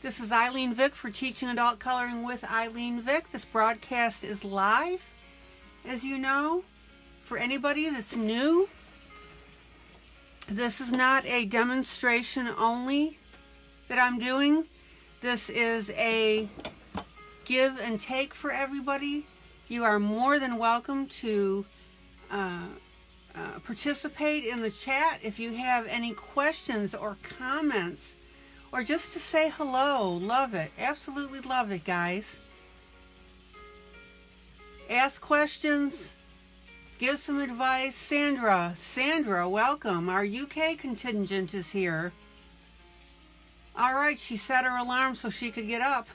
This is ILene Vick for Teaching Adult Coloring with ILene Vick. This broadcast is live, as you know. For anybody that's new, this is not a demonstration only that I'm doing. This is a give and take for everybody. You are more than welcome to participate in the chat if you have any questions or comments, or just to say hello. Love it. Absolutely love it, guys. Ask questions. Give some advice. Sandra, welcome. Our UK contingent is here. All right, she set her alarm so she could get up.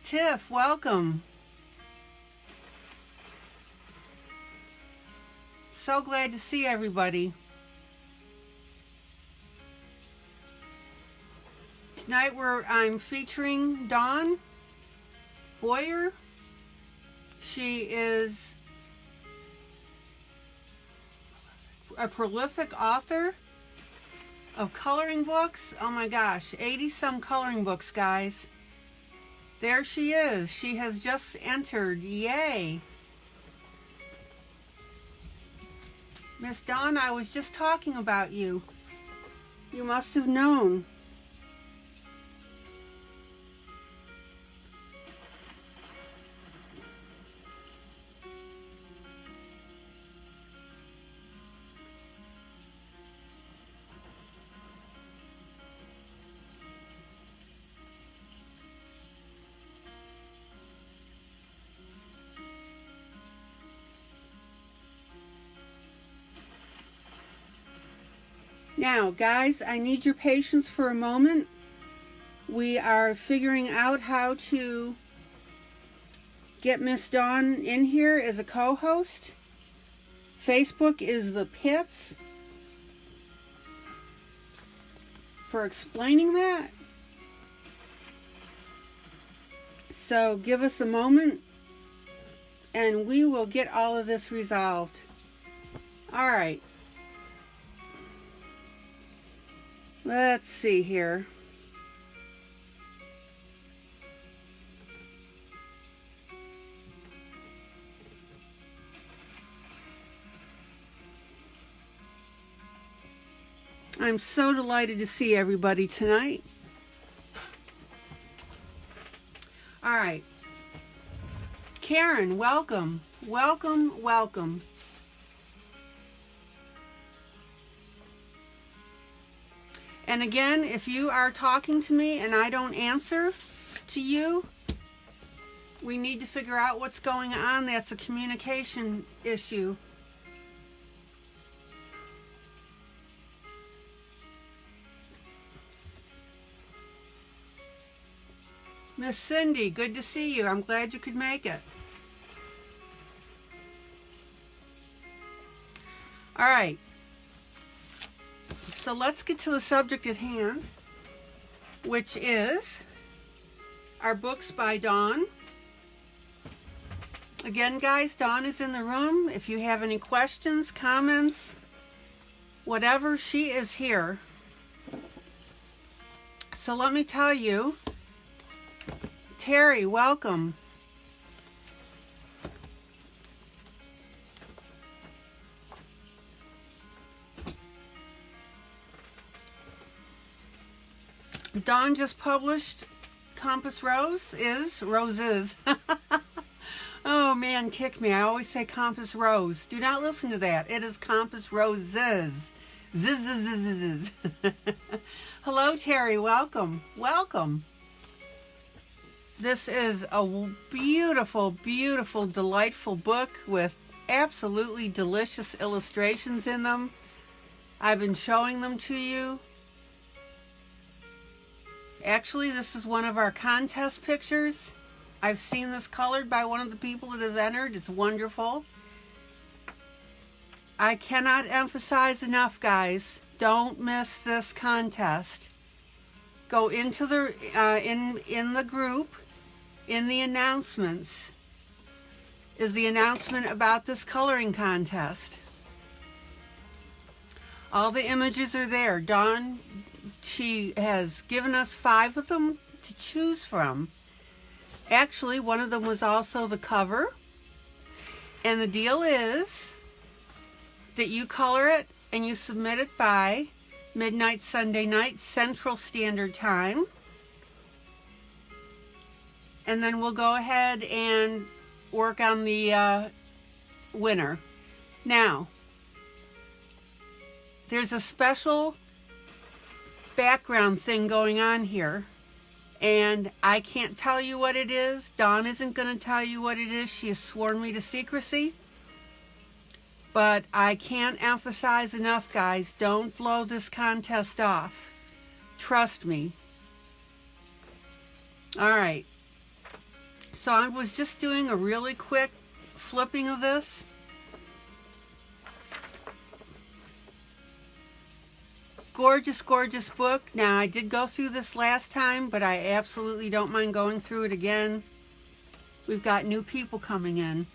Tiff, welcome. So glad to see everybody. Tonight I'm featuring Dawn Boyer. She is a prolific author of coloring books. Oh my gosh, 80-some coloring books, guys. There she is. She has just entered. Yay. Miss Dawn, I was just talking about you. You must have known. Now, guys, I need your patience for a moment. We are figuring out how to get Miss Dawn in here as a co-host. Facebook is the pits for explaining that. So give us a moment and we will get all of this resolved. All right. Let's see here. I'm so delighted to see everybody tonight. All right. Karen, welcome. Welcome, welcome. And again, if you are talking to me and I don't answer to you, we need to figure out what's going on. That's a communication issue. Miss Cindy, good to see you. I'm glad you could make it. All right. So let's get to the subject at hand, which is our books by Dawn. Again, guys, Dawn is in the room. If you have any questions, comments, whatever, she is here. So let me tell you, Terry, welcome. Dawn just published Compass Roses. Oh man, kick me. I always say Compass Rose. Do not listen to that. It is Compass Roses. Ziz. Hello, Terry. Welcome. Welcome. This is a beautiful, beautiful, delightful book with absolutely delicious illustrations in them. I've been showing them to you. Actually, this is one of our contest pictures. I've seen this colored by one of the people that have entered. It's wonderful. I cannot emphasize enough, guys. Don't miss this contest. Go into the in the group. In the announcements is the announcement about this coloring contest. All the images are there. Dawn she has given us 5 of them to choose from. Actually, one of them was also the cover. And the deal is that you color it and you submit it by midnight Sunday night, Central Standard Time. And then we'll go ahead and work on the winner. Now, there's a special background thing going on here, and I can't tell you what it is. Dawn isn't going to tell you what it is. She has sworn me to secrecy. But I can't emphasize enough, guys, don't blow this contest off. Trust me. All right. So I was just doing a really quick flipping of this. Gorgeous, gorgeous book. Now, I did go through this last time, but I absolutely don't mind going through it again. We've got new people coming in.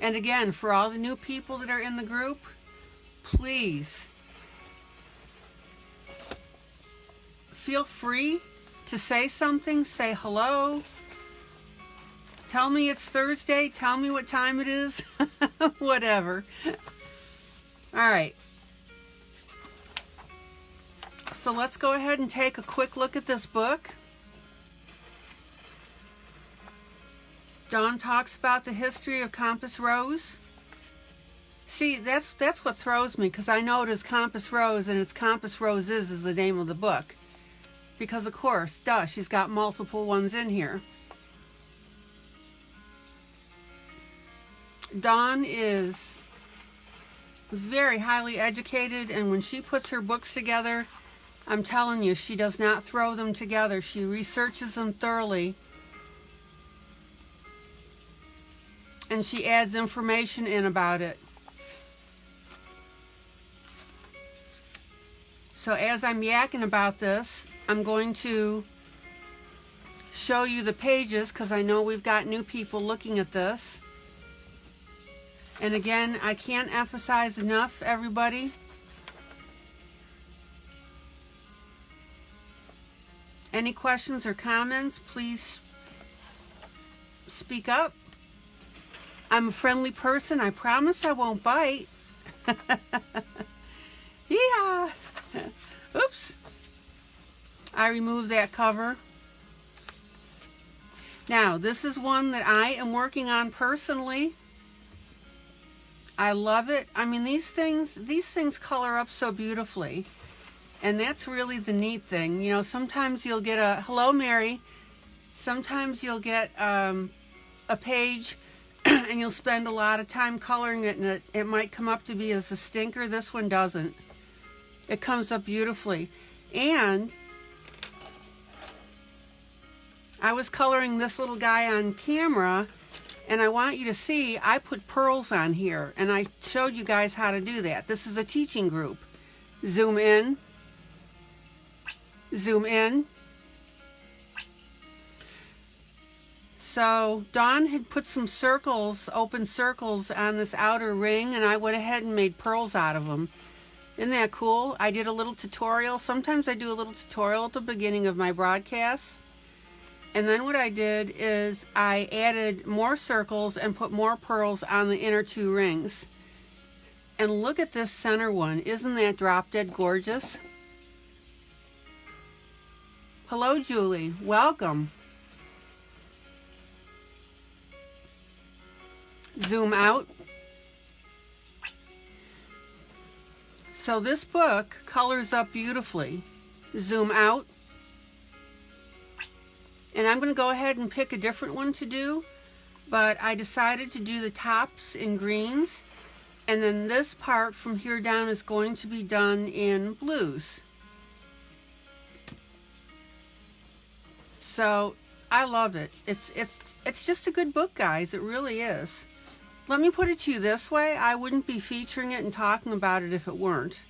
And again, for all the new people that are in the group, please feel free to say something. Say hello. Tell me it's Thursday. Tell me what time it is. Whatever. All right. So let's go ahead and take a quick look at this book. Dawn talks about the history of Compass Rose. See, that's what throws me, because I know it is Compass Rose, and it's Compass Roses is the name of the book. Because, of course, duh, she's got multiple ones in here. Dawn is very highly educated, and when she puts her books together, I'm telling you, she does not throw them together. She researches them thoroughly. And she adds information in about it. So as I'm yakking about this, I'm going to show you the pages, because I know we've got new people looking at this. And again, I can't emphasize enough, everybody. Any questions or comments, please speak up. I'm a friendly person. I promise I won't bite. Yeah. Oops. I removed that cover. Now, this is one that I am working on personally. I love it. I mean, these things color up so beautifully. And that's really the neat thing. You know, sometimes you'll get a, hello, Mary. Sometimes you'll get a page and you'll spend a lot of time coloring it, and it might come up to be as a stinker. This one doesn't. It comes up beautifully. And I was coloring this little guy on camera, and I want you to see, I put pearls on here, and I showed you guys how to do that. This is a teaching group. Zoom in. Zoom in. So Dawn had put some circles, open circles, on this outer ring, and I went ahead and made pearls out of them. Isn't that cool? I did a little tutorial. Sometimes I do a little tutorial at the beginning of my broadcasts. And then what I did is I added more circles and put more pearls on the inner 2 rings. And look at this center one. Isn't that drop dead gorgeous? Hello, Julie. Welcome. Zoom out. So this book colors up beautifully. Zoom out. And I'm going to go ahead and pick a different one to do, but I decided to do the tops in greens, and then this part from here down is going to be done in blues. So I love it. It's just a good book, guys. It really is. Let me put it to you this way. I wouldn't be featuring it and talking about it if it weren't.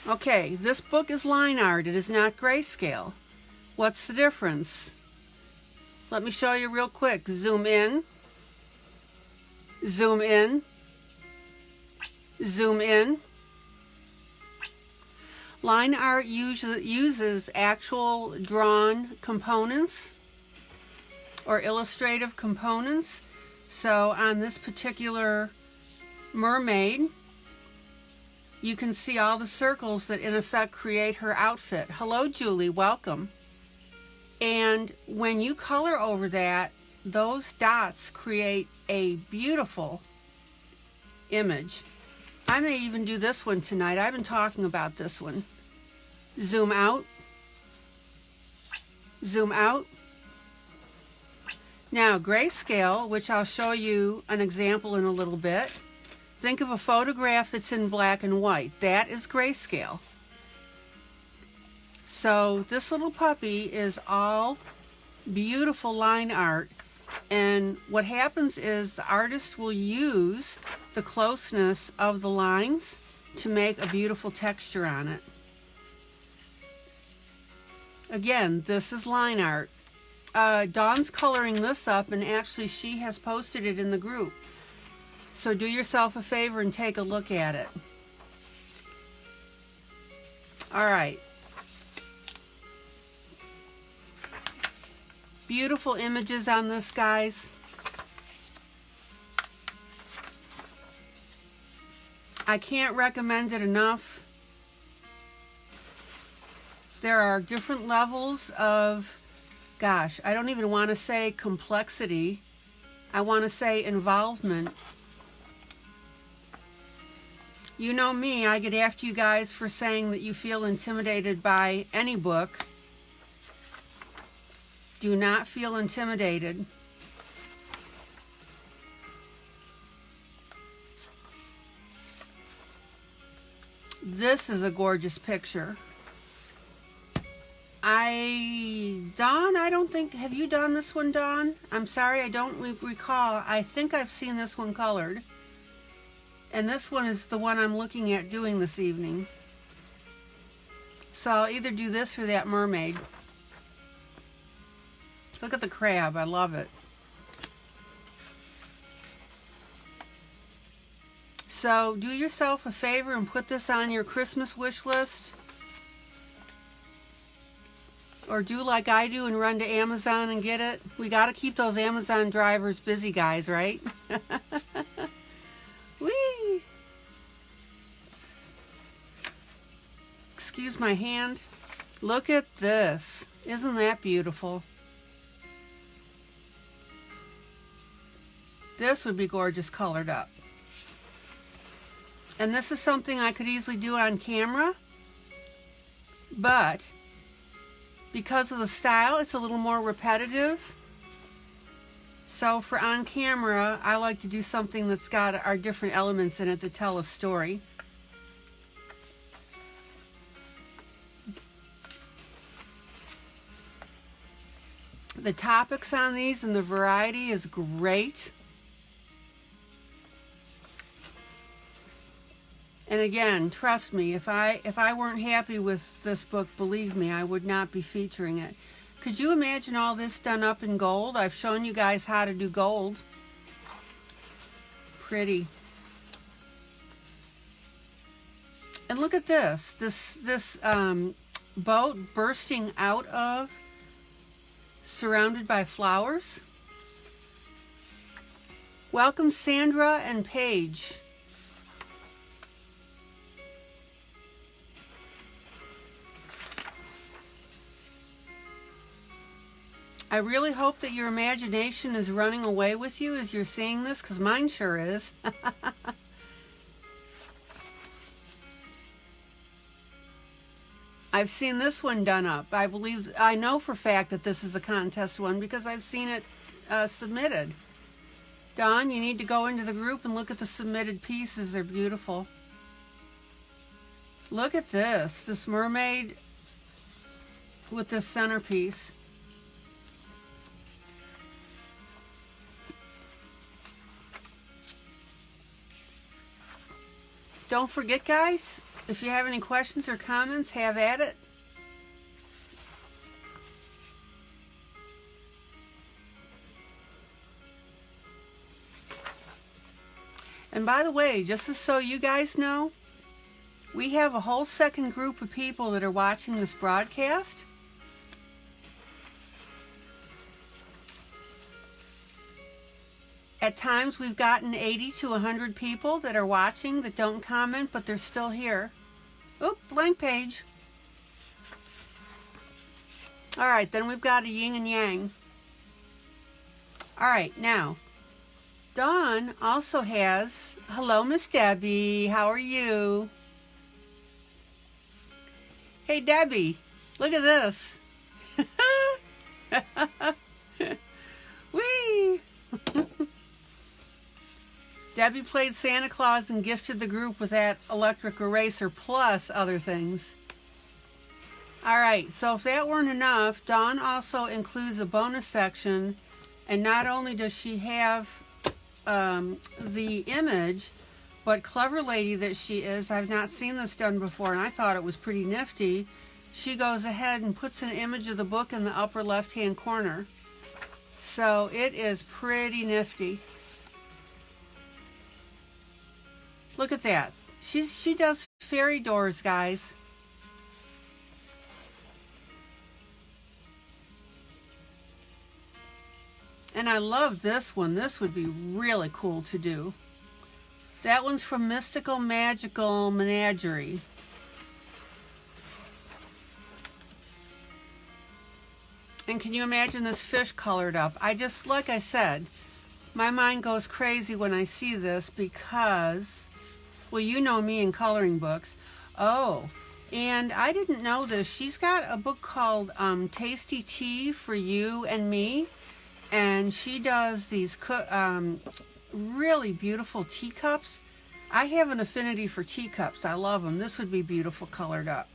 Okay, this book is line art. It is not grayscale. What's the difference? Let me show you real quick. Zoom in. Zoom in. Zoom in. Line art uses actual drawn components or illustrative components. So on this particular mermaid, you can see all the circles that in effect create her outfit. Hello, Julie, welcome. And when you color over that, those dots create a beautiful image. I may even do this one tonight. I've been talking about this one. Zoom out. Zoom out. Now, Grayscale, which I'll show you an example in a little bit. Think of a photograph that's in black and white. That is Grayscale. So this little puppy is all beautiful line art. And what happens is the artist will use the closeness of the lines to make a beautiful texture on it. Again, this is line art. Dawn's coloring this up, and actually she has posted it in the group. So do yourself a favor and take a look at it. All right. Beautiful images on this, guys. I can't recommend it enough. There are different levels of, gosh, I don't even want to say complexity. I want to say involvement. You know me, I get after you guys for saying that you feel intimidated by any book. Do not feel intimidated. This is a gorgeous picture. Dawn, I don't think, have you done this one, Dawn? I'm sorry, I don't recall. I think I've seen this one colored. And this one is the one I'm looking at doing this evening. So I'll either do this or that mermaid. Look at the crab, I love it. So do yourself a favor and put this on your Christmas wish list. Or do like I do and run to Amazon and get it. We got to keep those Amazon drivers busy, guys, right? Whee! Excuse my hand. Look at this. Isn't that beautiful? This would be gorgeous colored up. And this is something I could easily do on camera, but because of the style, it's a little more repetitive. So for on camera, I like to do something that's got our different elements in it to tell a story. The topics on these and the variety is great. And again, trust me, if I weren't happy with this book, believe me, I would not be featuring it. Could you imagine all this done up in gold? I've shown you guys how to do gold. Pretty. And look at this. This boat bursting out of, surrounded by flowers. Welcome, Sandra and Paige. I really hope that your imagination is running away with you as you're seeing this, because mine sure is. I've seen this one done up. I know for a fact that this is a contest one because I've seen it submitted. Dawn, you need to go into the group and look at the submitted pieces. They're beautiful. Look at this mermaid with this centerpiece. Don't forget, guys, if you have any questions or comments, have at it. And by the way, just so you guys know, we have a whole second group of people that are watching this broadcast. At times we've gotten 80 to 100 people that are watching that don't comment, but they're still here. Oop, blank page. All right, then we've got a yin and yang. All right, now, Dawn also has, hello, Miss Debbie, how are you? Hey, Debbie, look at this. Whee! Debbie played Santa Claus and gifted the group with that electric eraser plus other things. All right, so if that weren't enough, Dawn also includes a bonus section, and not only does she have the image, but clever lady that she is, I've not seen this done before, and I thought it was pretty nifty. She goes ahead and puts an image of the book in the upper left-hand corner. So it is pretty nifty. Look at that. She does fairy doors, guys. And I love this one. This would be really cool to do. That one's from Mystical Magical Menagerie. And can you imagine this fish colored up? Like I said, my mind goes crazy when I see this because, well, you know me in coloring books. Oh, and I didn't know this. She's got a book called Tasty Tea for You and Me. And she does these really beautiful teacups. I have an affinity for teacups. I love them. This would be beautiful colored up.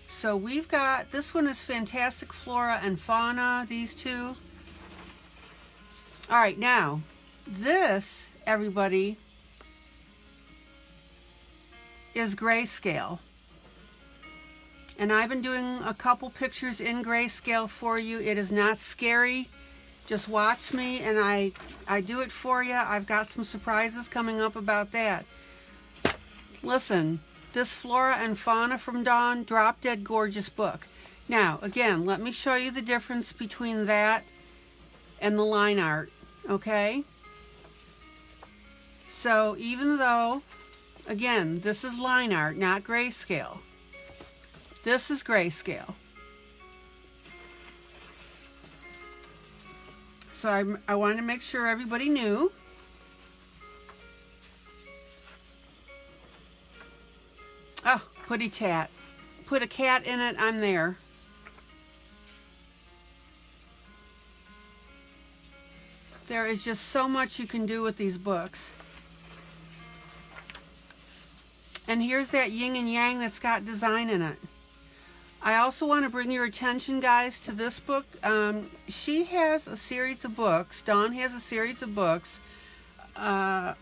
So we've got, this one is Fantastic Flora and Fauna, these two. All right, now, this, everybody, is Grayscale. And I've been doing a couple pictures in Grayscale for you. It is not scary. Just watch me and I do it for you. I've got some surprises coming up about that. Listen, this Flora and Fauna from Dawn, drop dead gorgeous book. Now, again, let me show you the difference between that and the line art, okay? So even though, again, this is line art, not Grayscale. This is Grayscale. So I wanted to make sure everybody knew. Oh, putty tat. Put a cat in it, I'm there. There is just so much you can do with these books. And here's that yin and yang that's got design in it. I also want to bring your attention, guys, to this book. She has a series of books. Dawn has a series of books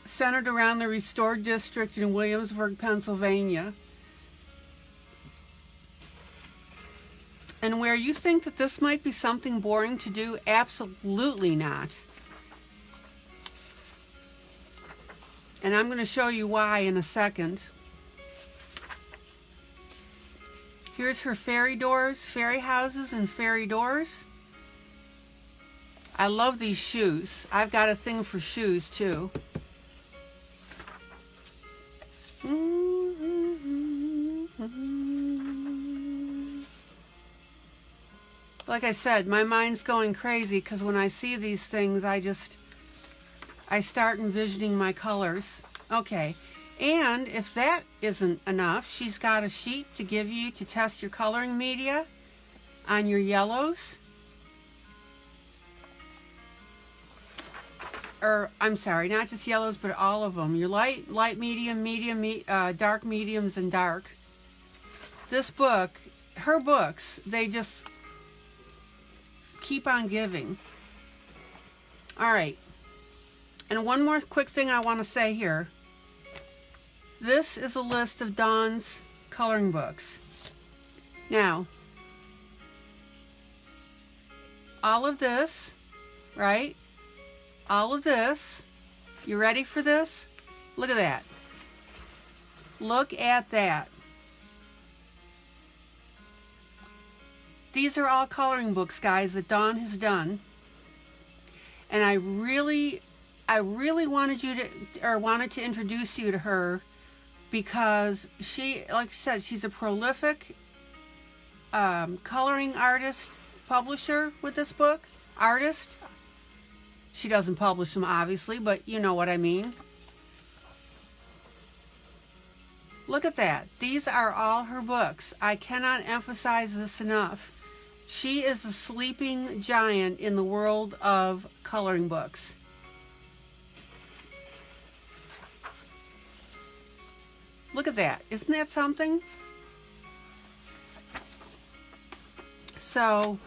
centered around the Restored District in Williamsburg, Pennsylvania. And where you think that this might be something boring to do, absolutely not. And I'm going to show you why in a second. Here's her fairy doors, fairy houses, and fairy doors. I love these shoes. I've got a thing for shoes too. Like I said, my mind's going crazy because when I see these things, I start envisioning my colors. Okay. And if that isn't enough, she's got a sheet to give you to test your coloring media on your yellows. Or, I'm sorry, not just yellows, but all of them. Your light, medium, dark mediums, and dark. This book, her books, they just keep on giving. All right. And one more quick thing I want to say here. This is a list of Dawn's coloring books. Now, all of this, right, all of this. You ready for this? Look at that. Look at that. These are all coloring books, guys, that Dawn has done. And I really wanted to introduce you to her because she, like I said, she's a prolific coloring artist, publisher with this book. Artist. She doesn't publish them, obviously, but you know what I mean. Look at that. These are all her books. I cannot emphasize this enough. She is a sleeping giant in the world of coloring books. Look at that. Isn't that something? So,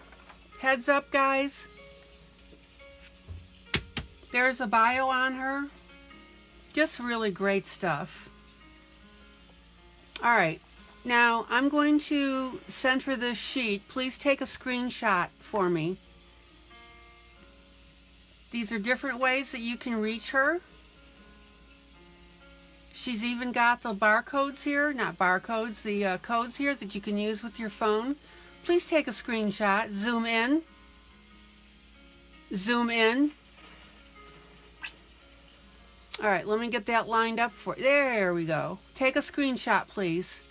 heads up, guys. There's a bio on her. Just really great stuff. All right. Now, I'm going to center this sheet. Please take a screenshot for me. These are different ways that you can reach her. She's even got the barcodes here, not barcodes, the codes here that you can use with your phone. Please take a screenshot. Zoom in. Zoom in. All right, let me get that lined up for you. There we go. Take a screenshot, please.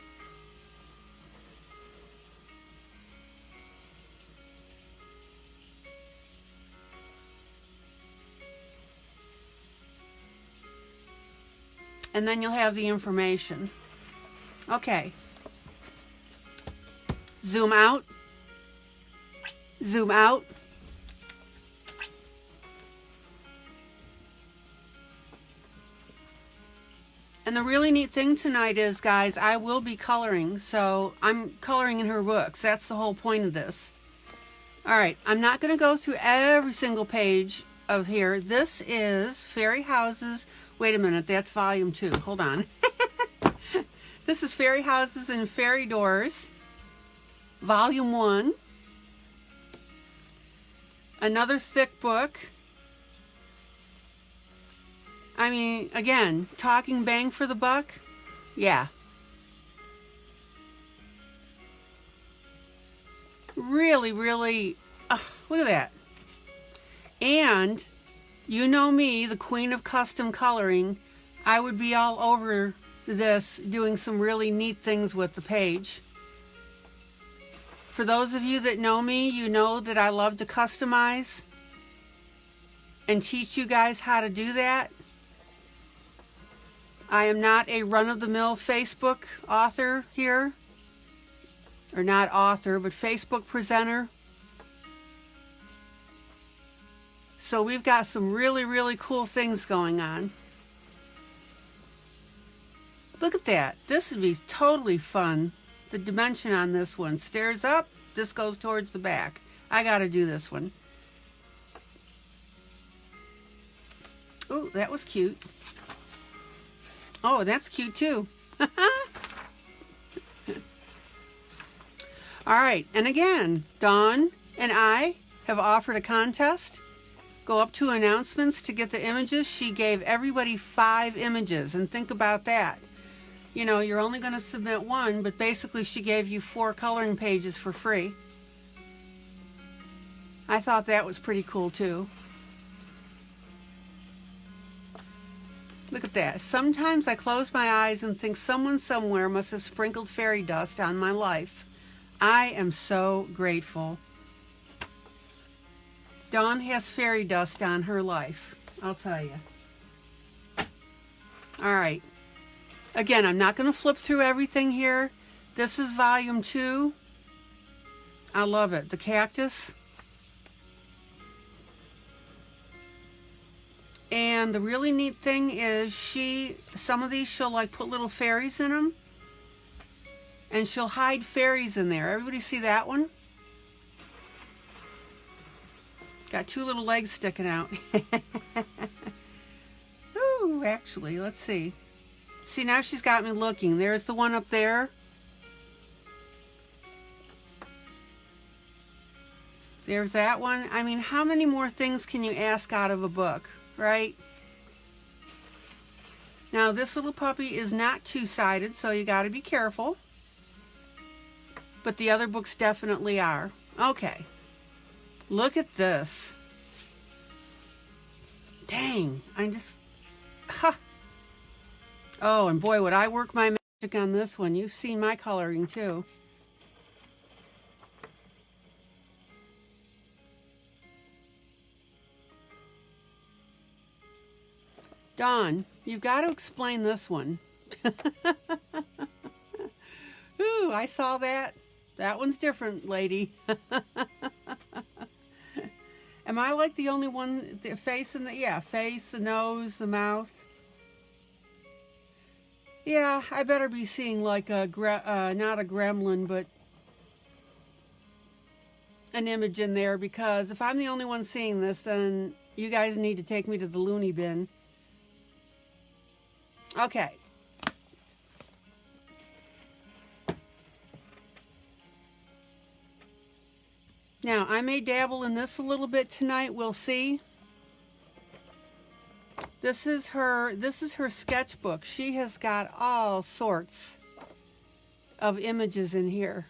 And then you'll have the information. Okay. Zoom out. Zoom out. And the really neat thing tonight is, guys, I will be coloring. So I'm coloring in her books. That's the whole point of this. All right. I'm not going to go through every single page of here. This is Fairy Houses. Wait a minute, that's volume 2. Hold on. This is Fairy Houses and Fairy Doors, volume 1. Another thick book. I mean, again, talking bang for the buck. Yeah. Really, really, look at that. And you know me, the queen of custom coloring. I would be all over this, doing some really neat things with the page. For those of you that know me, you know that I love to customize and teach you guys how to do that. I am not a run-of-the-mill Facebook author here. Or not author, but Facebook presenter. So we've got some really, really cool things going on. Look at that. This would be totally fun. The dimension on this one. Stairs up, this goes towards the back. I got to do this one. Ooh, that was cute. Oh, that's cute too. All right, and again, Dawn and I have offered a contest. Go up to announcements to get the images. She gave everybody 5 images, and think about that. You know, you're only going to submit 1, but basically she gave you 4 coloring pages for free. I thought that was pretty cool too. Look at that. Sometimes I close my eyes and think someone somewhere must have sprinkled fairy dust on my life. I am so grateful. Dawn has fairy dust on her life, I'll tell you. All right. Again, I'm not going to flip through everything here. This is volume 2. I love it. The cactus. And the really neat thing is some of these she'll like put little fairies in them. And she'll hide fairies in there. Everybody see that one? Got 2 little legs sticking out. Ooh, actually, let's see. See, now she's got me looking. There's the one up there. There's that one. I mean, how many more things can you ask out of a book? right? Now this little puppy is not two-sided, so you got to be careful. But the other books definitely are. Okay. Look at this. Dang, I'm just... Huh. Oh, and boy, would I work my magic on this one. You've seen my coloring, too. Dawn, you've got to explain this one. Ooh, I saw that. That one's different, lady. Am I like the only one, the face and the, yeah, face, the nose, the mouth? Yeah, I better be seeing like a, not a gremlin, but an image in there, because if I'm the only one seeing this, then you guys need to take me to the loony bin. Okay. Now, I may dabble in this a little bit tonight. We'll see. This is her sketchbook. She has got all sorts of images in here.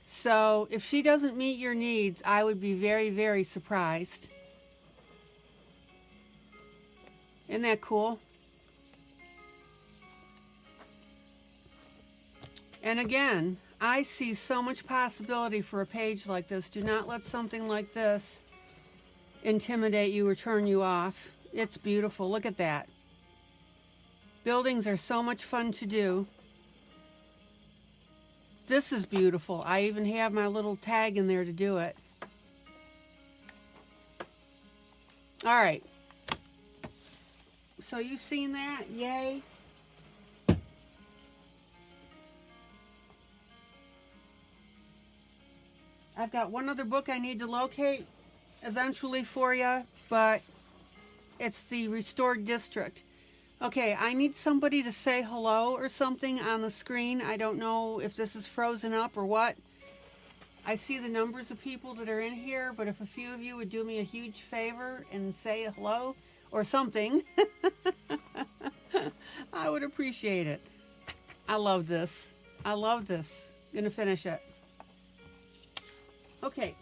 So, if she doesn't meet your needs, I would be very, very surprised. Isn't that cool? And again, I see so much possibility for a page like this. Do not let something like this intimidate you or turn you off. It's beautiful. Look at that. Buildings are so much fun to do. This is beautiful. I even have my little tag in there to do it. All right. So you've seen that? Yay. I've got one other book I need to locate eventually for you, but it's the Restored District. Okay, I need somebody to say hello or something on the screen. I don't know if this is frozen up or what. I see the numbers of people that are in here, but if a few of you would do me a huge favor and say hello or something, I would appreciate it. I love this. I love this. I'm gonna finish it. Okay.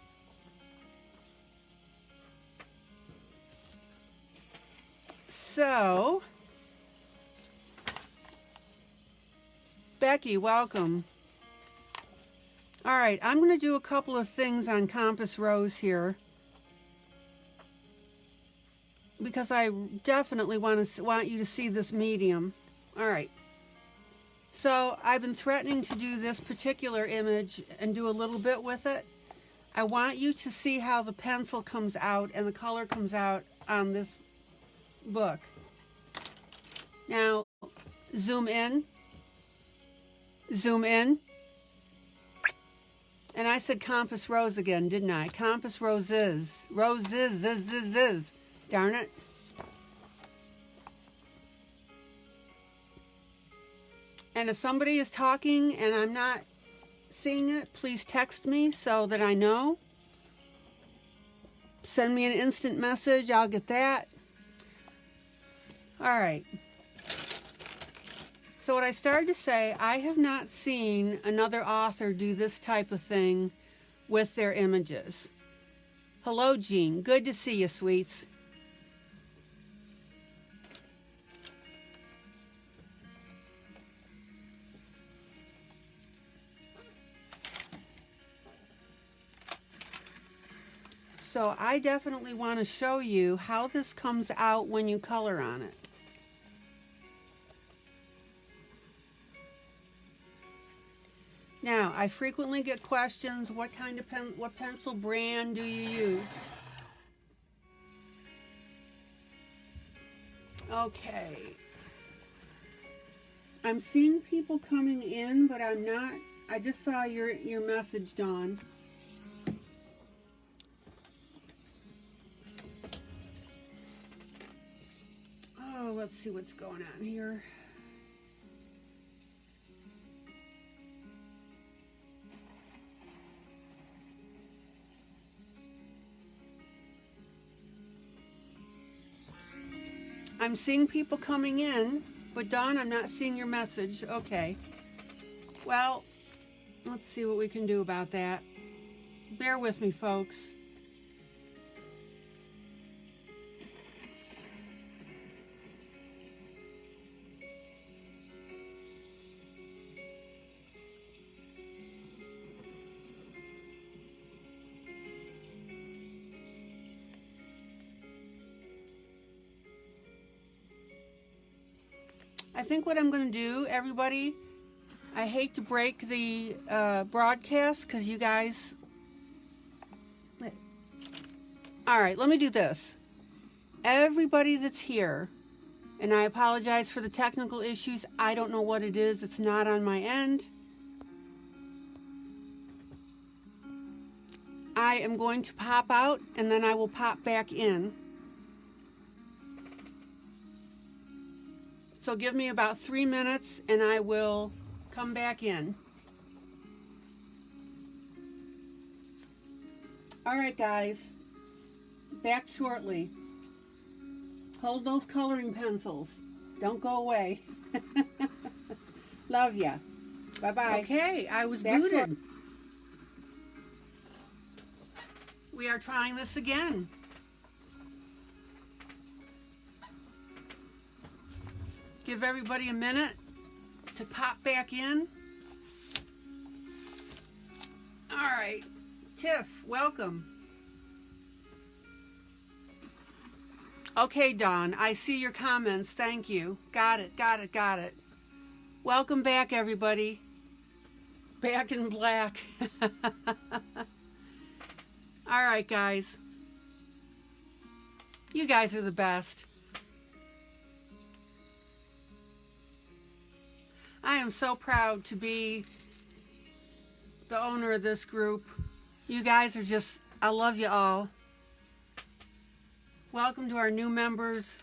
So, Becky, welcome. All right, I'm going to do a couple of things on Compass Rose here, because I definitely want you to see this medium. All right. So, I've been threatening to do this particular image and do a little bit with it. I want you to see how the pencil comes out and the color comes out on this book. Now, zoom in. Zoom in. And I said Compass Rose again, didn't I? Compass Roses. Roses. Darn it. And if somebody is talking and I'm not seeing it, please text me so that I know. Send me an instant message. I'll get that. All right. So what I started to say, I have not seen another author do this type of thing with their images. Hello, Jean. Good to see you, sweets. So I definitely want to show you how this comes out when you color on it. Now, I frequently get questions, what kind of what pencil brand do you use? Okay. I'm seeing people coming in, but I'm not. I just saw your message, Dawn. Oh, let's see what's going on here. I'm seeing people coming in, but Dawn, I'm not seeing your message. Okay. Well, let's see what we can do about that. Bear with me, folks. I think what I'm going to do, everybody, I hate to break the broadcast because you guys... All right, let me do this. Everybody that's here, and I apologize for the technical issues. I don't know what it is. It's not on my end. I am going to pop out, and then I will pop back in. So give me about 3 minutes, and I will come back in. All right, guys. Back shortly. Hold those coloring pencils. Don't go away. Love ya. Bye-bye. Okay, I was booted. We are trying this again. Give everybody a minute to pop back in. All right. Tiff, welcome. Okay, Dawn, I see your comments. Thank you. Got it. Welcome back, everybody. Back in black. All right, guys. You guys are the best. I am so proud to be the owner of this group. You guys are just, I love you all. Welcome to our new members.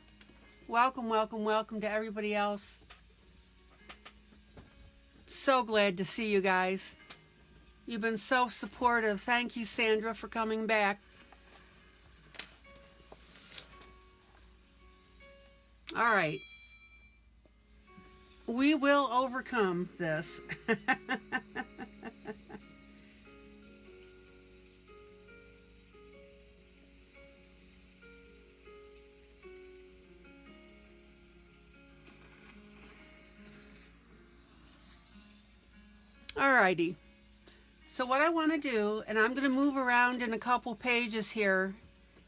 Welcome to everybody else. So glad to see you guys. You've been so supportive. Thank you, Sandra, for coming back. All right. We will overcome this. Alrighty. So what I want to do, and I'm going to move around in a couple pages here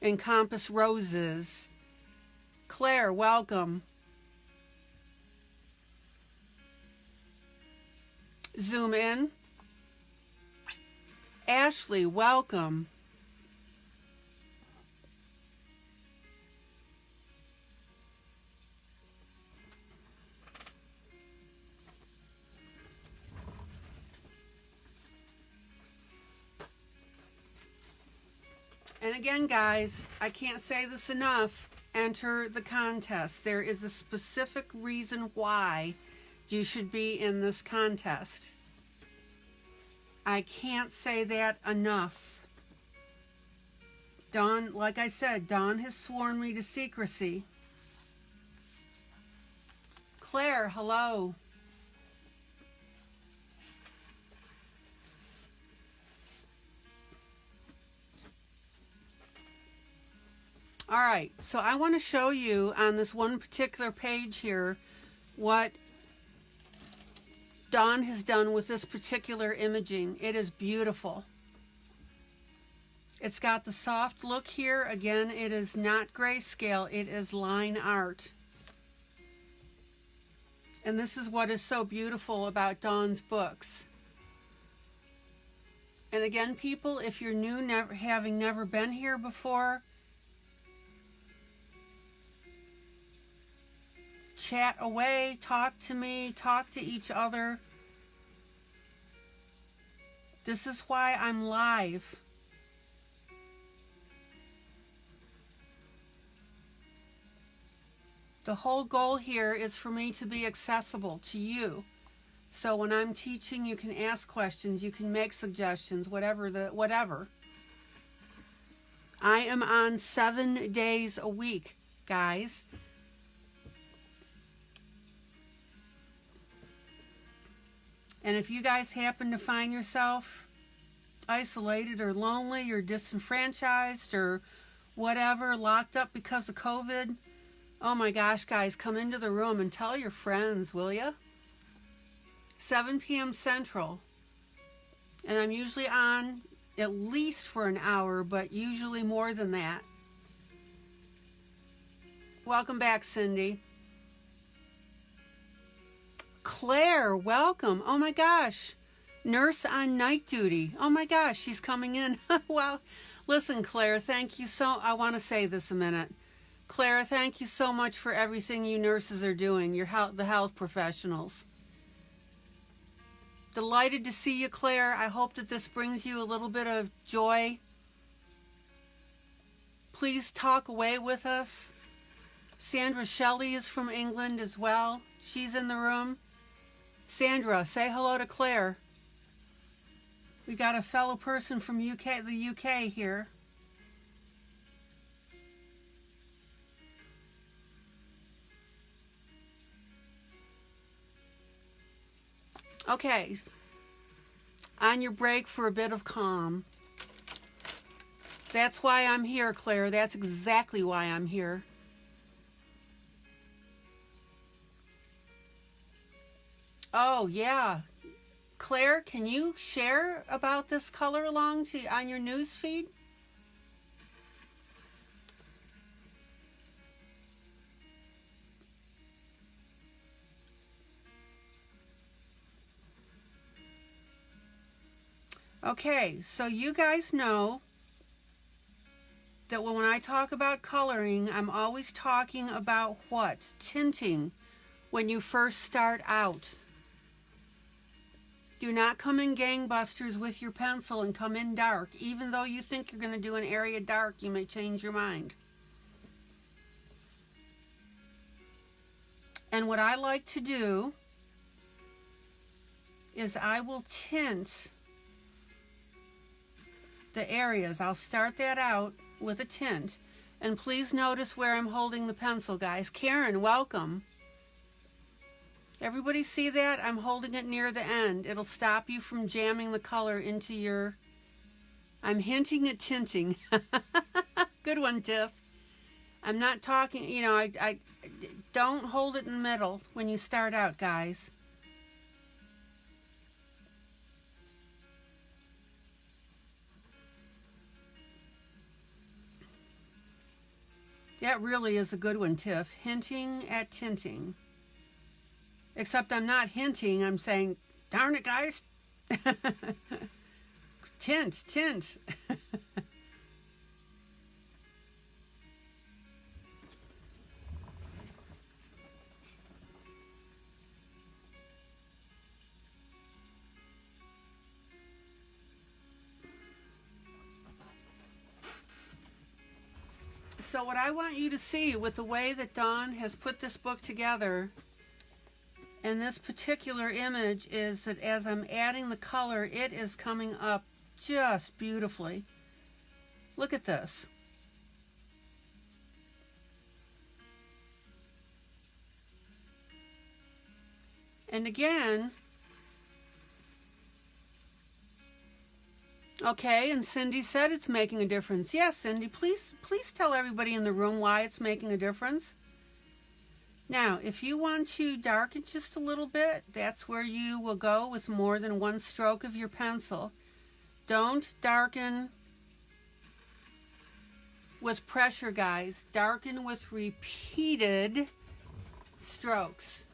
in Compass Roses. Claire, welcome. Zoom in. Ashley, welcome. And again, guys, I can't say this enough. Enter the contest. There is a specific reason why you should be in this contest. I can't say that enough. Dawn, like I said, Dawn has sworn me to secrecy. Claire, hello. All right, so I want to show you on this one particular page here what Dawn has done with this particular imaging. It is beautiful. It's got the soft look here. Again, it is not grayscale, it is line art. And this is what is so beautiful about Dawn's books. And again, people, if you're new, having never been here before, chat away, talk to me, talk to each other. This is why I'm live. The whole goal here is for me to be accessible to you. So when I'm teaching, you can ask questions, you can make suggestions, whatever. I am on 7 days a week, guys. And if you guys happen to find yourself isolated or lonely or disenfranchised or whatever, locked up because of COVID, oh my gosh, guys, come into the room and tell your friends, will ya? 7 p.m. Central. And I'm usually on at least for an hour, but usually more than that. Welcome back, Cindy. Claire, welcome. Oh my gosh. Nurse on night duty. Oh my gosh, she's coming in. Wow. Listen, Claire, thank you I want to say this a minute. Claire, thank you so much for everything you nurses are doing, the health professionals. Delighted to see you, Claire. I hope that this brings you a little bit of joy. Please talk away with us. Sandra Shelley is from England as well. She's in the room. Sandra, say hello to Claire. We got a fellow person from the UK here. Okay, on your break for a bit of calm. That's why I'm here, Claire. That's exactly why I'm here. Oh, yeah. Claire, can you share about this color along on your news feed? Okay, so you guys know that when I talk about coloring, I'm always talking about what? Tinting when you first start out. Do not come in gangbusters with your pencil and come in dark. Even though you think you're going to do an area dark, you may change your mind. And what I like to do is I will tint the areas. I'll start that out with a tint. And please notice where I'm holding the pencil, guys. Karen, welcome. Everybody see that? I'm holding it near the end. It'll stop you from jamming the color into your... I'm hinting at tinting. Good one, Tiff. I'm not talking, I don't hold it in the middle when you start out, guys. That really is a good one, Tiff. Hinting at tinting. Except I'm not hinting, I'm saying, darn it, guys. Tint. So what I want you to see with the way that Dawn has put this book together, and this particular image, is that as I'm adding the color, it is coming up just beautifully. Look at this. And again, okay, and Cindy said it's making a difference. Yes, Cindy, please tell everybody in the room why it's making a difference. Now, if you want to darken just a little bit, that's where you will go with more than one stroke of your pencil. Don't darken with pressure, guys. Darken with repeated strokes.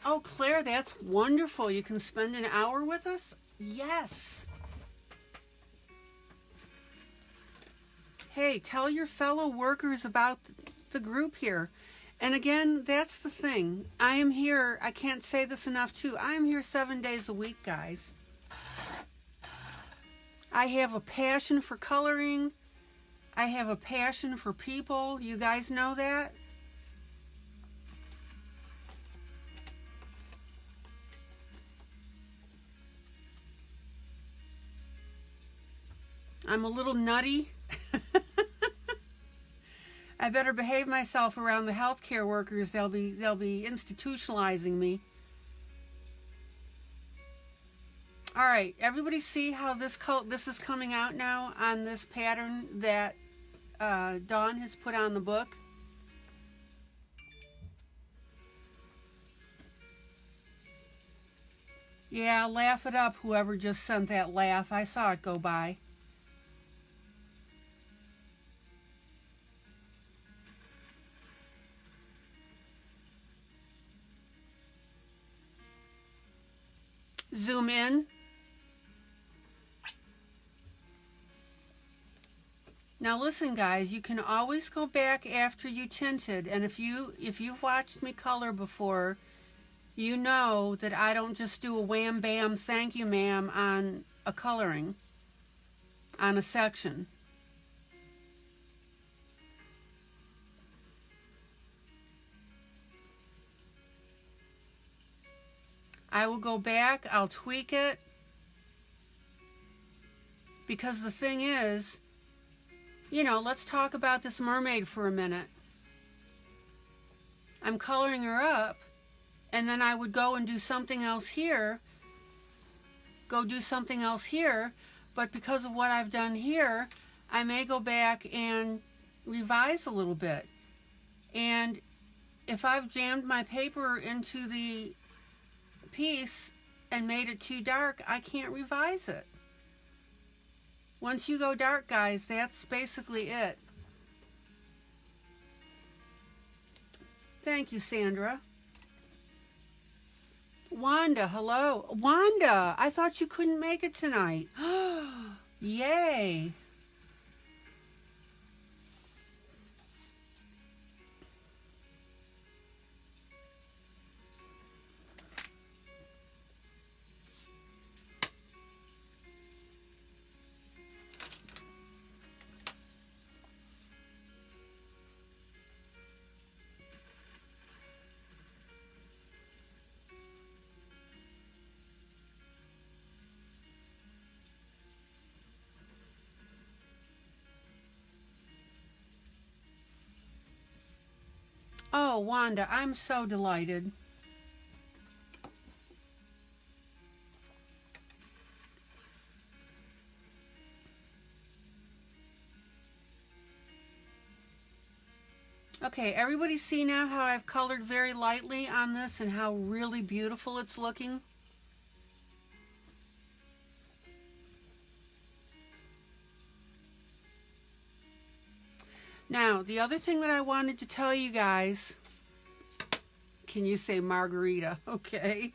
Oh, Claire, that's wonderful. You can spend an hour with us? Yes. Hey, tell your fellow workers about the group here. And again, that's the thing. I am here. I can't say this enough, too. I am here 7 days a week, guys. I have a passion for coloring. I have a passion for people. You guys know that? I'm a little nutty. I better behave myself around the healthcare workers. They'll be institutionalizing me. All right, everybody see how this is coming out now on this pattern that Dawn has put on the book? Yeah, laugh it up, whoever just sent that laugh. I saw it go by. Zoom in. Now listen, guys, you can always go back after you tinted, and if you've watched me color before, you know that I don't just do a wham bam thank you ma'am on a coloring, on a section. I will go back, I'll tweak it, because the thing is, you know, let's talk about this mermaid for a minute. I'm coloring her up, and then I would go and do something else here, but because of what I've done here, I may go back and revise a little bit. And if I've jammed my paper into the piece and made it too dark, I can't revise it. Once you go dark, guys, that's basically it. Thank you, Sandra. Wanda, hello. Wanda, I thought you couldn't make it tonight. Yay. Oh, Wanda, I'm so delighted. Okay, everybody see now how I've colored very lightly on this and how really beautiful it's looking? Now, the other thing that I wanted to tell you guys, can you say margarita? Okay.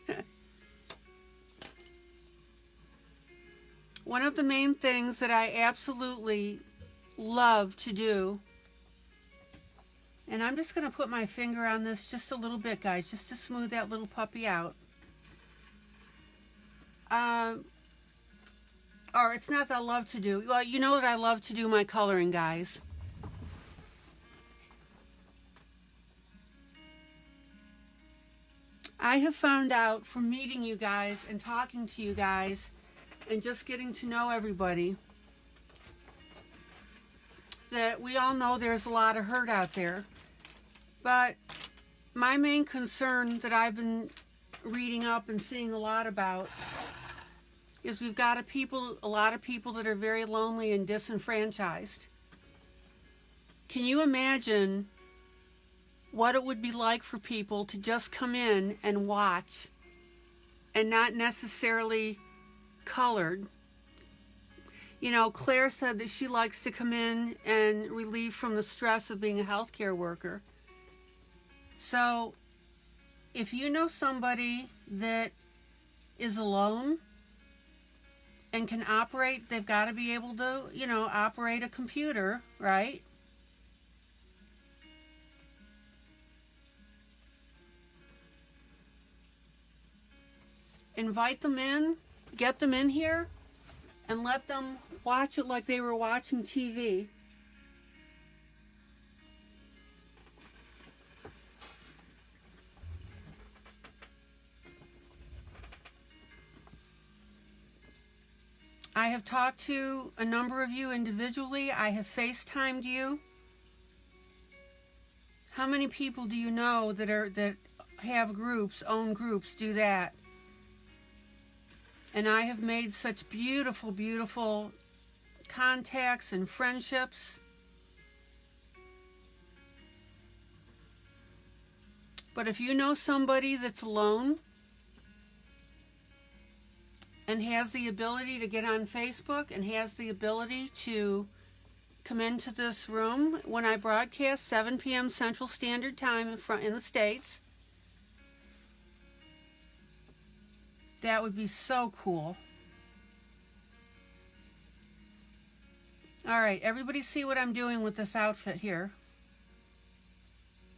One of the main things that I absolutely love to do, and I'm just going to put my finger on this just a little bit, guys, just to smooth that little puppy out. Or it's not that I love to do. Well, you know that I love to do my coloring, guys. I have found out from meeting you guys and talking to you guys and just getting to know everybody that we all know there's a lot of hurt out there. But my main concern that I've been reading up and seeing a lot about is we've got a lot of people that are very lonely and disenfranchised. Can you imagine what it would be like for people to just come in and watch and not necessarily colored? You know, Claire said that she likes to come in and relieve from the stress of being a healthcare worker. So if you know somebody that is alone and can operate, they've got to be able to, you know, operate a computer, right? Invite them in, get them in here, and let them watch it like they were watching TV. I have talked to a number of you individually. I have FaceTimed you. How many people do you know that have groups, own groups, do that? And I have made such beautiful, beautiful contacts and friendships. But if you know somebody that's alone and has the ability to get on Facebook and has the ability to come into this room when I broadcast 7 p.m. Central Standard Time in the States, that would be so cool. All right, everybody see what I'm doing with this outfit here.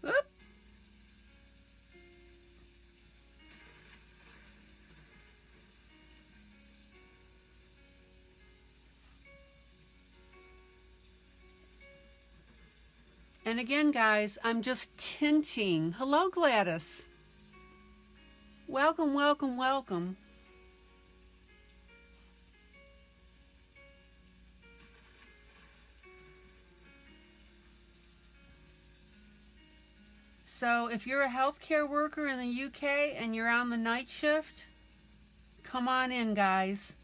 Oop. And again, guys, I'm just tinting. Hello, Gladys. Welcome, welcome, welcome. So if you're a healthcare worker in the UK and you're on the night shift, come on in, guys.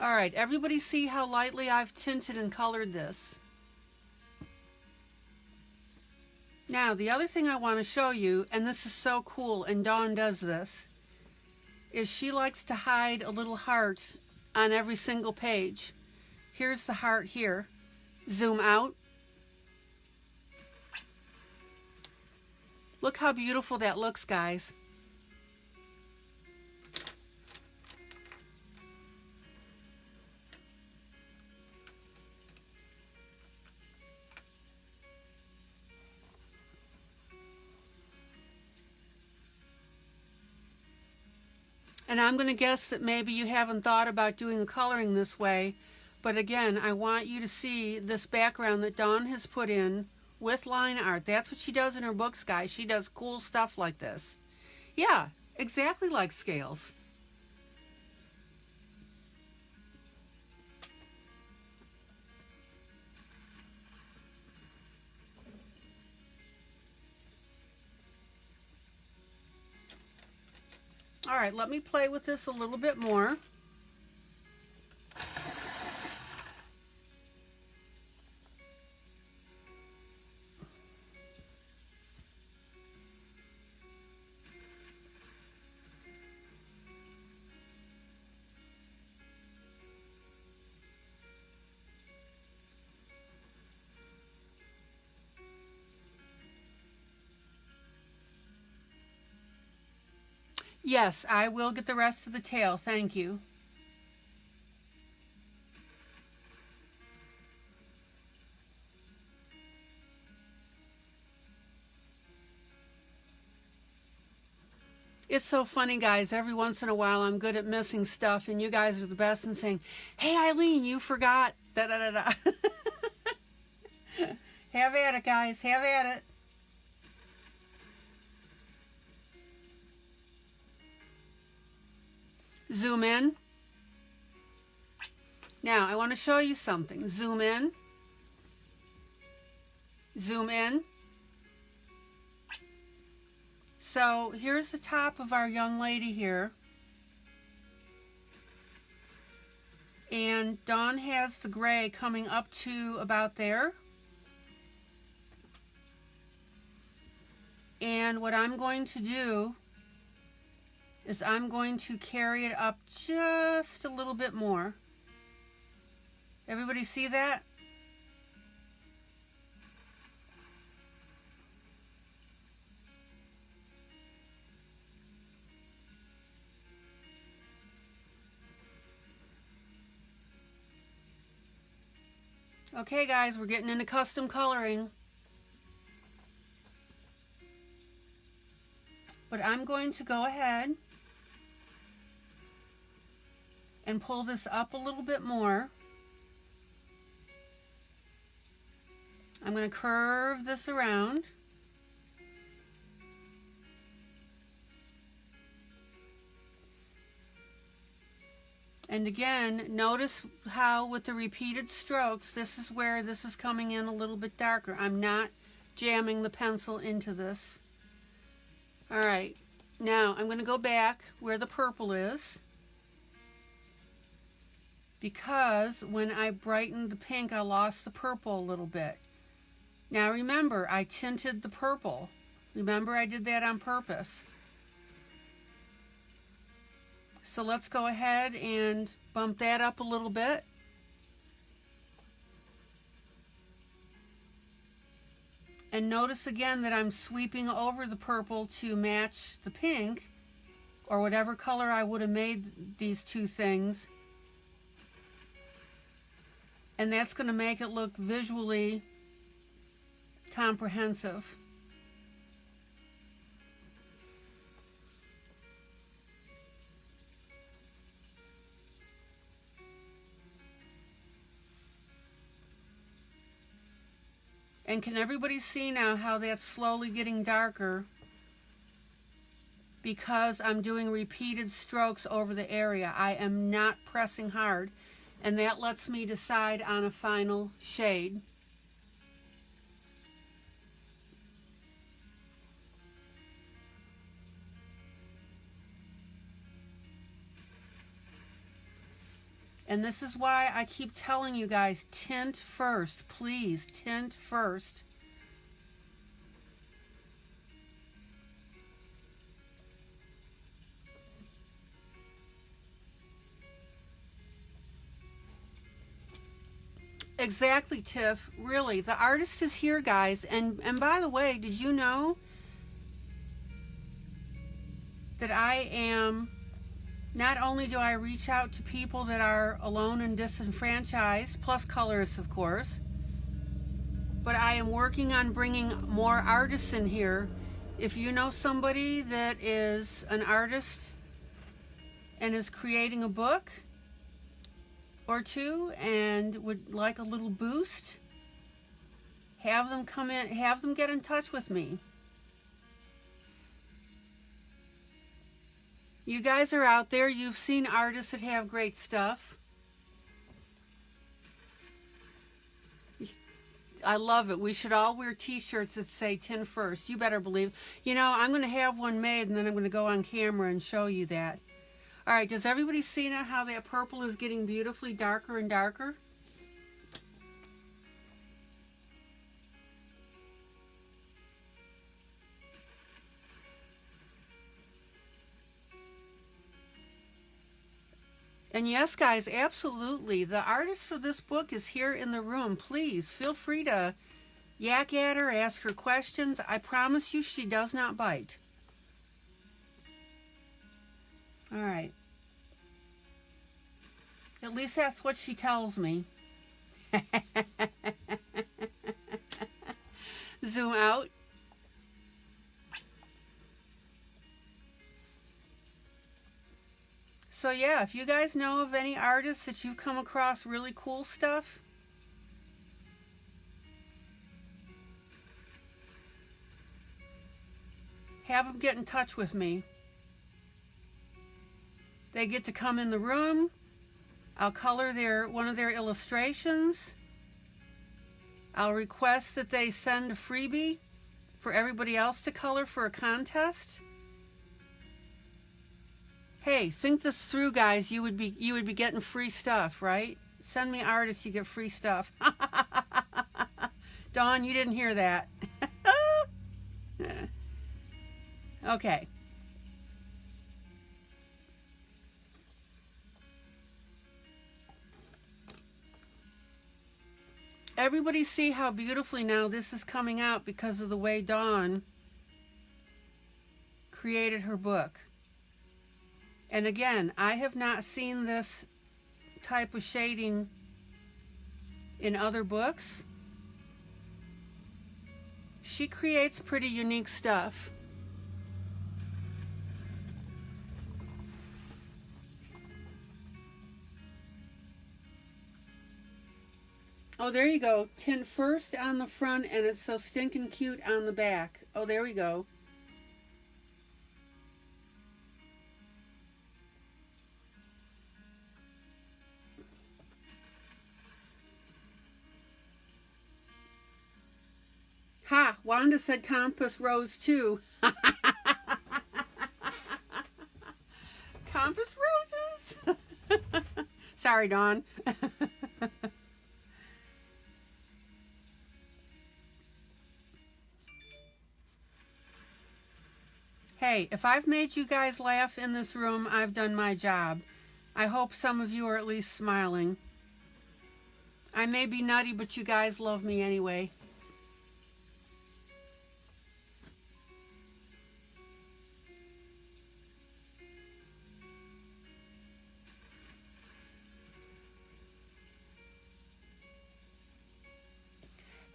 All right, everybody see how lightly I've tinted and colored this. Now, the other thing I want to show you, and this is so cool, and Dawn does this, is she likes to hide a little heart on every single page. Here's the heart here. Zoom out. Look how beautiful that looks, guys. And I'm going to guess that maybe you haven't thought about doing the coloring this way, but again, I want you to see this background that Dawn has put in with line art. That's what she does in her books, guys. She does cool stuff like this. Yeah, exactly like scales. All right, let me play with this a little bit more. Yes, I will get the rest of the tail. Thank you. It's so funny, guys. Every once in a while, I'm good at missing stuff, and you guys are the best in saying, "Hey, ILene, you forgot." Da da da da. Have at it, guys. Have at it. Zoom in. Now, I want to show you something. Zoom in. Zoom in. So, here's the top of our young lady here. And Dawn has the gray coming up to about there. And what I'm going to do is I'm going to carry it up just a little bit more. Everybody see that? Okay, guys, we're getting into custom coloring. But I'm going to go ahead and pull this up a little bit more. I'm going to curve this around. And again, notice how with the repeated strokes, this is where this is coming in a little bit darker. I'm not jamming the pencil into this. All right, now I'm going to go back where the purple is, because when I brightened the pink, I lost the purple a little bit. Now remember, I tinted the purple. Remember, I did that on purpose. So let's go ahead and bump that up a little bit. And notice again that I'm sweeping over the purple to match the pink, or whatever color I would have made these two things. And that's going to make it look visually comprehensive. And can everybody see now how that's slowly getting darker? Because I'm doing repeated strokes over the area. I am not pressing hard, and that lets me decide on a final shade. And this is why I keep telling you guys, tint first. Please, tint first. Exactly, Tiff. Really, the artist is here, guys. And by the way, did you know that I am... Not only do I reach out to people that are alone and disenfranchised, plus colorists, of course, but I am working on bringing more artists in here. If you know somebody that is an artist and is creating a book or two and would like a little boost, have them come in, have them get in touch with me. You guys are out there. You've seen artists that have great stuff. I love it. We should all wear t-shirts that say "Tin First." You better believe. You know, I'm going to have one made, and then I'm going to go on camera and show you that. All right, does everybody see now how that purple is getting beautifully darker and darker? And yes, guys, absolutely. The artist for this book is here in the room. Please feel free to yak at her, ask her questions. I promise you she does not bite. All right. At least that's what she tells me. Zoom out. So yeah, if you guys know of any artists that you've come across really cool stuff, have them get in touch with me. They get to come in the room. I'll color one of their illustrations. I'll request that they send a freebie for everybody else to color for a contest. Hey, think this through, guys. You would be getting free stuff, right? Send me artists, you get free stuff. Dawn, you didn't hear that. Okay. Everybody see how beautifully now this is coming out because of the way Dawn created her book. And again, I have not seen this type of shading in other books. She creates pretty unique stuff. Oh, there you go. Tint first on the front, and it's so stinking cute on the back. Oh, there we go. Wanda said Compass Rose too. Compass Roses. Sorry, Dawn. Hey, if I've made you guys laugh in this room, I've done my job. I hope some of you are at least smiling. I may be nutty, but you guys love me anyway.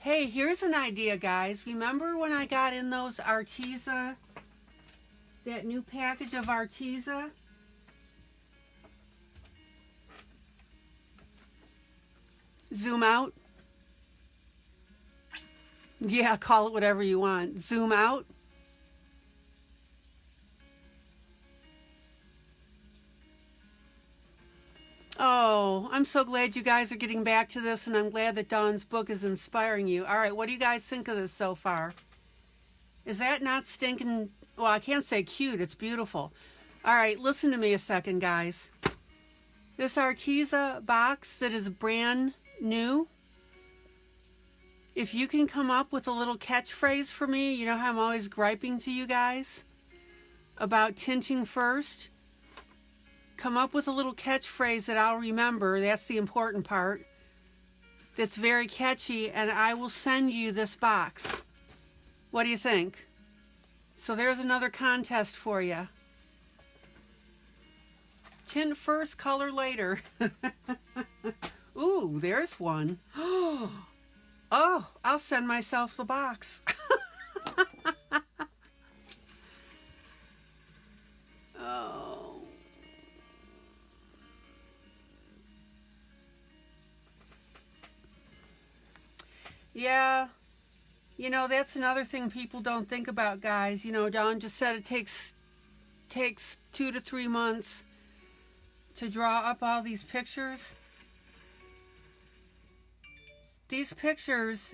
Hey, here's an idea, guys. Remember when I got in those Arteza, that new package of Arteza? Zoom out. Yeah, call it whatever you want. Zoom out. Oh, I'm so glad you guys are getting back to this, and I'm glad that Dawn's book is inspiring you. All right, what do you guys think of this so far? Is that not stinking? Well, I can't say cute. It's beautiful. All right, listen to me a second, guys. This Arteza box that is brand new, if you can come up with a little catchphrase for me, you know how I'm always griping to you guys about tinting first. Come up with a little catchphrase that I'll remember. That's the important part. That's very catchy, and I will send you this box. What do you think? So there's another contest for you. Tint first, color later. Ooh, there's one. Oh, I'll send myself the box. Oh. Yeah. You know, that's another thing people don't think about, guys. You know, Dawn just said it takes 2 to 3 months to draw up all these pictures. These pictures,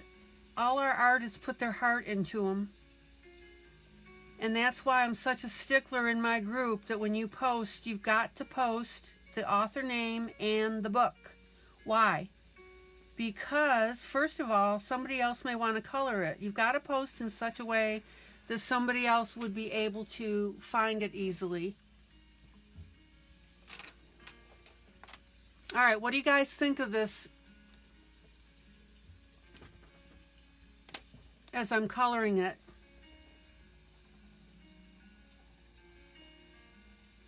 all our artists put their heart into them. And that's why I'm such a stickler in my group that when you post, you've got to post the author name and the book. Why? Because, first of all, somebody else may want to color it. You've got to post in such a way that somebody else would be able to find it easily. All right, what do you guys think of this as I'm coloring it?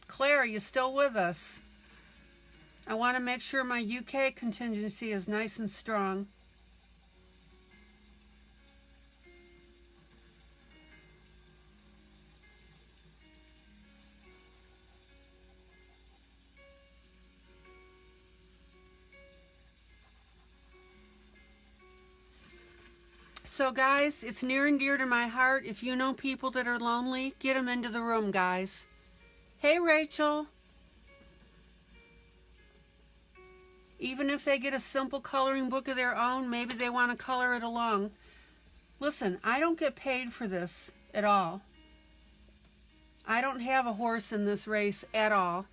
Claire, are you still with us? I want to make sure my UK contingency is nice and strong. So guys, it's near and dear to my heart. If you know people that are lonely, get them into the room, guys. Hey, Rachel. Even if they get a simple coloring book of their own, maybe they want to color it along. Listen, I don't get paid for this at all. I don't have a horse in this race at all.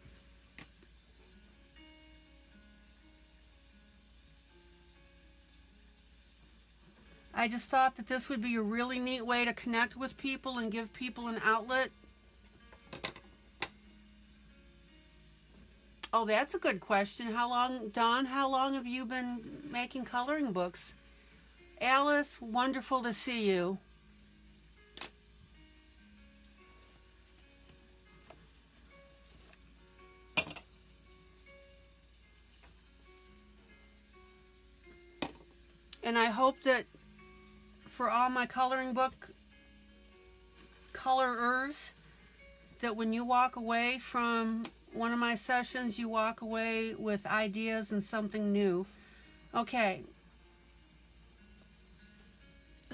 I just thought that this would be a really neat way to connect with people and give people an outlet. Oh, that's a good question. How long, Dawn, how long have you been making coloring books? Alice, wonderful to see you. And I hope that for all my coloring book colorers, that when you walk away from one of my sessions, you walk away with ideas and something new. Okay.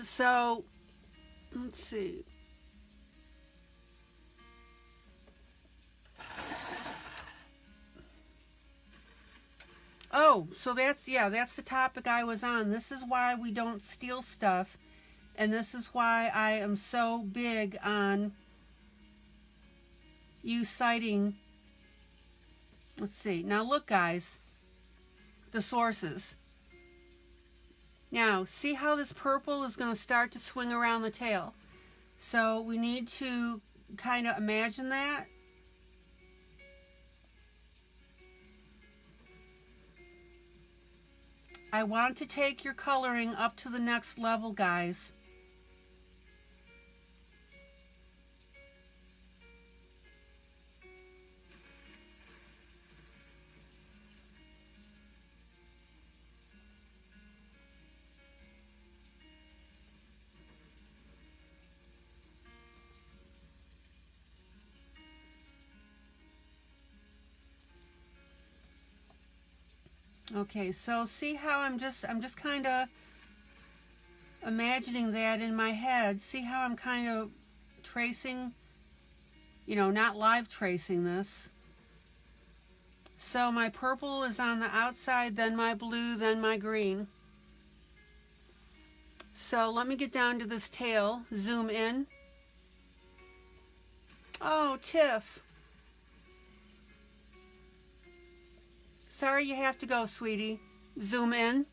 So, let's see. Oh, so that's the topic I was on. This is why we don't steal stuff And this is why I am so big on you citing. Let's see. Now look, guys, the sources. Now, see how this purple is going to start to swing around the tail. So we need to kind of imagine that. I want to take your coloring up to the next level, guys. Okay, so see how I'm just kind of imagining that in my head. See how I'm kind of tracing, you know, not live tracing this. So my purple is on the outside, then my blue, then my green. So let me get down to this tail, zoom in. Oh, Tiff. Sorry you have to go, sweetie. Zoom in.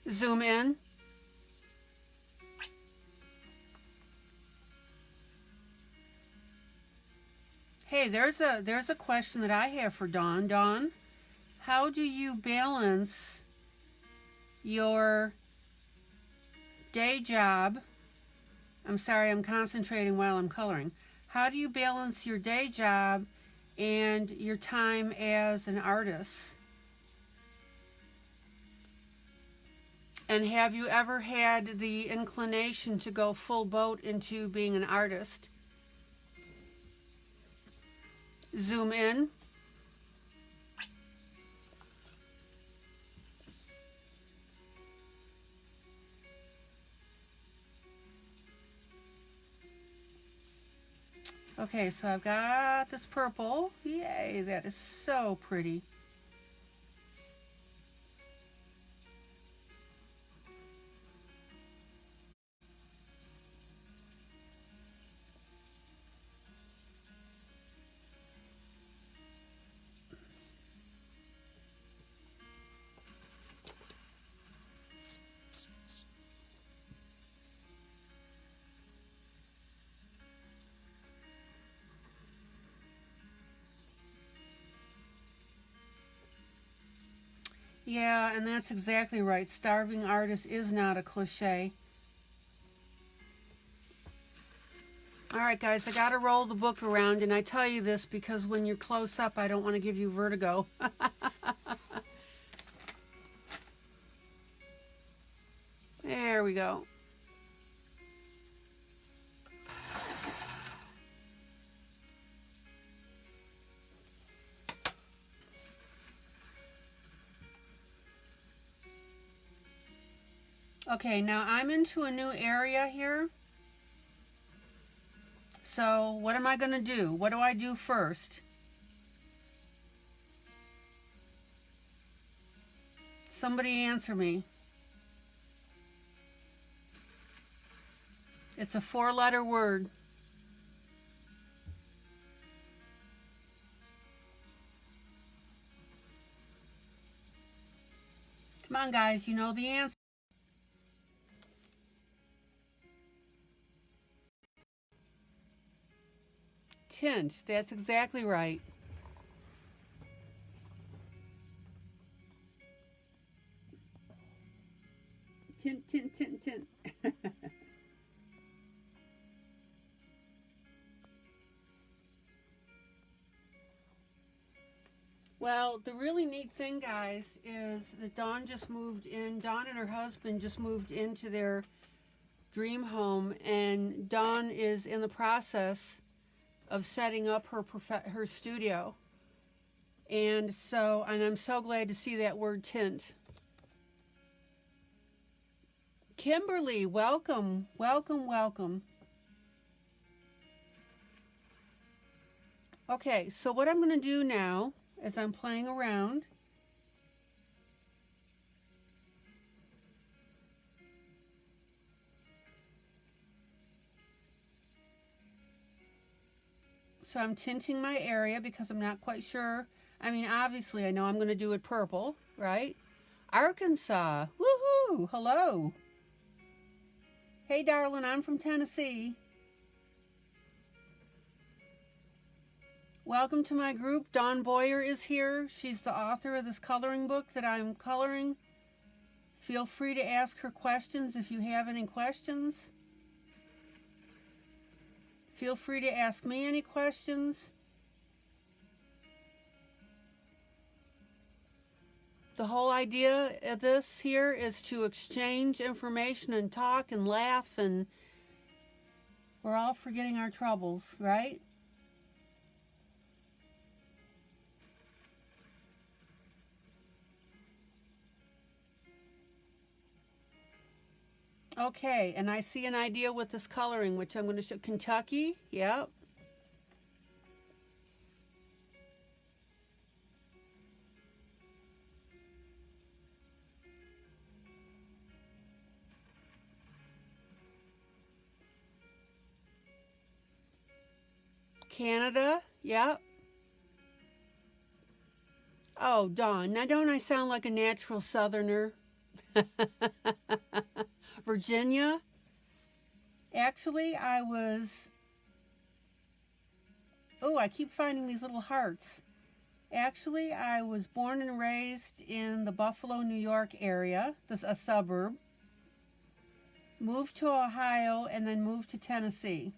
Zoom in. Hey, there's a question that I have for Dawn. Dawn, how do you balance your day job? I'm sorry, I'm concentrating while I'm coloring. How do you balance your day job and your time as an artist? And have you ever had the inclination to go full boat into being an artist? Zoom in. Okay, so I've got this purple. Yay, that is so pretty. Yeah, and that's exactly right. Starving artist is not a cliche. All right, guys, I got to roll the book around, and I tell you this because when you're close up, I don't want to give you vertigo. There we go. Okay, now I'm into a new area here. So what am I going to do? What do I do first? Somebody answer me. It's a 4-letter word. Come on, guys, you know the answer. Tint, that's exactly right. Tint, tint, tint, tint. Well, the really neat thing, guys, is that Dawn just moved in. Dawn and her husband just moved into their dream home, and Dawn is in the process of setting up her studio. And I'm so glad to see that word tint. Kimberly, welcome, welcome, welcome. Okay, so what I'm going to do now as I'm playing around So I'm tinting my area because I'm not quite sure. I mean, obviously I know I'm going to do it purple, right? Arkansas, woohoo, hello. Hey darling, I'm from Tennessee. Welcome to my group. Dawn Boyer is here. She's the author of this coloring book that I'm coloring. Feel free to ask her questions if you have any questions. Feel free to ask me any questions. The whole idea of this here is to exchange information and talk and laugh, and we're all forgetting our troubles, right? Okay, and I see an idea with this coloring, which I'm going to show. Kentucky, yep. Canada, yep. Oh, Dawn, now don't I sound like a natural southerner? Virginia? Actually, I was... Oh, I keep finding these little hearts. Actually, I was born and raised in the Buffalo, New York area, a suburb. Moved to Ohio and then moved to Tennessee.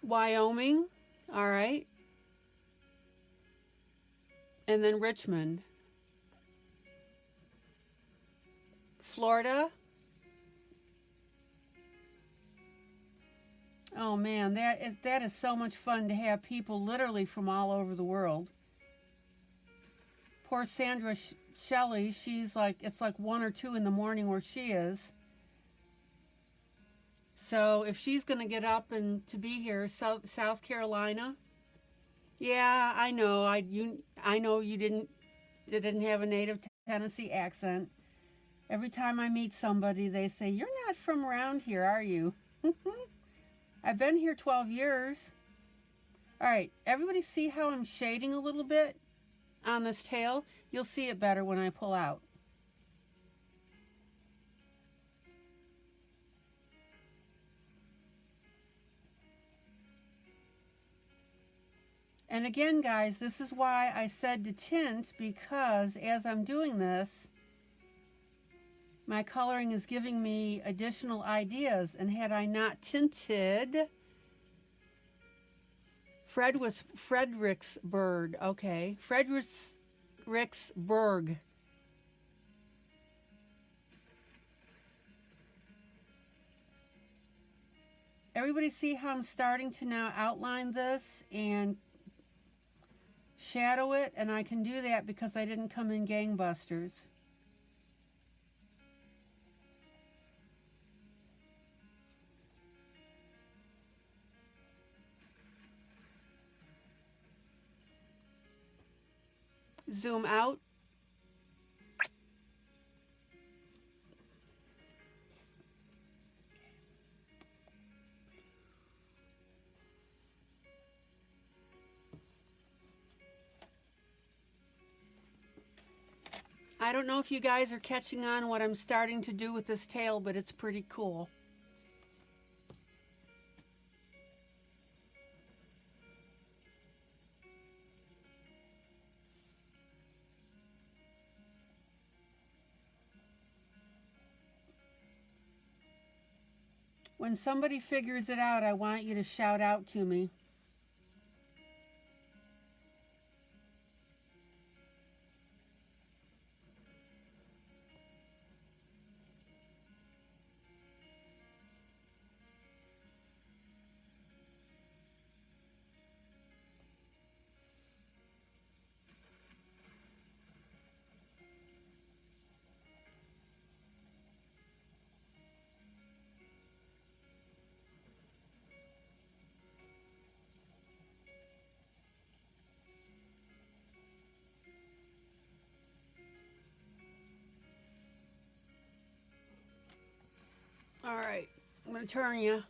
Wyoming, all right. And then Richmond. Florida. Oh man, that is so much fun to have people literally from all over the world. Poor Sandra Shelley, she's like, it's like 1 or 2 in the morning where she is. So if she's going to get up and to be here, South Carolina. Yeah, I know. I know you didn't have a native Tennessee accent. Every time I meet somebody, they say, "You're not from around here, are you?" I've been here 12 years. All right, everybody see how I'm shading a little bit on this tail? You'll see it better when I pull out. And again, guys, this is why I said to tint, because as I'm doing this, my coloring is giving me additional ideas. And had I not tinted, Fredericksburg, okay, Fredericksburg. Everybody see how I'm starting to now outline this and shadow it, and I can do that because I didn't come in gangbusters. Zoom out. I don't know if you guys are catching on what I'm starting to do with this tail, but it's pretty cool. When somebody figures it out, I want you to shout out to me. I'm going to turn you.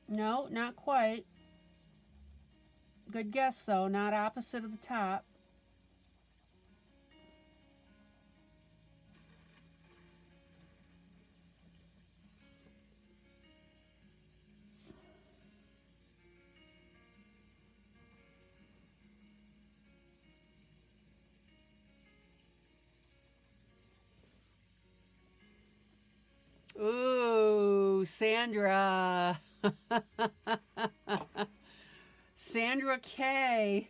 No, not quite. Good guess, though. Not opposite of the top. Ooh, Sandra. Sandra K.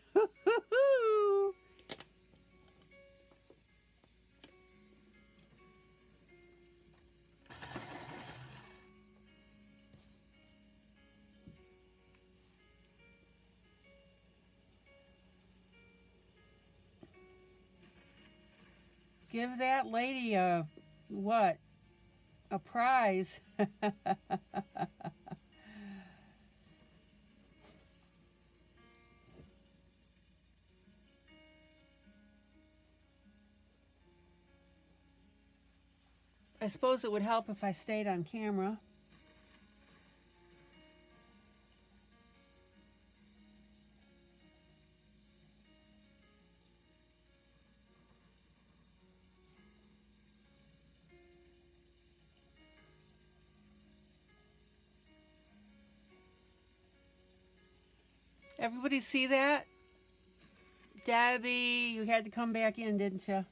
Give that lady a, what? A prize. I suppose it would help if I stayed on camera. Everybody see that? Debbie, you had to come back in, didn't you?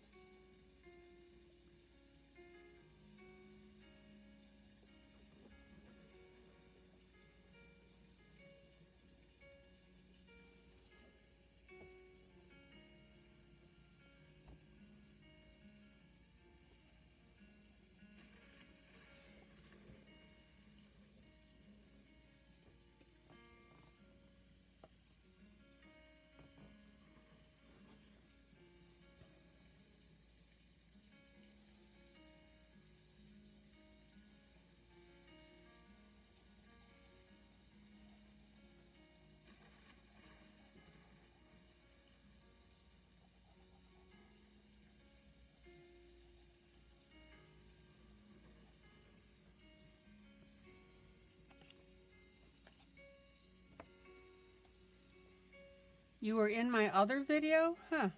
You were in my other video? Huh.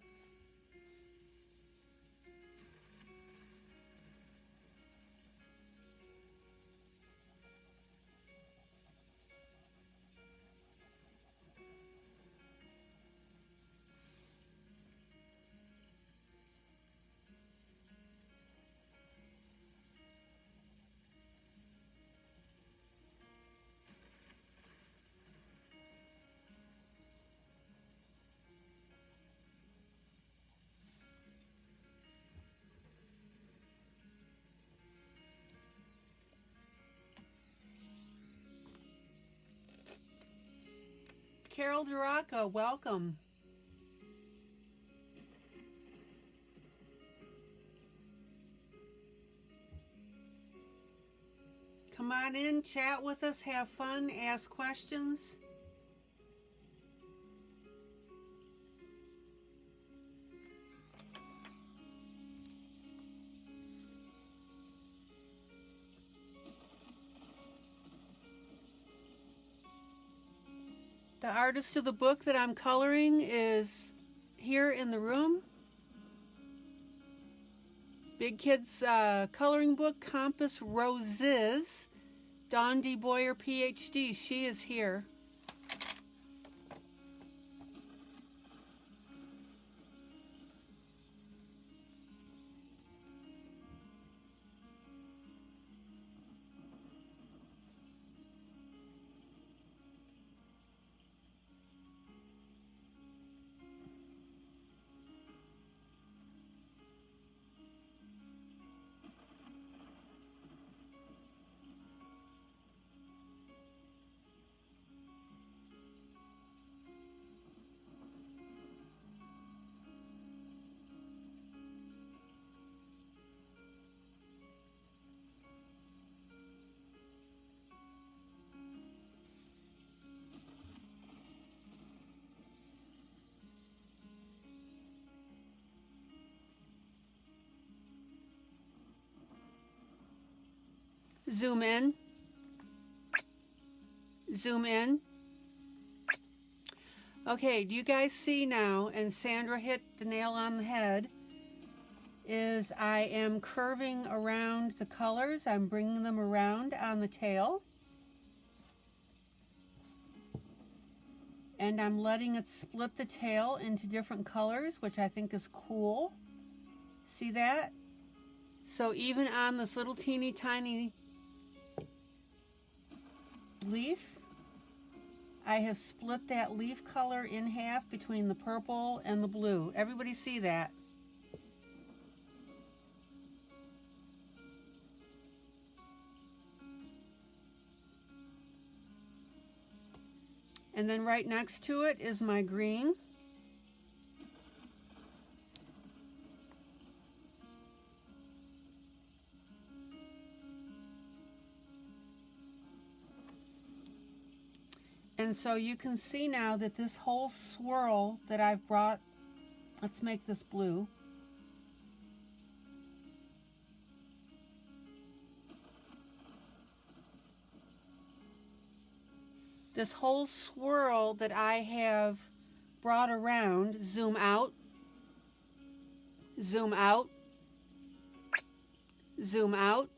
Carol Duraca, welcome. Come on in, chat with us, have fun, ask questions. The artist of the book that I'm coloring is here in the room. Big Kids coloring book, Compass Roses. Dawn D. Boyer, PhD, she is here. Zoom in. Zoom in. Okay, do you guys see now, and Sandra hit the nail on the head, is I am curving around the colors. I'm bringing them around on the tail. And I'm letting it split the tail into different colors, which I think is cool. See that? So even on this little teeny tiny leaf, I have split that leaf color in half between the purple and the blue. Everybody see that? And then right next to it is my green. And so you can see now that this whole swirl that I've brought, let's make this blue. This whole swirl that I have brought around, zoom out, zoom out, zoom out.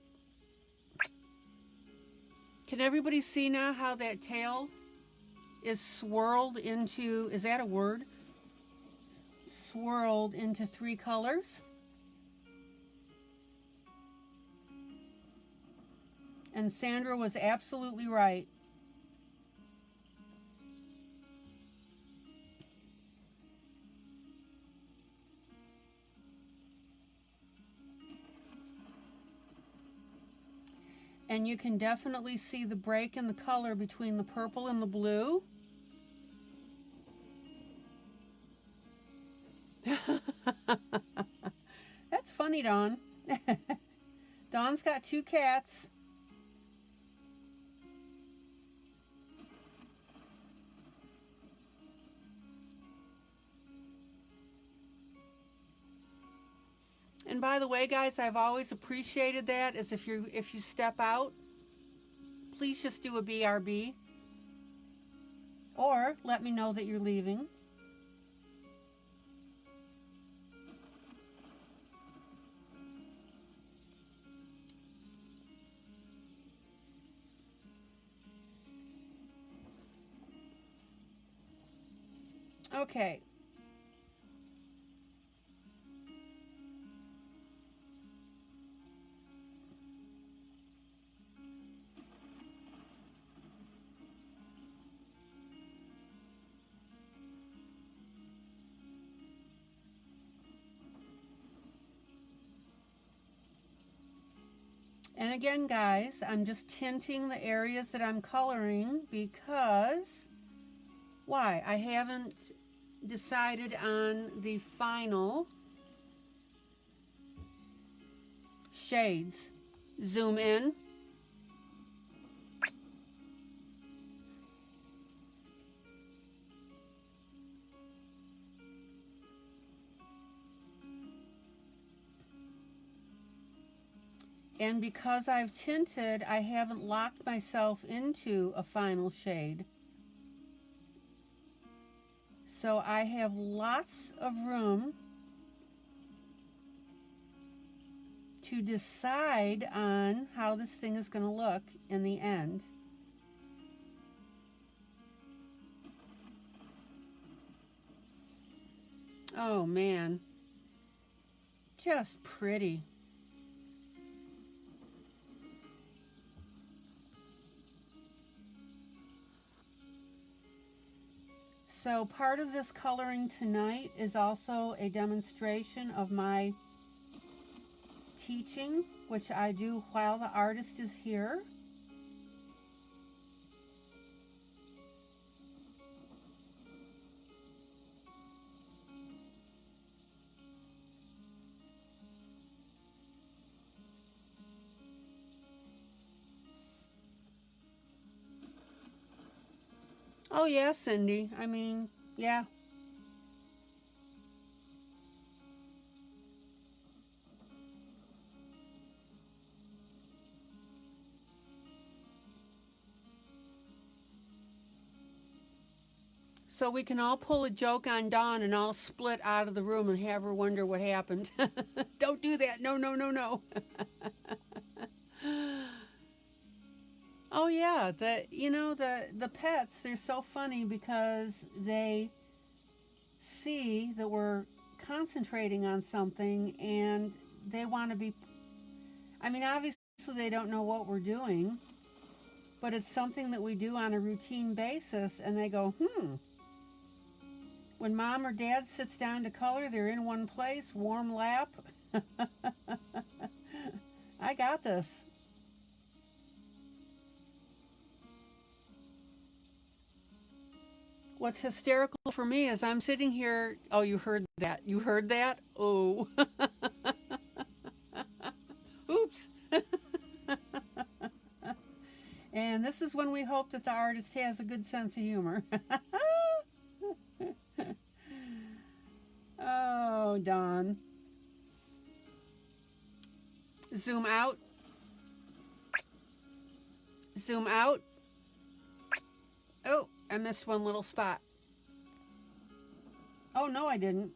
Can everybody see now how that tail is swirled into, is that a word? Swirled into 3 colors. And Sandra was absolutely right. And you can definitely see the break in the color between the purple and the blue. That's funny, Dawn. Dawn's got 2 cats. And by the way, guys, I've always appreciated that, is if you step out, please just do a BRB. Or let me know that you're leaving. Okay. And again, guys, I'm just tinting the areas that I'm coloring because, why? I haven't decided on the final shades. Zoom in. And because I've tinted, I haven't locked myself into a final shade. So I have lots of room to decide on how this thing is going to look in the end. Oh man, just pretty. So part of this coloring tonight is also a demonstration of my teaching, which I do while the artist is here. Oh yeah, Cindy. I mean, yeah. So we can all pull a joke on Dawn and all split out of the room and have her wonder what happened. Don't do that. No, no, no, no. Oh yeah, the pets, they're so funny because they see that we're concentrating on something and they want to be, I mean, obviously they don't know what we're doing, but it's something that we do on a routine basis, and they go, When mom or dad sits down to color, they're in one place, warm lap. I got this. What's hysterical for me is I'm sitting here. Oh, you heard that? You heard that? Oh. Oops. And this is when we hope that the artist has a good sense of humor. Oh, Dawn. Zoom out. Zoom out. Oh, I missed one little spot. Oh, no, I didn't.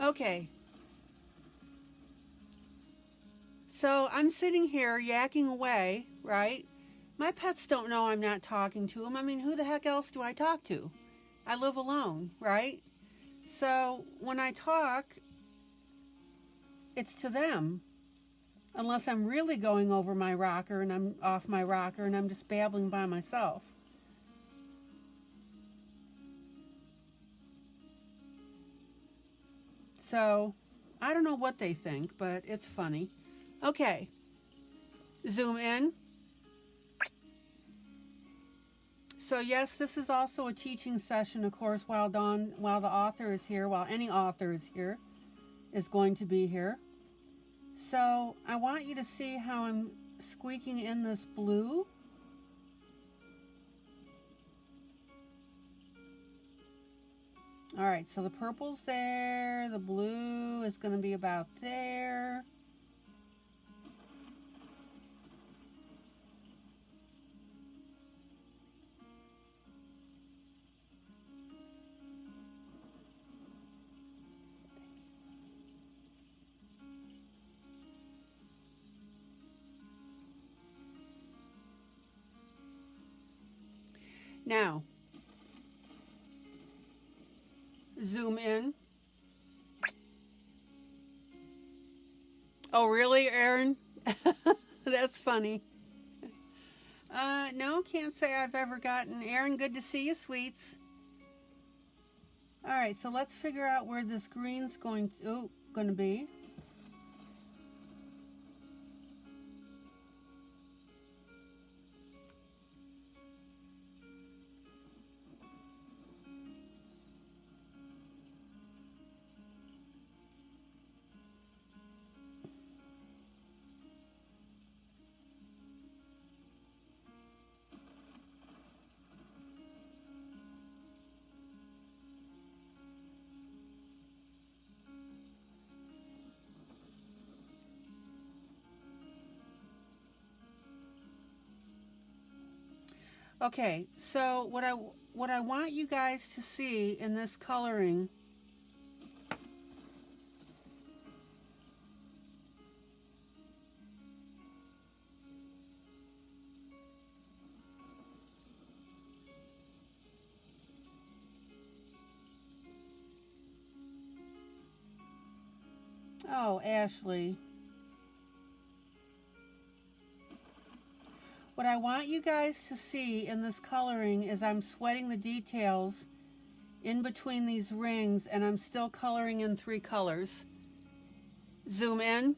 Okay. So I'm sitting here yakking away, right? My pets don't know I'm not talking to them. I mean, who the heck else do I talk to? I live alone, right? So when I talk, it's to them. Unless I'm really going over my rocker and I'm off my rocker and I'm just babbling by myself. So I don't know what they think, but it's funny. Okay. Zoom in. So yes, this is also a teaching session, of course, while the author is here, while any author is here, is going to be here. So I want you to see how I'm squeaking in this blue. All right, so the purple's there, the blue is going to be about there. Now, zoom in. Oh, really, Erin? That's funny. No, can't say I've ever gotten. Erin, good to see you, sweets. All right, so let's figure out where this green's going to be. Okay, so what I want you guys to see in this coloring Oh, Ashley. What I want you guys to see in this coloring is I'm sweating the details in between these rings, and I'm still coloring in 3 colors. Zoom in.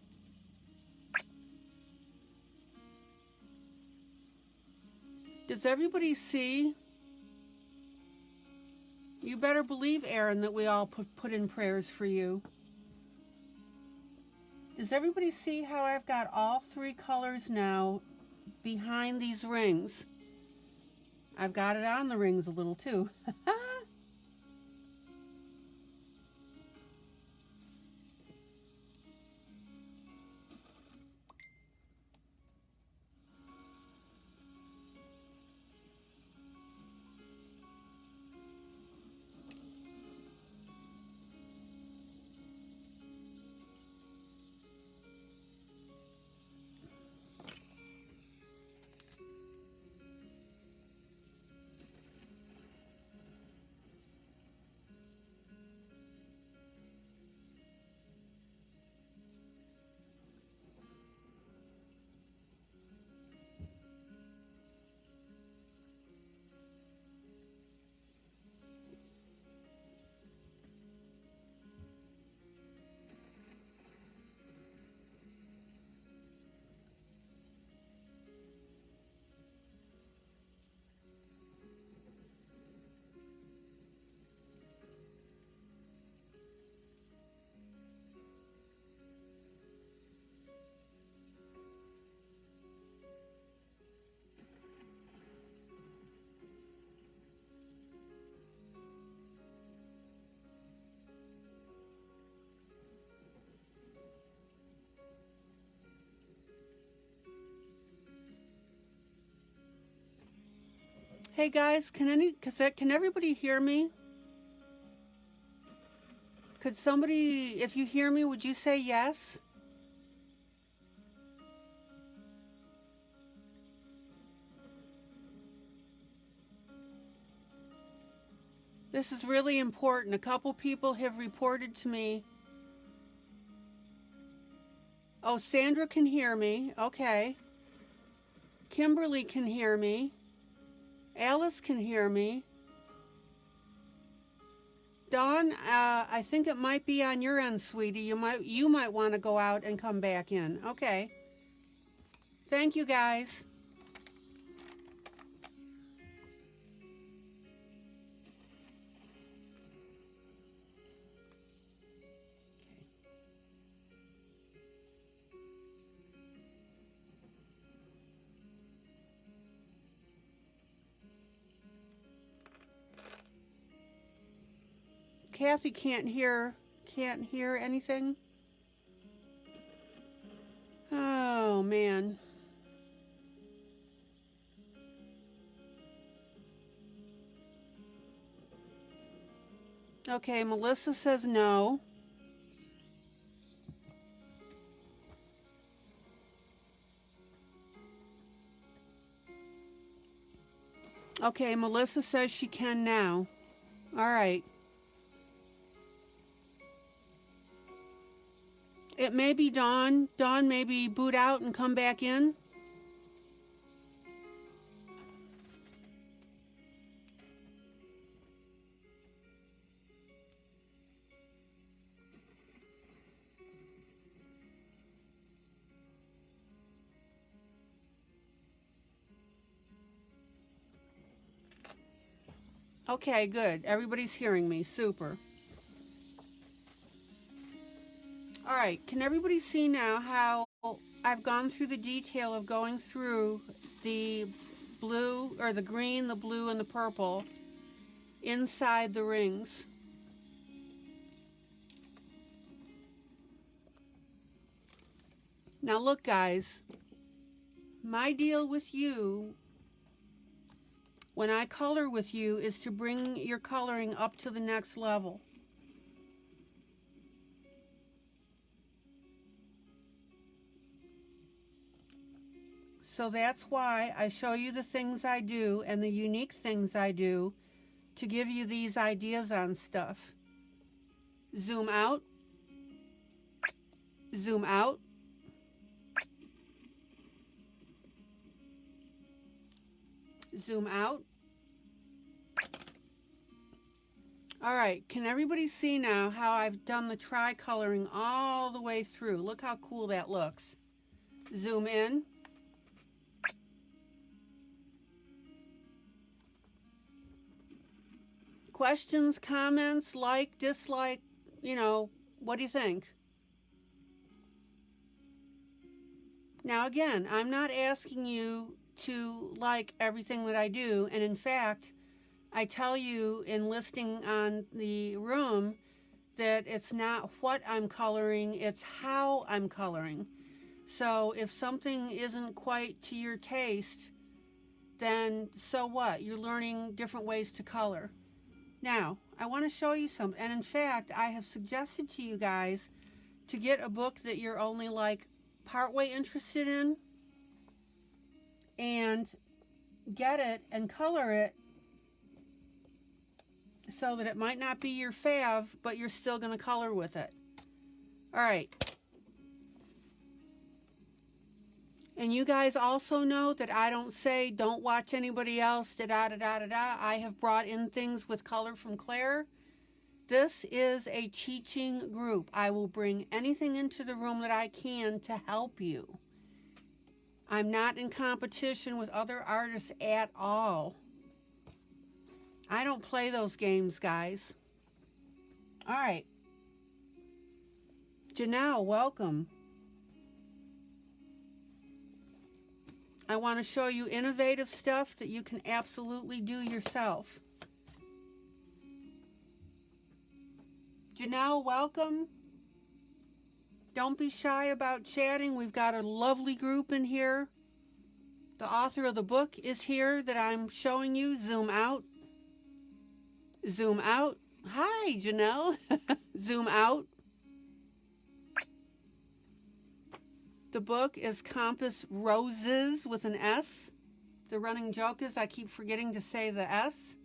Does everybody see? You better believe, Erin, that we all put in prayers for you. Does everybody see how I've got all 3 colors now behind these rings? I've got it on the rings a little too. Hey guys, can everybody hear me? Could somebody, if you hear me, would you say yes? This is really important. A couple people have reported to me. Oh, Sandra can hear me. Okay. Kimberly can hear me. Alice can hear me. Dawn, I think it might be on your end, sweetie. You might want to go out and come back in. Okay. Thank you, guys. Kathy can't hear anything. Oh, man. Okay, Melissa says no. Okay, Melissa says she can now. All right. It may be Dawn. Dawn, maybe boot out and come back in. Okay, good. Everybody's hearing me. Super. All right, can everybody see now how I've gone through the detail of going through the blue, or the green, the blue, and the purple inside the rings? Now look, guys, my deal with you when I color with you is to bring your coloring up to the next level. So that's why I show you the things I do and the unique things I do to give you these ideas on stuff. Zoom out. Zoom out. Zoom out. All right, can everybody see now how I've done the tri-coloring all the way through? Look how cool that looks. Zoom in. Questions, comments, like, dislike, what do you think? Now again, I'm not asking you to like everything that I do, and in fact, I tell you in listing on the room that it's not what I'm coloring, it's how I'm coloring. So if something isn't quite to your taste, then so what? You're learning different ways to color. Now, I want to show you something. And in fact, I have suggested to you guys to get a book that you're only like partway interested in and get it and color it so that it might not be your fav, but you're still going to color with it. All right. And you guys also know that I don't say don't watch anybody else, da-da-da-da-da-da. I have brought in things with Color from Claire. This is a teaching group. I will bring anything into the room that I can to help you. I'm not in competition with other artists at all. I don't play those games, guys. All right. Janelle, welcome. I want to show you innovative stuff that you can absolutely do yourself. Janelle, welcome. Don't be shy about chatting. We've got a lovely group in here. The author of the book is here that I'm showing you. Zoom out. Zoom out. Hi, Janelle. Zoom out. The book is Compass Roses with an S. The running joke is I keep forgetting to say the S.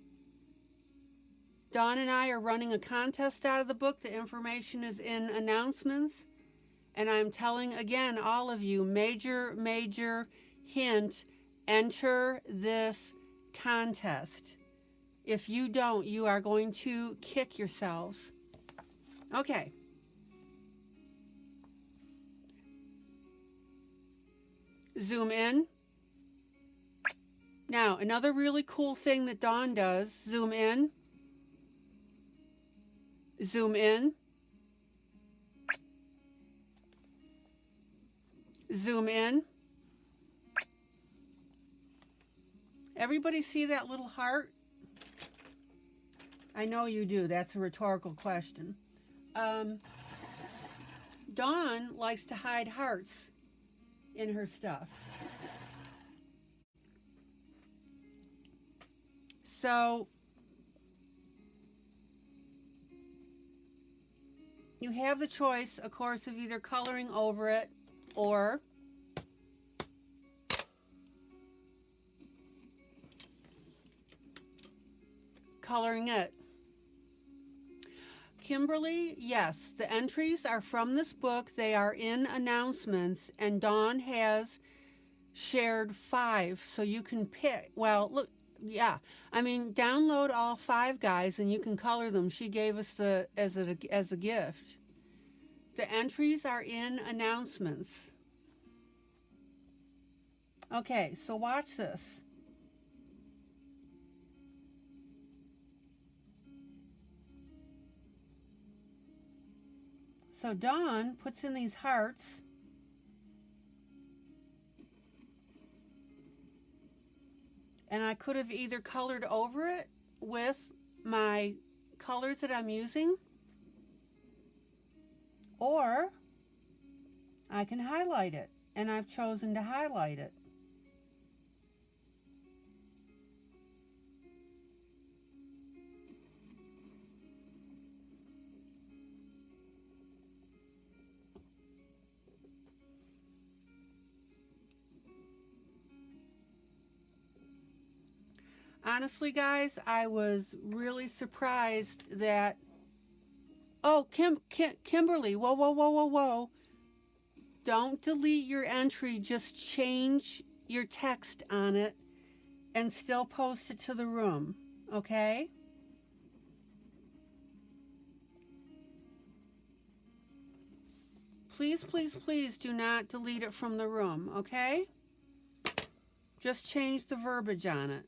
Dawn and I are running a contest out of the book. The information is in announcements. And I'm telling again, all of you, major hint, enter this contest. If you don't, you are going to kick yourselves. Okay. Zoom in. Now, another really cool thing that Dawn does, zoom in. Zoom in. Zoom in. Everybody see that little heart? I know you do. That's a rhetorical question. Dawn likes to hide hearts in her stuff. So you have the choice, of course, of either coloring over it or coloring it. Kimberly, yes, the entries are from this book. They are in announcements, and Dawn has shared 5, so you can pick. Well, look, yeah, I mean, download all 5 guys, and you can color them. She gave us the as a gift. The entries are in announcements. Okay, so watch this. So Dawn puts in these hearts. And I could have either colored over it with my colors that I'm using, or I can highlight it, and I've chosen to highlight it. Honestly, guys, I was really surprised that... Oh, Kimberly, whoa. Don't delete your entry. Just change your text on it and still post it to the room, okay? Please, please, please do not delete it from the room, okay? Just change the verbiage on it.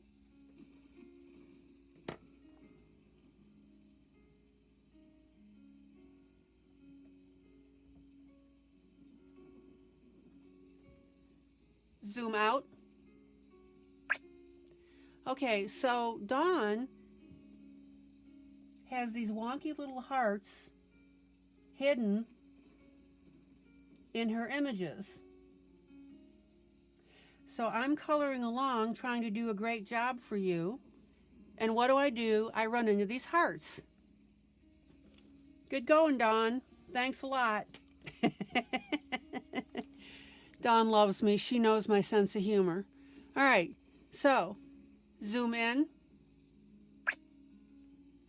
Zoom out. Okay, so Dawn has these wonky little hearts hidden in her images. So I'm coloring along, trying to do a great job for you. And what do? I run into these hearts. Good going, Dawn. Thanks a lot. Dawn loves me. She knows my sense of humor. All right, so zoom in.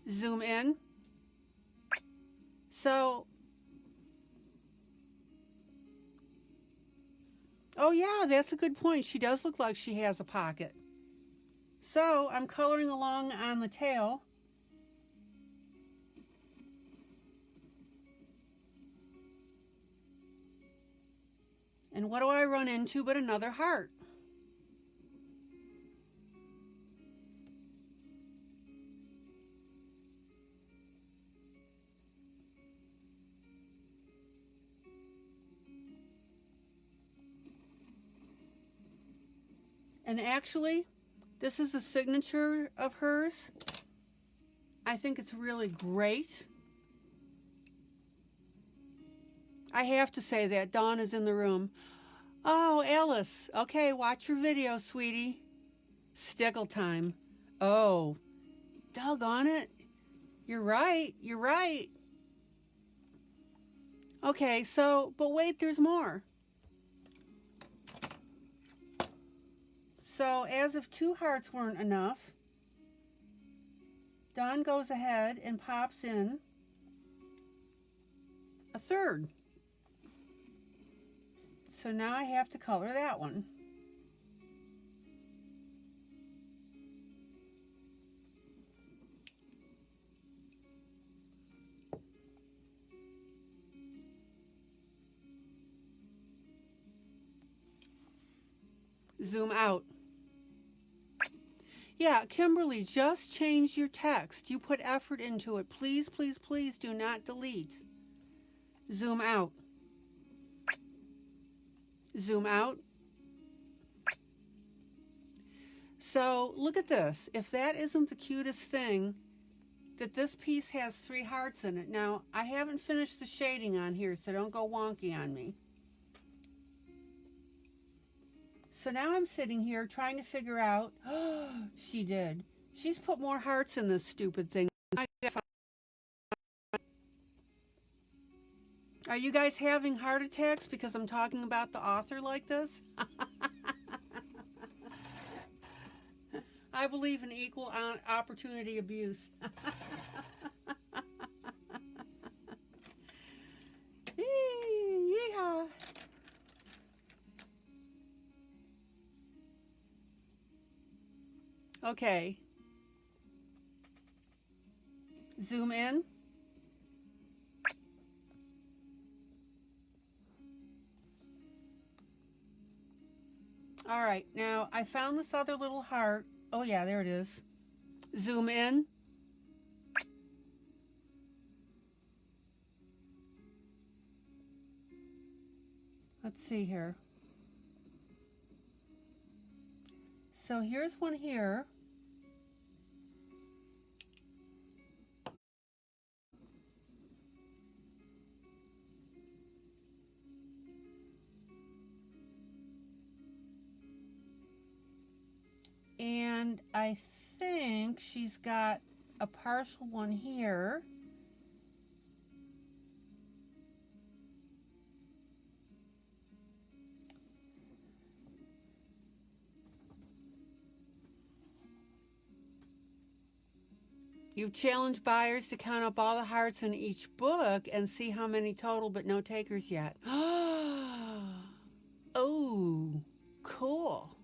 Zoom in. So, oh yeah, that's a good point. She does look like she has a pocket. So I'm coloring along on the tail. And what do I run into but another heart? And actually, this is a signature of hers. I think it's really great. I have to say that. Dawn is in the room. Oh, Alice. Okay, watch your video, sweetie. Stickle time. Oh, doggone it. You're right. You're right. Okay, so, but wait, there's more. So, as if 2 hearts weren't enough, Dawn goes ahead and pops in a 3rd. So now I have to color that one. Zoom out. Yeah, Kimberly, just change your text. You put effort into it. Please, please, please do not delete. Zoom out. Zoom out. So look at this. If that isn't the cutest thing, that this piece has 3 hearts in it. Now, I haven't finished the shading on here, so don't go wonky on me. So now I'm sitting here trying to figure out, oh, she did. She's put more hearts in this stupid thing. Are you guys having heart attacks because I'm talking about the author like this? I believe in equal opportunity abuse. Yeehaw. Okay. Zoom in. All right, now I found this other little heart. Oh yeah, there it is. Zoom in. Let's see here. So here's one here. And I think she's got a partial one here. You've challenged buyers to count up all the hearts in each book and see how many total, but no takers yet. Oh, cool.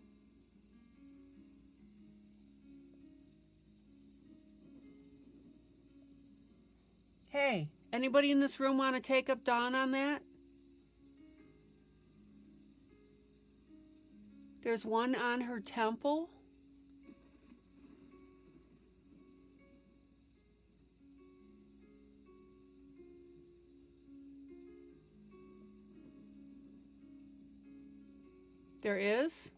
Hey, anybody in this room want to take up Dawn on that? There's one on her temple. There is.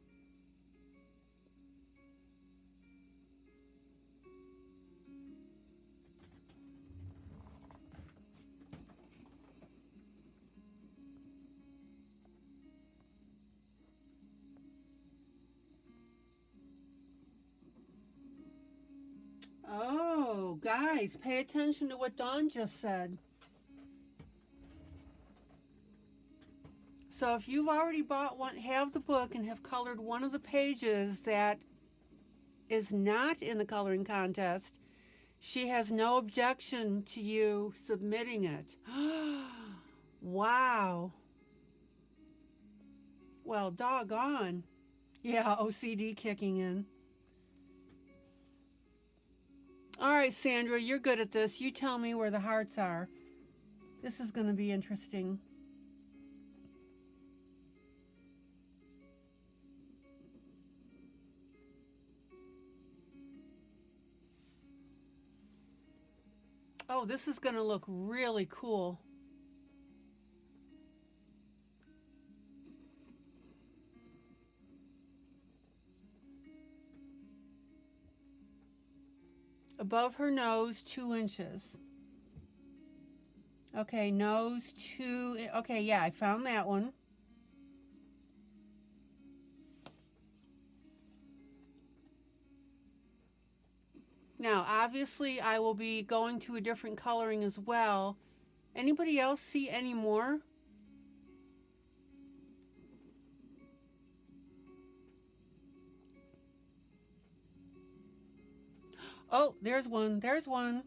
Oh, guys, pay attention to what Dawn just said. So if you've already bought one, have the book and have colored one of the pages that is not in the coloring contest, she has no objection to you submitting it. Wow. Well, doggone. Yeah, OCD kicking in. All right, Sandra, you're good at this. You tell me where the hearts are. This is going to be interesting. Oh, this is going to look really cool. Above her nose, 2 inches. Okay, nose 2. Okay, yeah, I found that one. Now, obviously, I will be going to a different coloring as well. Anybody else see any more? Oh, there's one. There's one.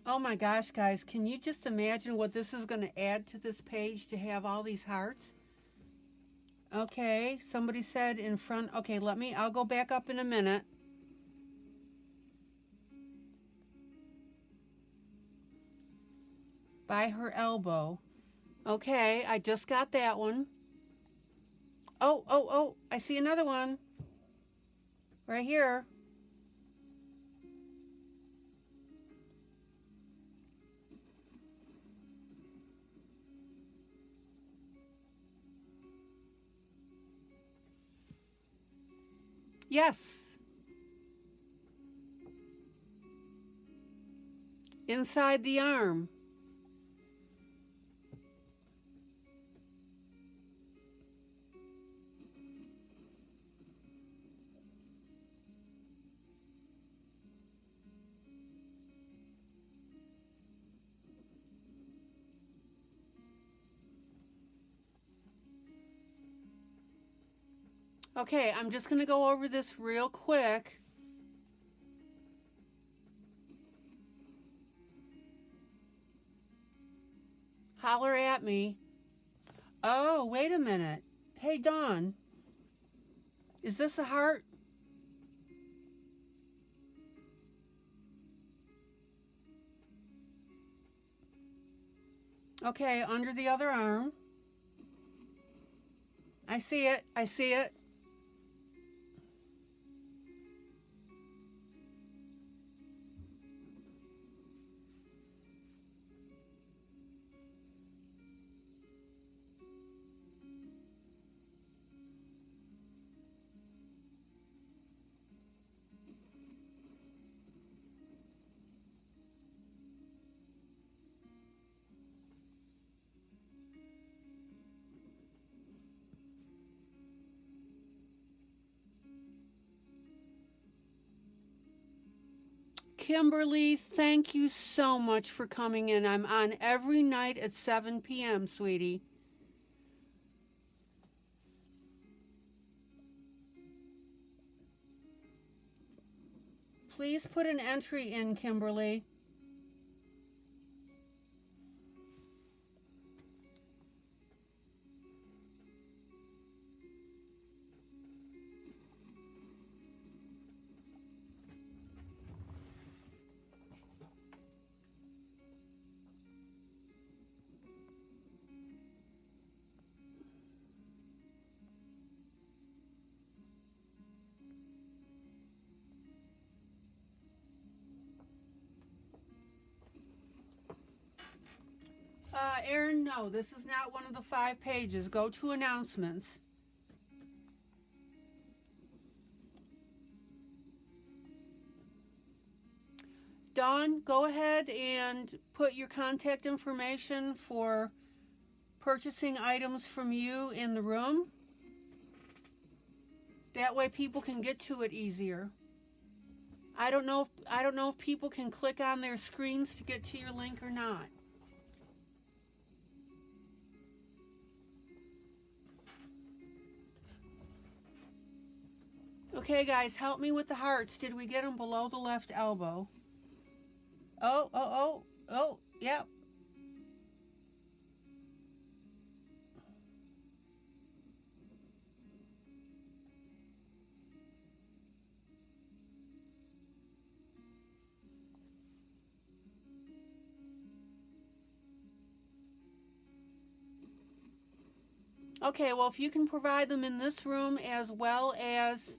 Oh my gosh, guys, can you just imagine what this is going to add to this page to have all these hearts? Okay, somebody said in front. Okay, I'll go back up in a minute. By her elbow. Okay, I just got that one. Oh, I see another one. Right here. Yes. Inside the arm. Okay, I'm just going to go over this real quick. Holler at me. Oh, wait a minute. Hey, Dawn. Is this a heart? Okay, under the other arm. I see it. I see it. Kimberly, thank you so much for coming in. I'm on every night at 7 p.m., sweetie. Please put an entry in, Kimberly. Erin, no, this is not one of the 5 pages. Go to announcements. Dawn, go ahead and put your contact information for purchasing items from you in the room. That way people can get to it easier. I don't know if people can click on their screens to get to your link or not. Okay, guys, help me with the hearts. Did we get them below the left elbow? Oh, yep. Okay, well, if you can provide them in this room as well as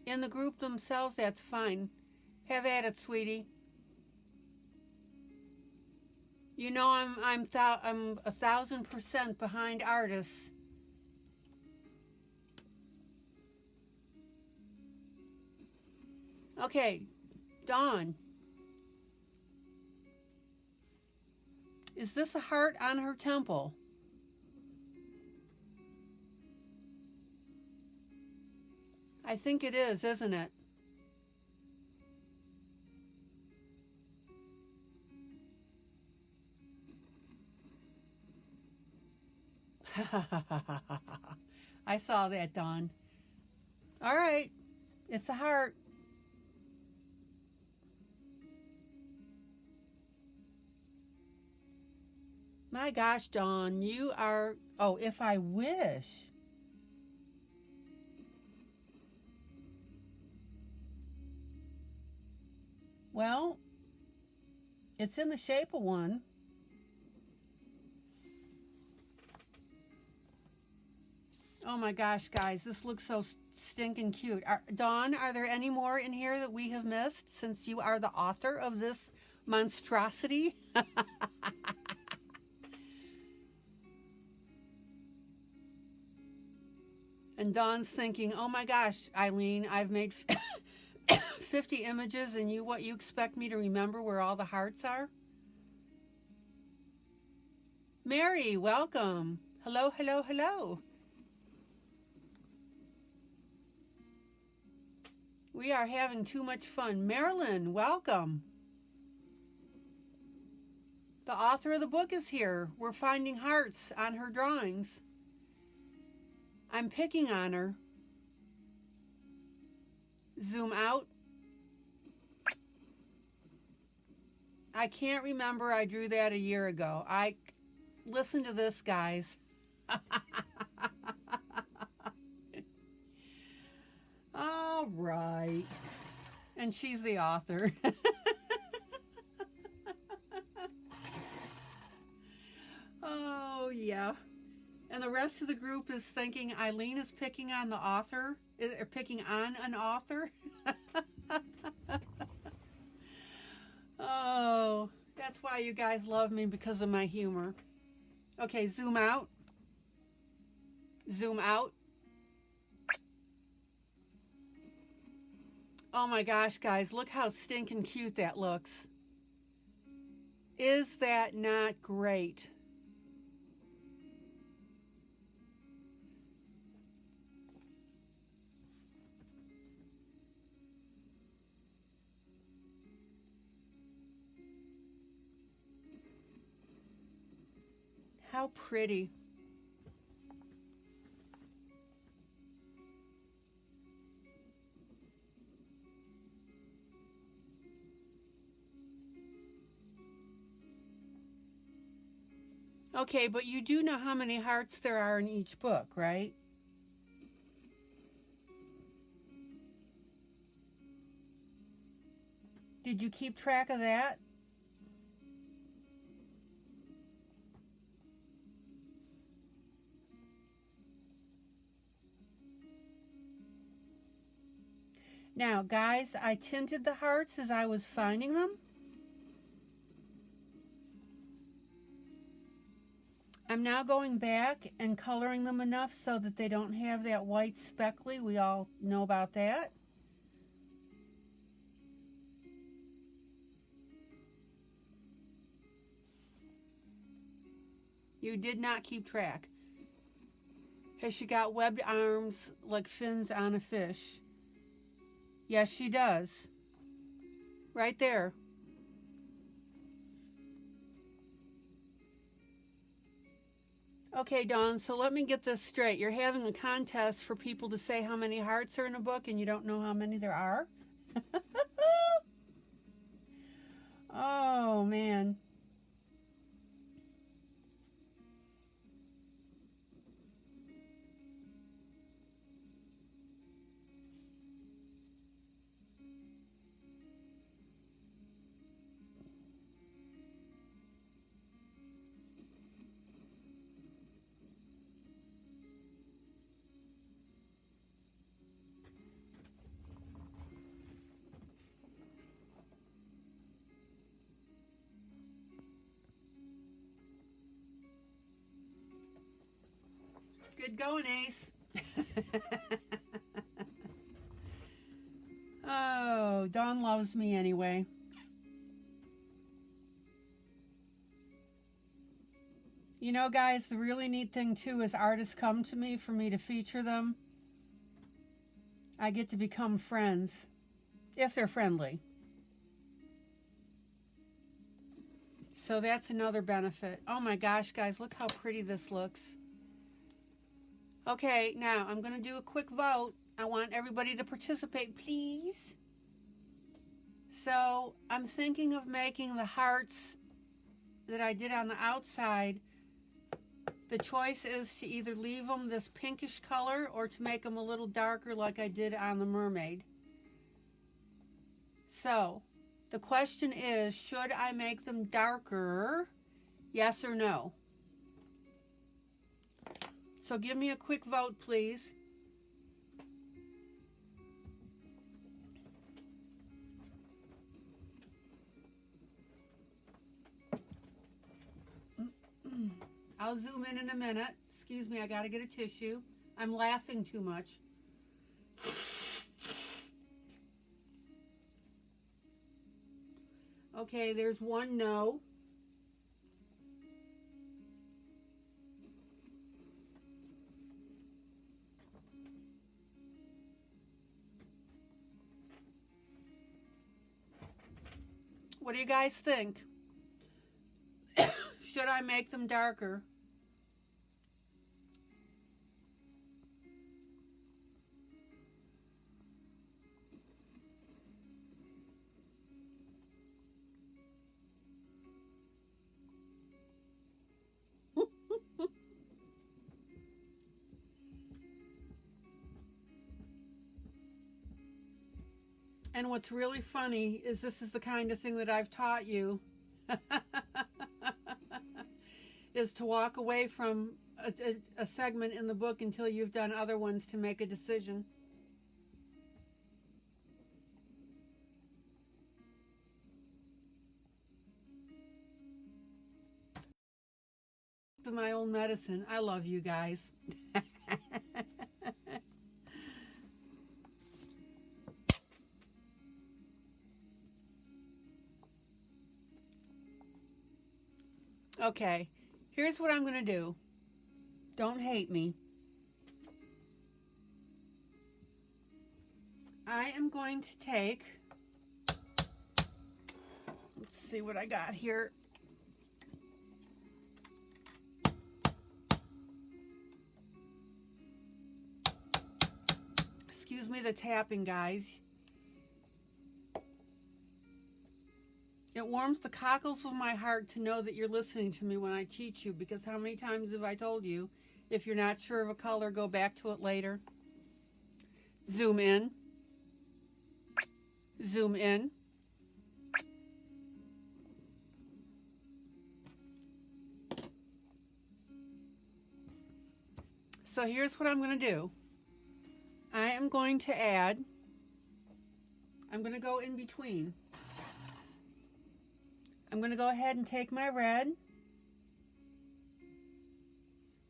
in the group themselves, that's fine. Have at it, sweetie. You know I'm 1,000% behind artists. Okay, Dawn, is this a heart on her temple? I think it is, isn't it? I saw that, Dawn. All right, it's a heart. My gosh, Dawn, you are... Oh, if I wish. Well, it's in the shape of one. Oh my gosh, guys, this looks so stinking cute. Dawn, are there any more in here that we have missed since you are the author of this monstrosity? And Dawn's thinking, oh my gosh, ILene, I've made 50 images and what you expect me to remember where all the hearts are? Mary, welcome. Hello, hello, hello. We are having too much fun. Marilyn, welcome. The author of the book is here. We're finding hearts on her drawings. I'm picking on her. Zoom out. I can't remember. I drew that a year ago. Listen to this, guys. All right. And she's the author. Oh, yeah. And the rest of the group is thinking ILene is picking on the author, or picking on an author. Oh, that's why you guys love me, because of my humor. Okay, zoom out. Zoom out. Oh my gosh, guys, look how stinking cute that looks. Is that not great? How pretty. Okay, but you do know how many hearts there are in each book, right? Did you keep track of that? Now, guys, I tinted the hearts as I was finding them. I'm now going back and coloring them enough so that they don't have that white speckly. We all know about that. You did not keep track. Has she got webbed arms like fins on a fish? Yes, she does. Right there. Okay, Dawn, so let me get this straight. You're having a contest for people to say how many hearts are in a book and you don't know how many there are? Oh, man. Good going, Ace. Oh, Dawn loves me anyway. You know, guys, the really neat thing too is artists come to me for me to feature them. I get to become friends, if they're friendly. So that's another benefit. Oh my gosh, guys, look how pretty this looks. Okay, now I'm going to do a quick vote. I want everybody to participate, please. So I'm thinking of making the hearts that I did on the outside. The choice is to either leave them this pinkish color or to make them a little darker like I did on the mermaid. So the question is, should I make them darker? Yes or no? So give me a quick vote, please. I'll zoom in a minute. Excuse me, I gotta get a tissue. I'm laughing too much. Okay, there's one no. What do you guys think? Should I make them darker? And what's really funny is this is the kind of thing that I've taught you. Is to walk away from a segment in the book until you've done other ones to make a decision. To my own medicine. I love you guys. Okay, here's what I'm going to do. Don't hate me. I am going to take, let's see what I got here. Excuse me the tapping, guys. It warms the cockles of my heart to know that you're listening to me when I teach you, because how many times have I told you, if you're not sure of a color, go back to it later. Zoom in. Zoom in. So here's what I'm going to do. I am going to add, I'm going to go in between. I'm going to go ahead and take my red,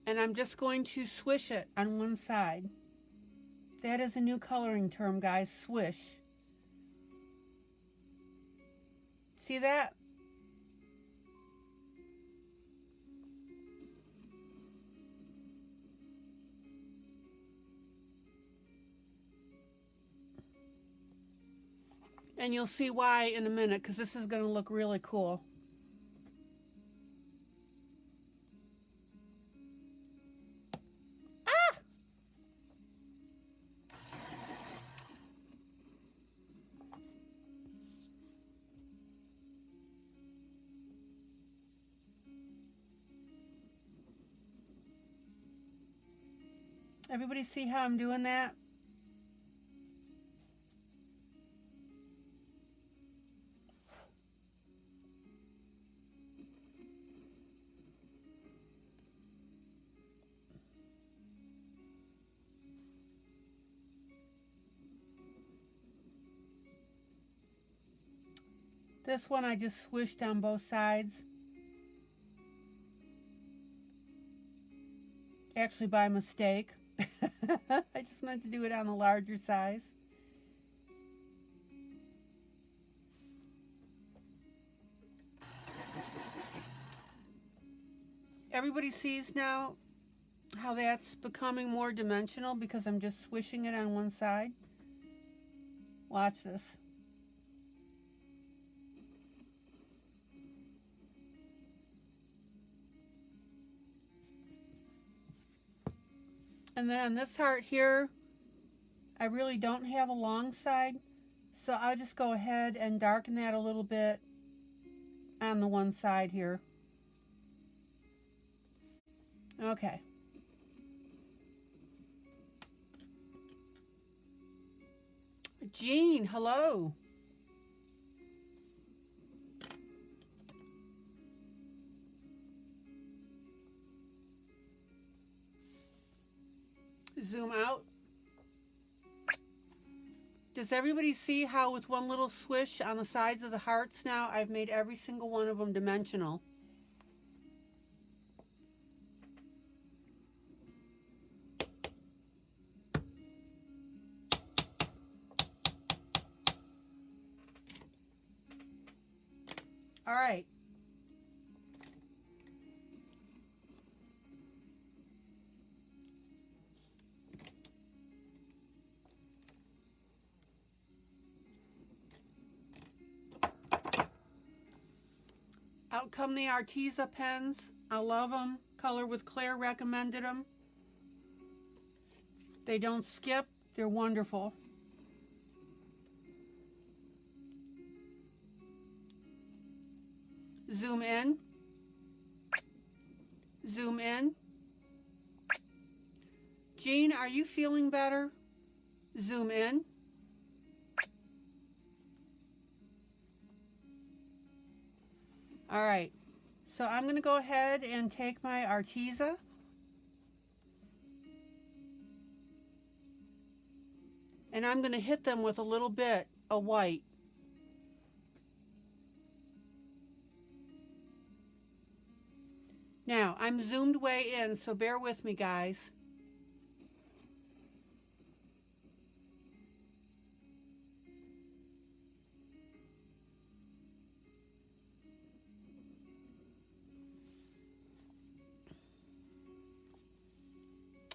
and I'm just going to swish it on one side. That is a new coloring term, guys, swish. See that? And you'll see why in a minute, because this is going to look really cool. Ah! Everybody see how I'm doing that? This one I just swished on both sides. Actually by mistake. I just meant to do it on the larger size. everybody sees now how that's becoming more dimensional because I'm just swishing it on one side? Watch this. And then on this heart here, I really don't have a long side, so I'll just go ahead and darken that a little bit on the one side here. Okay. Jean, hello. Zoom out. Does everybody see how with one little swish on the sides of the hearts now, I've made every single one of them dimensional? All right. Out come the Arteza pens. I love them. Color with Claire recommended them. They don't skip. They're wonderful. Zoom in. Zoom in. Jean, are you feeling better? Zoom in. All right, so I'm going to go ahead and take my Arteza and I'm going to hit them with a little bit of white. Now, I'm zoomed way in, so bear with me, guys.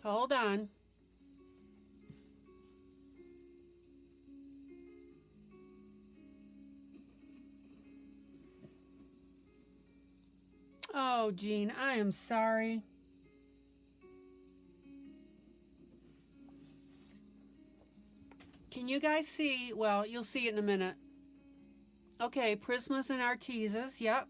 Hold on. Oh, Jean, I am sorry. Can you guys see? Well, you'll see it in a minute. Okay, Prismas and Artezas, yep.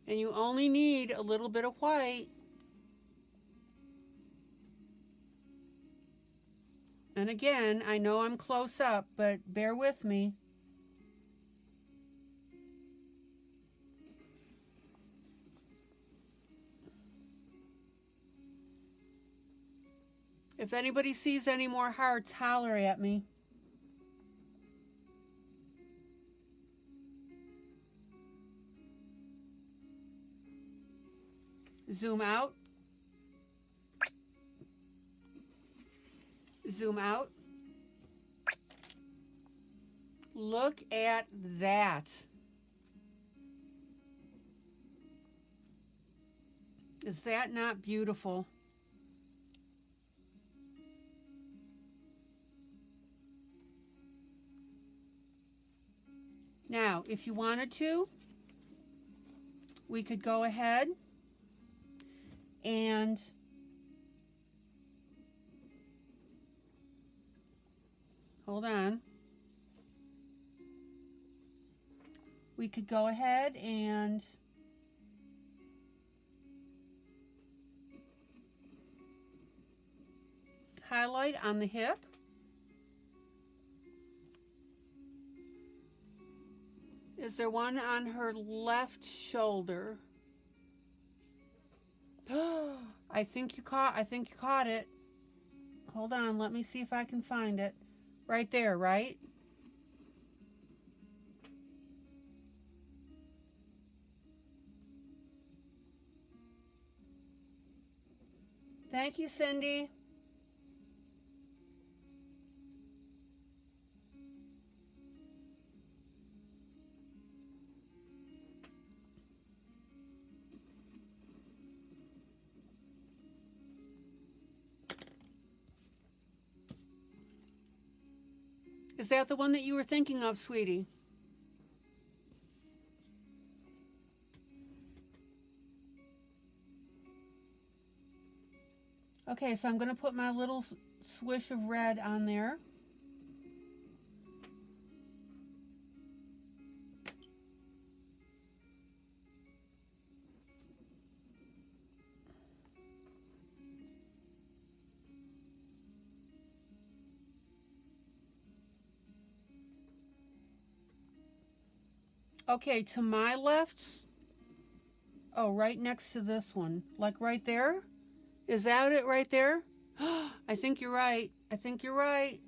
And you only need a little bit of white. And again, I know I'm close up, but bear with me. If anybody sees any more hearts, holler at me. Zoom out. Zoom out. Look at that. Is that not beautiful? Now, if you wanted to, we could go ahead and hold on. We could go ahead and highlight on the hip. Is there one on her left shoulder? I think you caught it. Hold on, let me see if I can find it. Right there, right? Thank you, Cindy. Is that the one that you were thinking of, sweetie? Okay, so I'm going to put my little swish of red on there. Okay, to my left, oh, right next to this one, like right there. Is that it right there? I think you're right. I think you're right.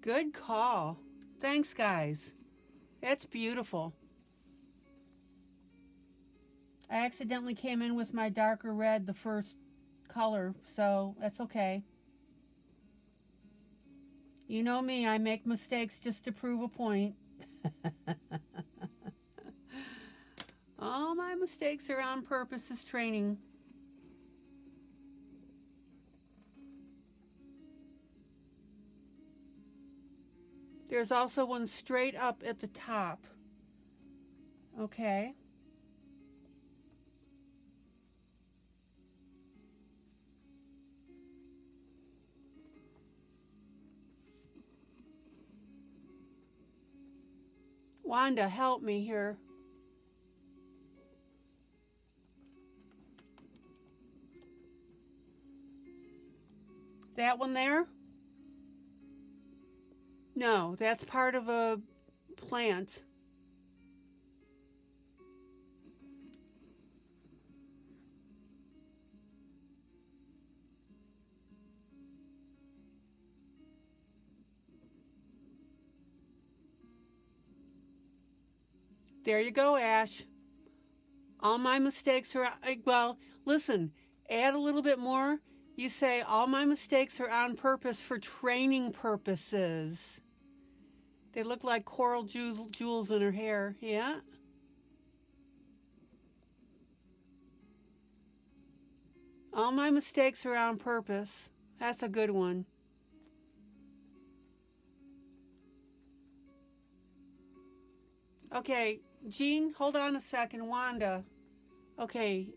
Good call. Thanks, guys. That's beautiful. I accidentally came in with my darker red, the first color, so that's okay. You know me, I make mistakes just to prove a point. All my mistakes are on purpose as training. There's also one straight up at the top. Okay. Wanda, help me here. That one there? No, that's part of a plant. There you go, Ash. All my mistakes are, well, listen, add a little bit more. You say, all my mistakes are on purpose for training purposes. They look like coral jewels in her hair. Yeah? All my mistakes are on purpose. That's a good one. Okay, Jean, hold on a second. Wanda. Okay.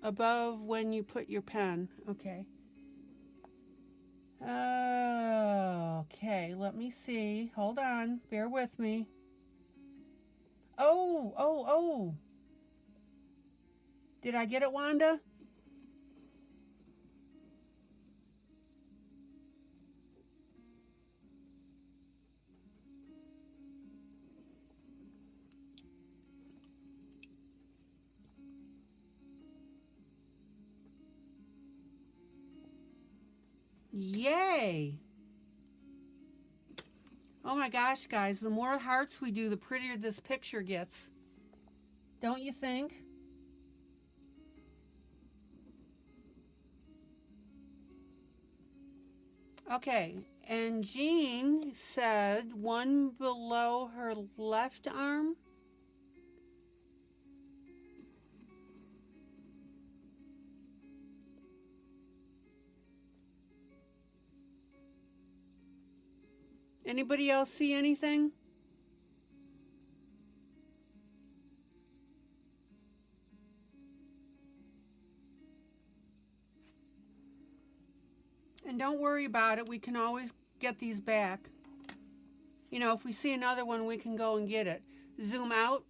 Above when you put your pen. Okay. Okay, let me see. Hold on. Bear with me. Oh. Did I get it, Wanda? Yay! Oh my gosh, guys, the more hearts we do, the prettier this picture gets. Don't you think? Okay, and Jean said one below her left arm. Anybody else see anything? And don't worry about it. We can always get these back. You know, if we see another one, we can go and get it. Zoom out.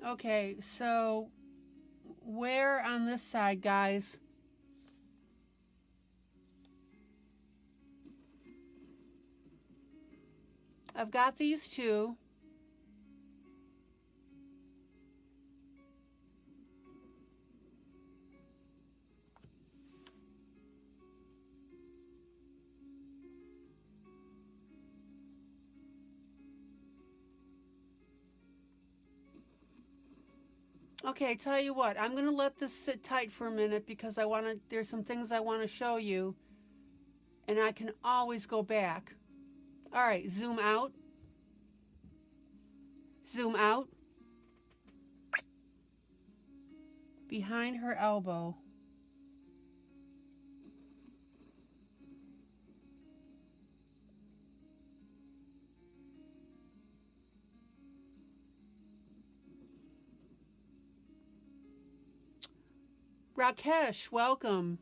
Okay, so where on this side, guys? I've got these two. Okay, tell you what, I'm going to let this sit tight for a minute because there's some things I want to show you, and I can always go back. All right, zoom out. Zoom out. Behind her elbow. Rakesh, welcome.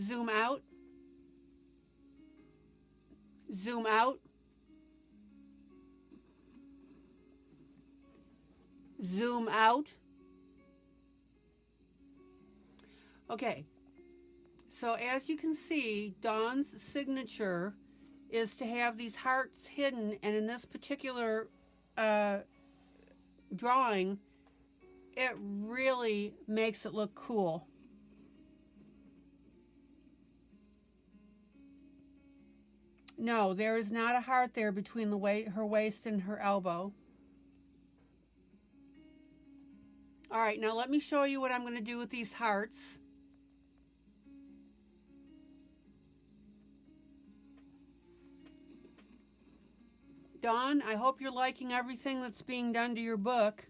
Zoom out. Zoom out. Zoom out. Okay, so as you can see, Dawn's signature is to have these hearts hidden, and in this particular drawing, it really makes it look cool. No, there is not a heart there between her waist and her elbow. All right, now let me show you what I'm going to do with these hearts. Dawn, I hope you're liking everything that's being done to your book.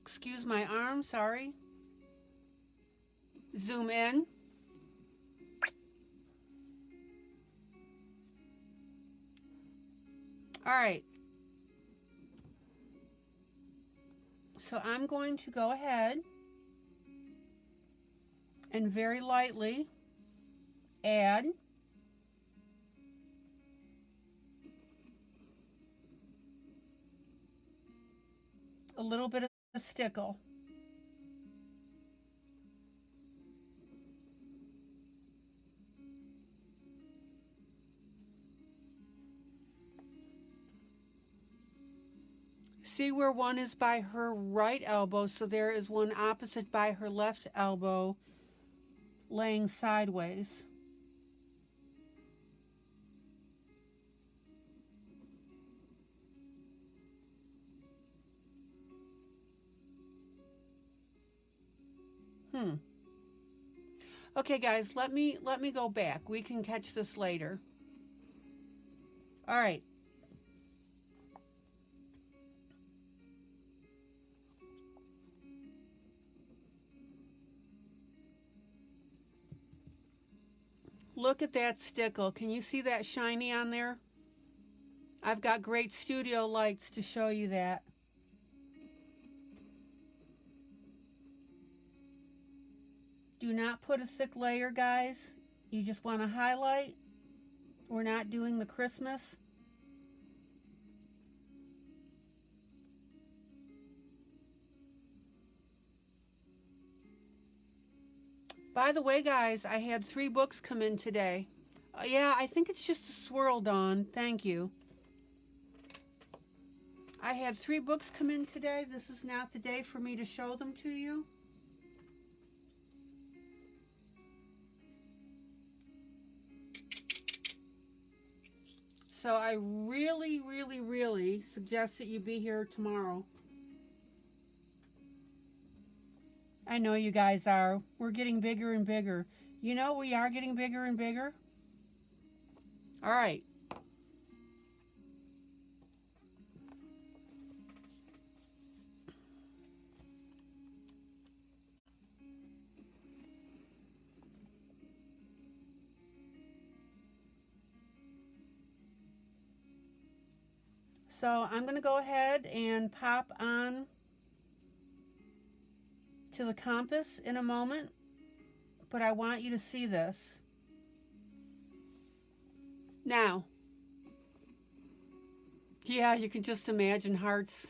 Excuse my arm, sorry. Zoom in. All right. So I'm going to go ahead and very lightly add a little bit of stickle. See where one is by her right elbow, so there is one opposite by her left elbow laying sideways. Okay guys, let me go back. We can catch this later. All right. Look at that stickle. Can you see that shiny on there? I've got great studio lights to show you that. Do not put a thick layer, guys. You just want to highlight. We're not doing the Christmas. By the way, guys, I had 3 books come in today. Yeah, I think it's just a swirl, Dawn. Thank you. I had 3 books come in today. This is not the day for me to show them to you. So I really, really, really suggest that you be here tomorrow. I know you guys are. We're getting bigger and bigger. You know, we are getting bigger and bigger. All right. So I'm going to go ahead and pop on to the compass in a moment, but I want you to see this. Now, yeah, you can just imagine hearts.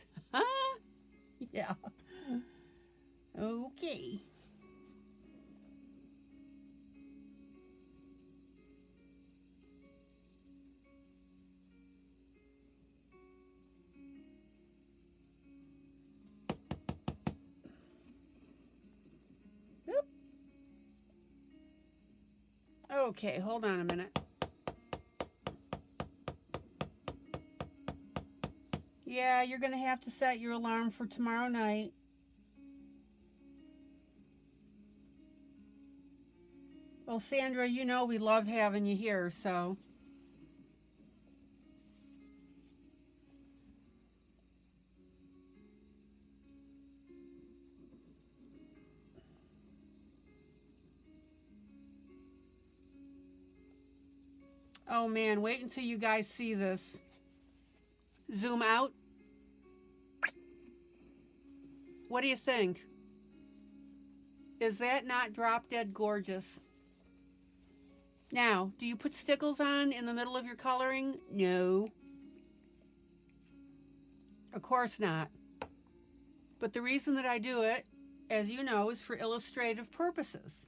Yeah. Okay. Okay, hold on a minute. Yeah, you're going to have to set your alarm for tomorrow night. Well, Sandra, you know we love having you here, so. Oh man, wait until you guys see this. Zoom out. What do you think? Is that not drop dead gorgeous? Now, do you put stickles on in the middle of your coloring? No. Of course not. But the reason that I do it, as you know, is for illustrative purposes.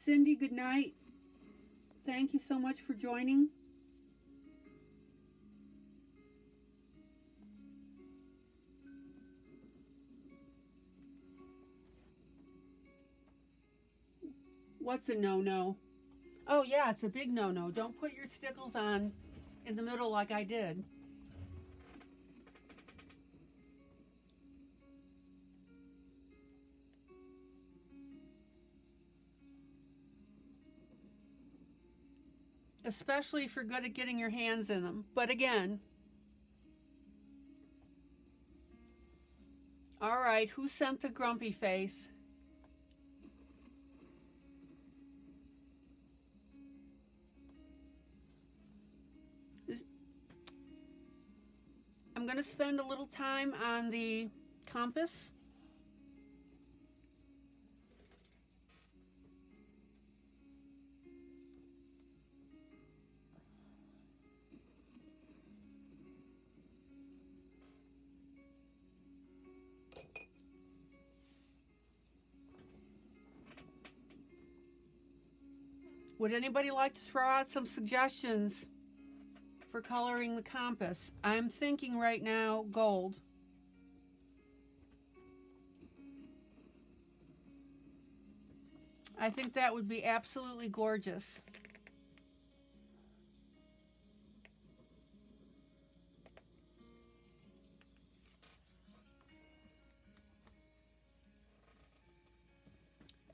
Cindy, good night. Thank you so much for joining. What's a no-no? Oh yeah, it's a big no-no. Don't put your stickles on in the middle like I did. Especially if you're good at getting your hands in them. But again, all right, who sent the grumpy face? I'm going to spend a little time on the compass. Would anybody like to throw out some suggestions for coloring the compass? I'm thinking right now gold. I think that would be absolutely gorgeous.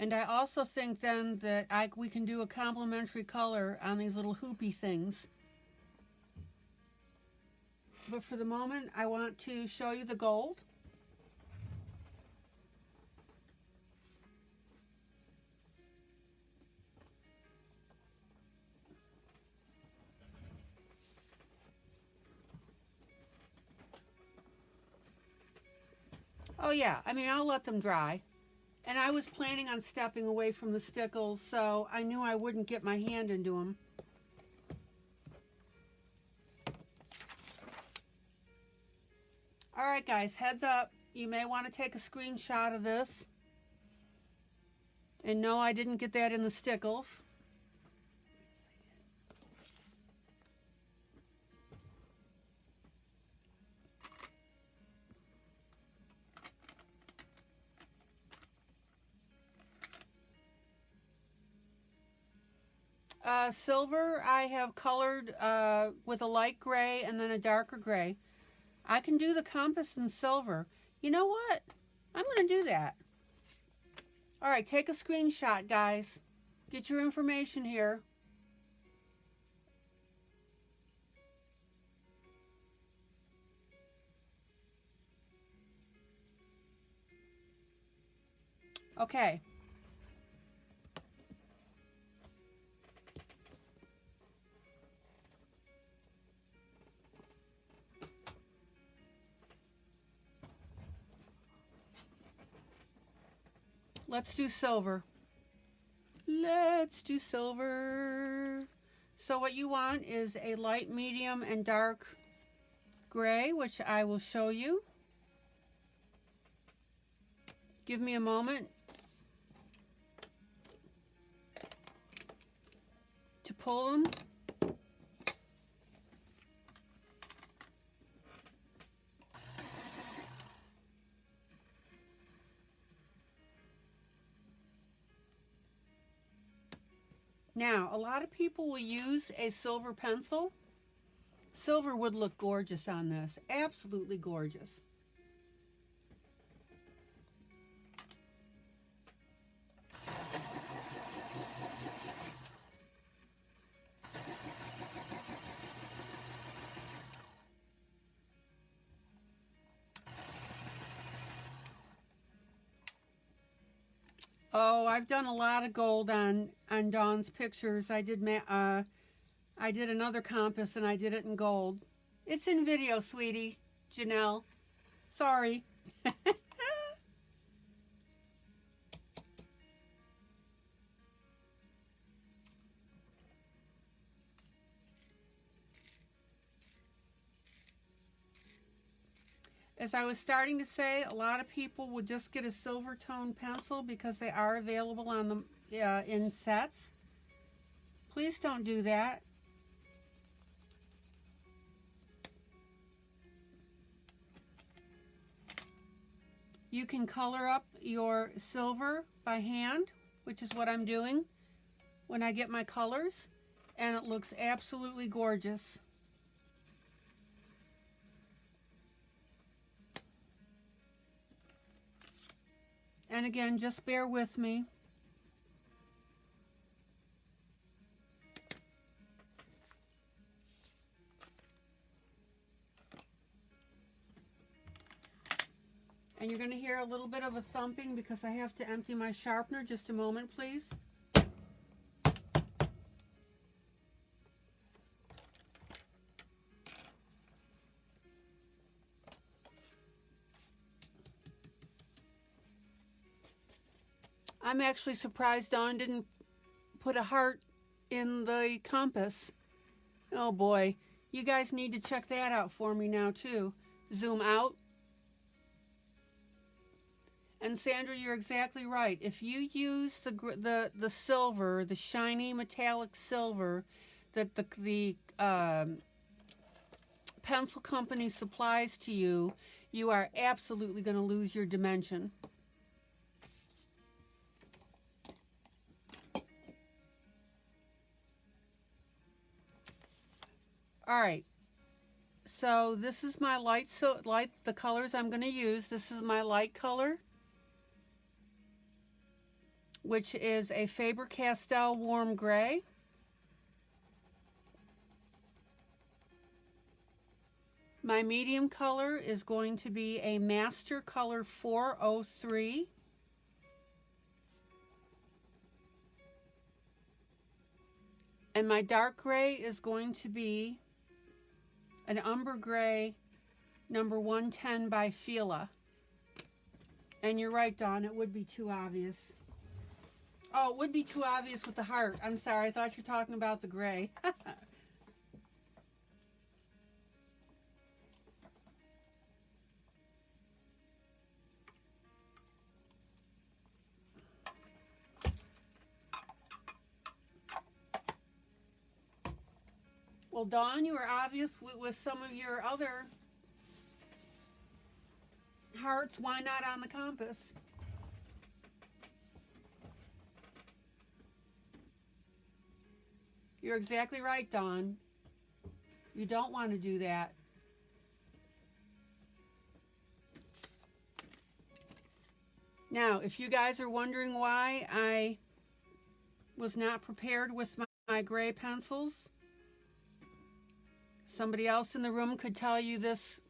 And I also think then that we can do a complementary color on these little hoopy things. But for the moment, I want to show you the gold. Oh yeah, I mean, I'll let them dry. And I was planning on stepping away from the stickles, so I knew I wouldn't get my hand into them. All right, guys, heads up. You may want to take a screenshot of this. And no, I didn't get that in the stickles. Silver, I have colored with a light gray and then a darker gray. I can do the compass in silver. You know what? I'm going to do that. All right, take a screenshot, guys. Get your information here. Okay. Let's do silver. Let's do silver. So what you want is a light, medium, and dark gray, which I will show you. Give me a moment to pull them. Now, a lot of people will use a silver pencil. Silver would look gorgeous on this, absolutely gorgeous. Oh, I've done a lot of gold on Dawn's pictures. I did another compass and I did it in gold. It's in video, sweetie. Janelle. Sorry. As I was starting to say, a lot of people would just get a silver tone pencil because they are available on the in sets. Please don't do that. You can color up your silver by hand, which is what I'm doing when I get my colors, and it looks absolutely gorgeous. And again, just bear with me. And you're going to hear a little bit of a thumping because I have to empty my sharpener. Just a moment, please. I'm actually surprised Dawn didn't put a heart in the compass. Oh boy, you guys need to check that out for me now too. Zoom out. And Sandra, you're exactly right. If you use the silver, the shiny metallic silver that the pencil company supplies to you, you are absolutely going to lose your dimension. All right, so this is my the colors I'm going to use. This is my light color, which is a Faber-Castell warm gray. My medium color is going to be a Master Color 403. And my dark gray is going to be an umber gray number 110 by Fila. And you're right, Dawn, it would be too obvious. Oh, it would be too obvious with the heart. I'm sorry, I thought you were talking about the gray. Well, Dawn, you were obvious with some of your other hearts. Why not on the compass? You're exactly right, Dawn. You don't want to do that. Now, if you guys are wondering why I was not prepared with my gray pencils, somebody else in the room could tell you this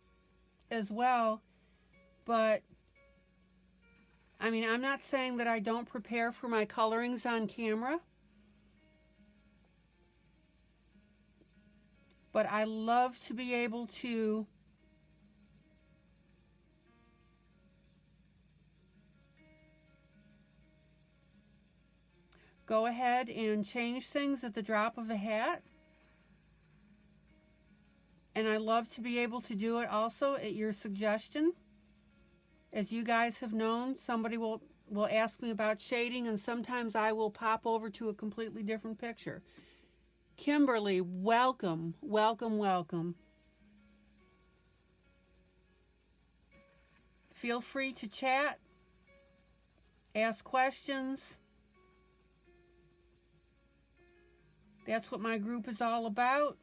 as well, but I mean, I'm not saying that I don't prepare for my colorings on camera, but I love to be able to go ahead and change things at the drop of a hat. And I love to be able to do it also at your suggestion. As you guys have known, somebody will ask me about shading, and sometimes I will pop over to a completely different picture. Kimberly, welcome, welcome, welcome. Feel free to chat, ask questions. That's what my group is all about.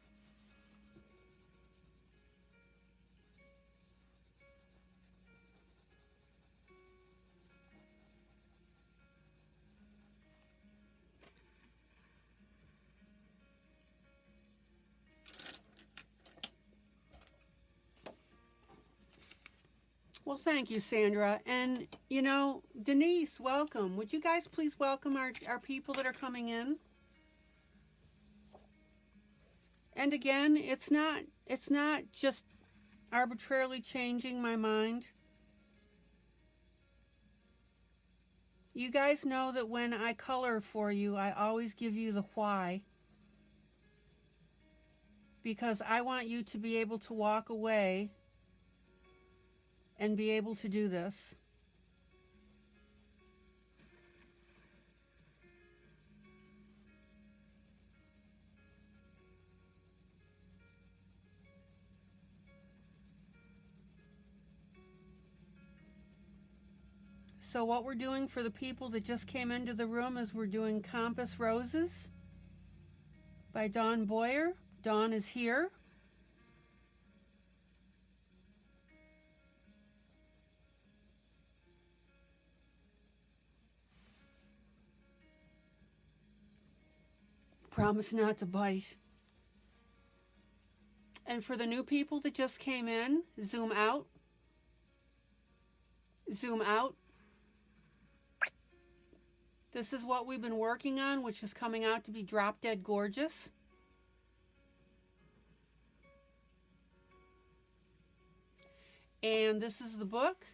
Well, thank you, Sandra. And, you know, Denise, welcome. Would you guys please welcome our people that are coming in? And again, it's not just arbitrarily changing my mind. You guys know that when I color for you, I always give you the why. Because I want you to be able to walk away and be able to do this. So what we're doing for the people that just came into the room is we're doing Compass Roses by Dawn Boyer. Dawn is here. Promise not to bite. And for the new people that just came in, zoom out. Zoom out. This is what we've been working on, which is coming out to be drop dead gorgeous. And this is the book,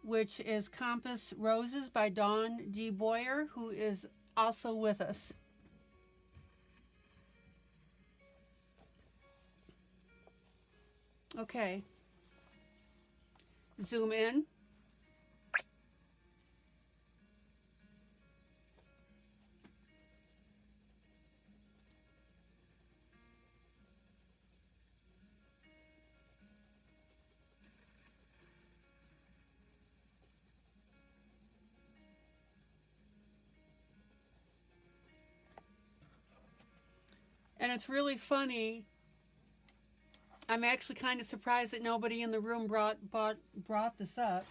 which is Compass Roses by Dawn D. Boyer, who is also with us. Okay. Zoom in. And it's really funny. I'm actually kind of surprised that nobody in the room brought this up.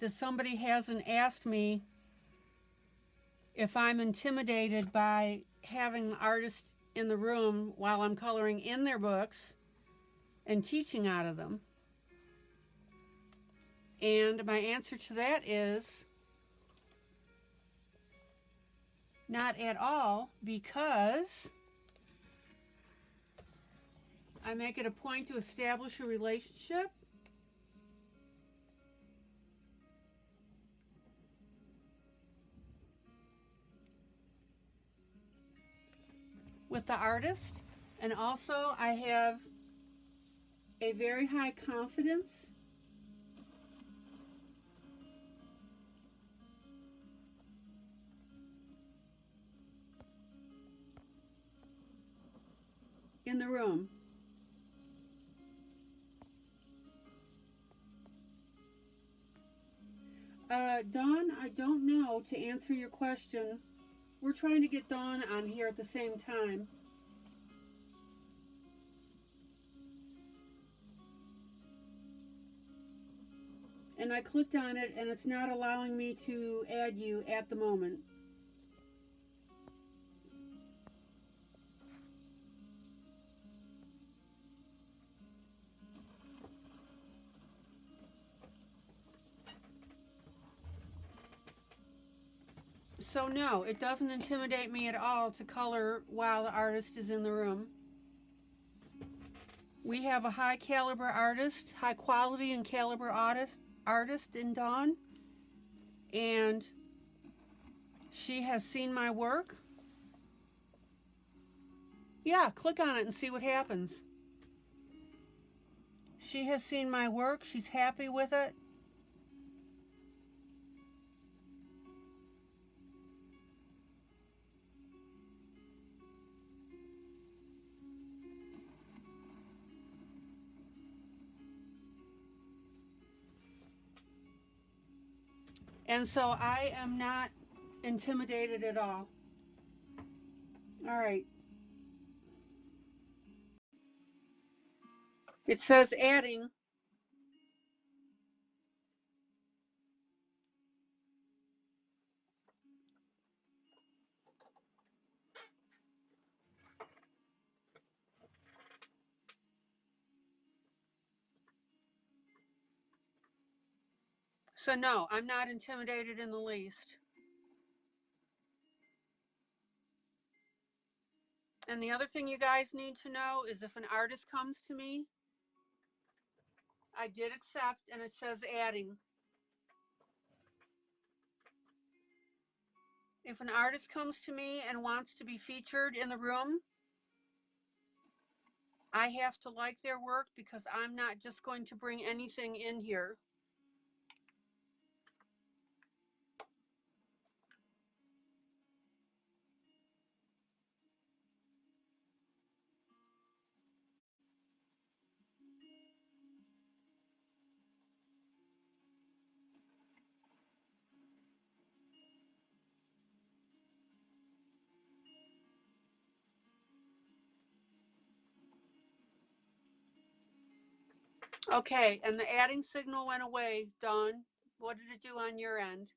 That somebody hasn't asked me if I'm intimidated by having artists in the room while I'm coloring in their books and teaching out of them. And my answer to that is not at all, because I make it a point to establish a relationship with the artist, and also I have a very high confidence in the room. Dawn, I don't know, to answer your question. We're trying to get Dawn on here at the same time. And I clicked on it and it's not allowing me to add you at the moment. So no, it doesn't intimidate me at all to color while the artist is in the room. We have a high caliber artist, high quality and caliber artist in Dawn, and she has seen my work. Yeah, click on it and see what happens. She has seen my work. She's happy with it. And so I am not intimidated at all. All right. It says adding. So no, I'm not intimidated in the least. And the other thing you guys need to know is if an artist comes to me, I did accept, and it says adding. If an artist comes to me and wants to be featured in the room, I have to like their work because I'm not just going to bring anything in here. Okay, and the adding signal went away. Dawn, what did it do on your end?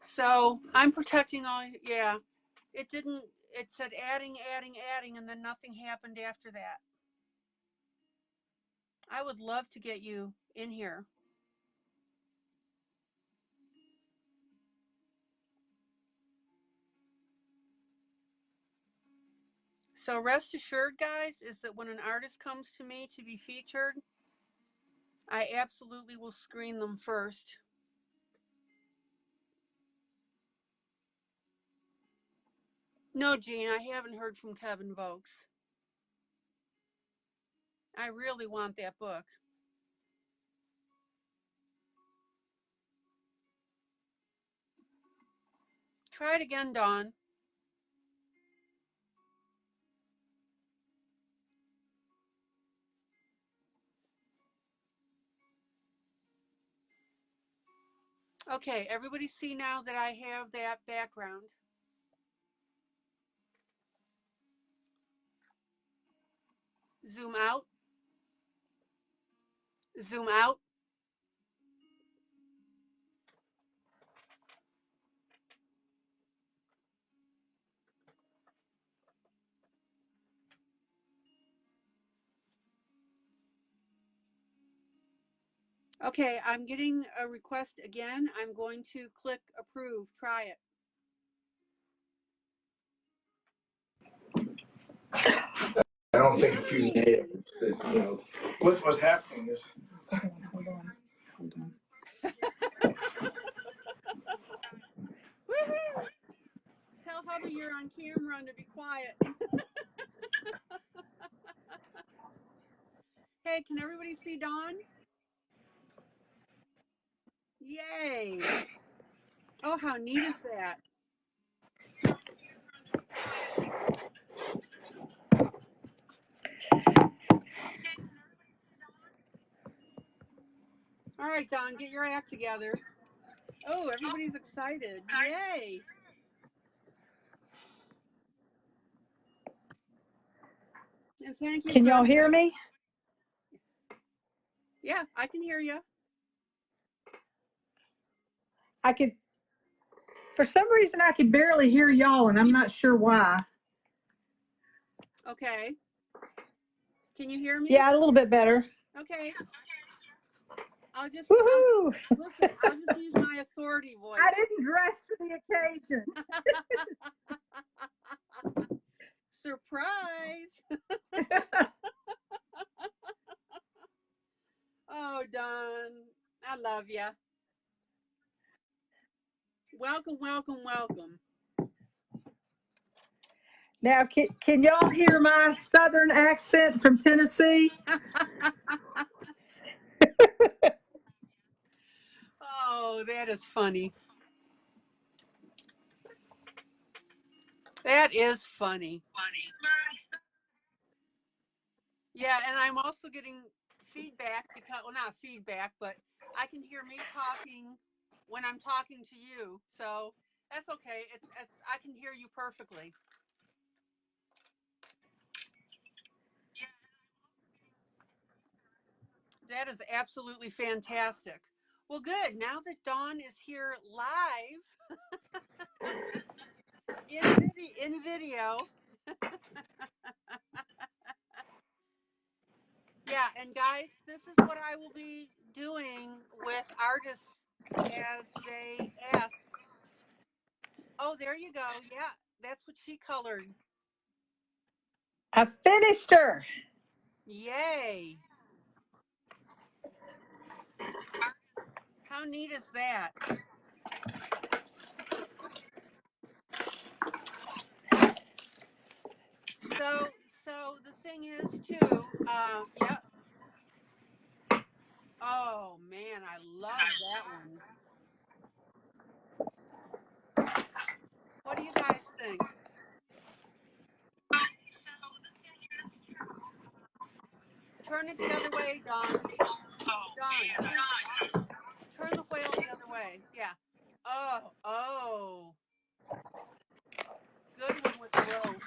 So I'm protecting all, yeah. It didn't, it said adding, and then nothing happened after that. I would love to get you in here. So rest assured, guys, is that when an artist comes to me to be featured, I absolutely will screen them first. No, Jean, I haven't heard from Kevin Vokes. I really want that book. Try it again, Dawn. Okay, everybody see now that I have that background. Zoom out. Zoom out. Okay, I'm getting a request again. I'm going to click approve. Try it. I don't think if you made it, you know, what's happening is. Hold on. Woohoo! Tell hubby you're on camera and to be quiet. Hey, can everybody see Dawn? Yay! Oh, how neat is that? All right, Dawn, get your act together. Oh, everybody's excited. Yay! And thank you. Can y'all hear me? Yeah, I can hear you. I could, for some reason, I could barely hear y'all, and I'm not sure why. Okay. Can you hear me? Yeah, a little bit better. Okay. Woohoo! Listen, I'll just use my authority voice. I didn't dress for the occasion. Surprise! Oh, Dawn, I love ya. Welcome, welcome, welcome. Now, can y'all hear my southern accent from Tennessee? Oh, that is funny. That is funny. Yeah, and I'm also getting feedback because, well, not feedback, but I can hear me talking when I'm talking to you. So that's okay. I can hear you perfectly. That is absolutely fantastic. Well, good. Now that Dawn is here live in video. Yeah, and guys, this is what I will be doing with artists as they ask. Oh, there you go. Yeah, that's what she colored. I finished her. Yay. How neat is that? So the thing is too, yeah. Oh man, I love that one. What do you guys think? Turn it the other way, Dawn. Dawn, turn the whale the other way. Yeah. Oh. Good one with the rope.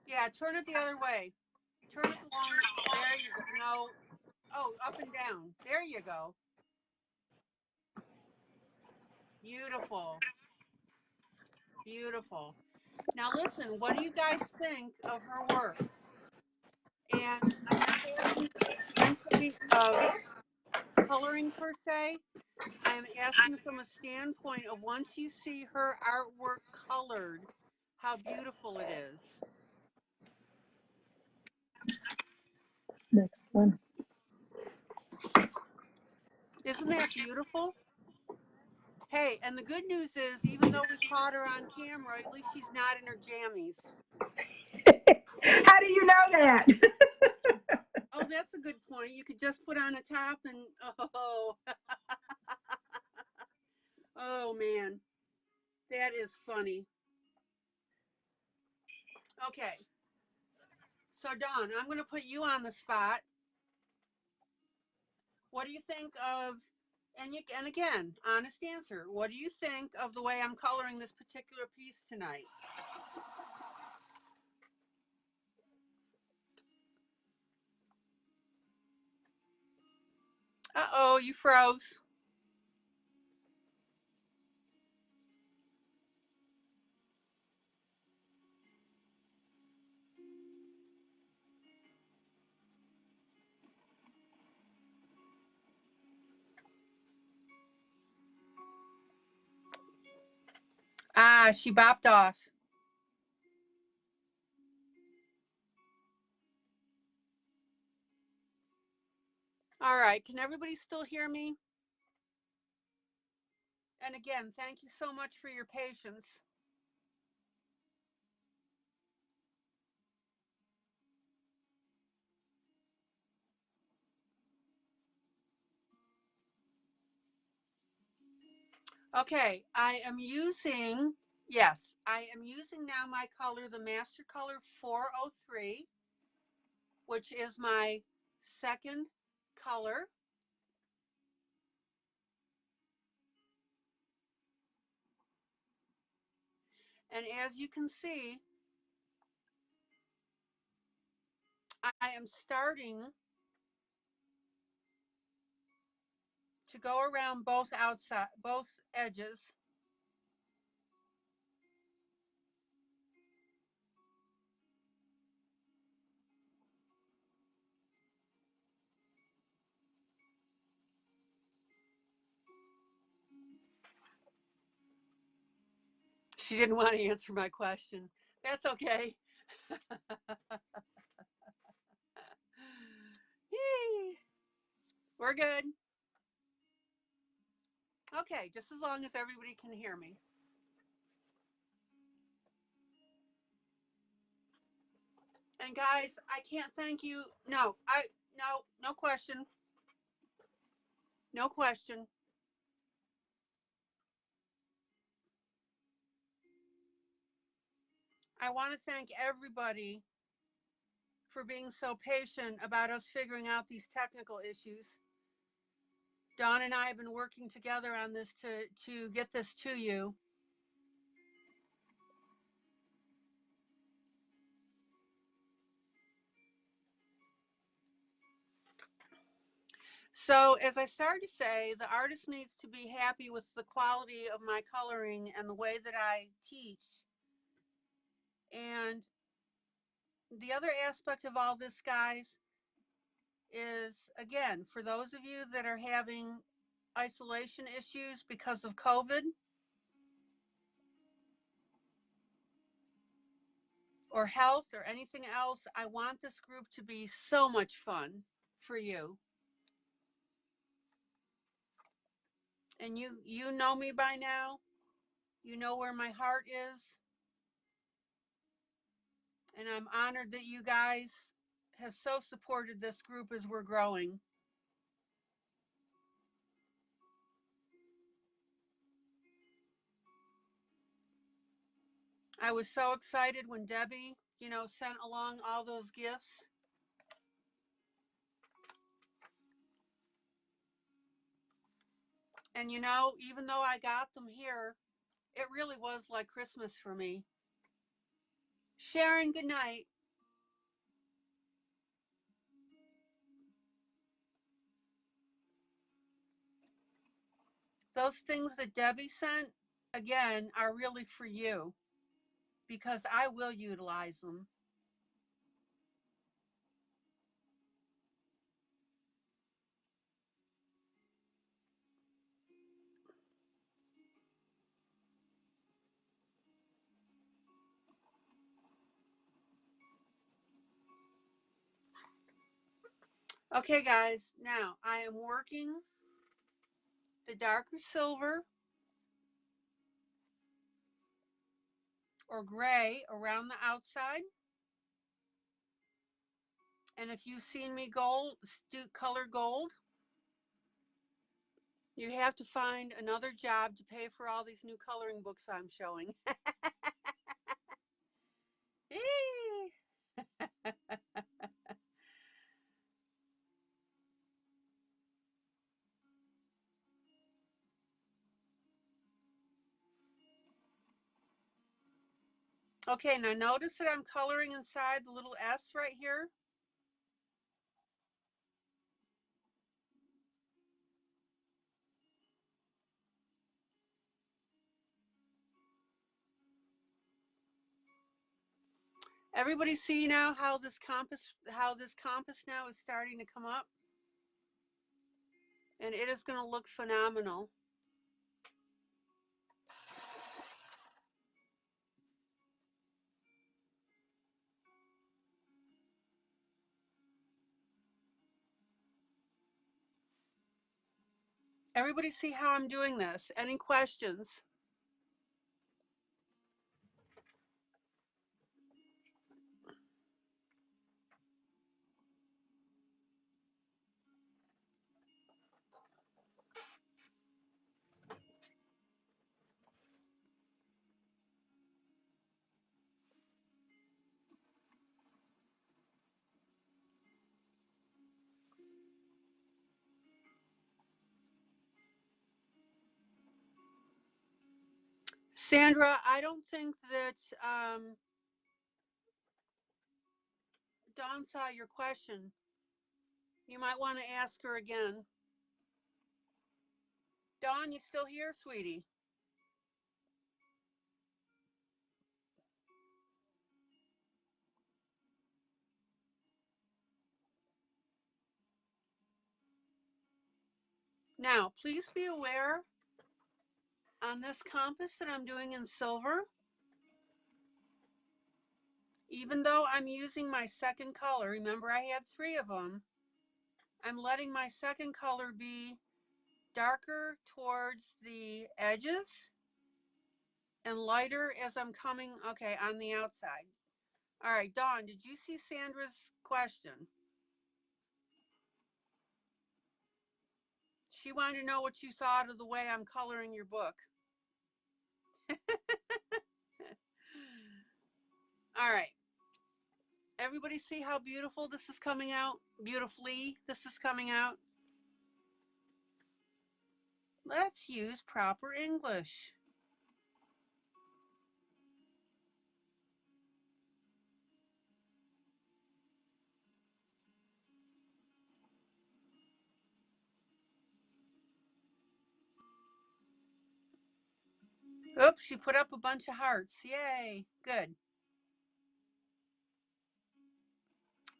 Yeah, turn it the other way. Turn it along. There you go. No. Oh, up and down. There you go. Beautiful. Beautiful. Now listen, what do you guys think of her work? And I'm not asking from a standpoint of coloring per se. I'm asking from a standpoint of once you see her artwork colored, how beautiful it is. Next one. Isn't that beautiful? Hey, and the good news is, even though we caught her on camera, at least she's not in her jammies. How do you know that? Oh, that's a good point. You could just put on a top and, oh, oh man, that is funny. Okay, so Dawn, I'm going to put you on the spot. What do you think of, and again, honest answer, what do you think of the way I'm coloring this particular piece tonight? Uh-oh, you froze. Ah, she bopped off. All right, can everybody still hear me? And again, thank you so much for your patience. Okay, yes, I am using now my color, the Master Color 403, which is my second color. And as you can see, I am starting to go around both edges. She didn't want to answer my question. That's okay. Yay. We're good. Okay, just as long as everybody can hear me. And guys, I can't thank you. No question. No question. I want to thank everybody for being so patient about us figuring out these technical issues. Dawn and I have been working together on this to get this to you. So as I started to say, the artist needs to be happy with the quality of my coloring and the way that I teach. And the other aspect of all this, guys, is, again, for those of you that are having isolation issues because of COVID or health or anything else, I want this group to be so much fun for you. And you know me by now. You know where my heart is. And I'm honored that you guys have so supported this group as we're growing. I was so excited when Debbie, sent along all those gifts. And even though I got them here, it really was like Christmas for me. Sharon, good night. Those things that Debbie sent, again, are really for you because I will utilize them. Okay, guys, now I am working the darker silver or gray around the outside. And if you've seen me color gold, you have to find another job to pay for all these new coloring books I'm showing. Okay, now notice that I'm coloring inside the little S right here. Everybody see now how this compass now is starting to come up? And it is going to look phenomenal. Everybody see how I'm doing this? Any questions? Sandra, I don't think that Dawn saw your question. You might want to ask her again. Dawn, you still here, sweetie? Now, please be aware on this compass that I'm doing in silver, even though I'm using my second color, remember I had 3 of them, I'm letting my second color be darker towards the edges and lighter as I'm coming, okay, on the outside. All right, Dawn, did you see Sandra's question? She wanted to know what you thought of the way I'm coloring your book. All right. Everybody see how beautiful this is coming out? Beautifully, this is coming out. Let's use proper English. Oops, she put up a bunch of hearts. Yay, good.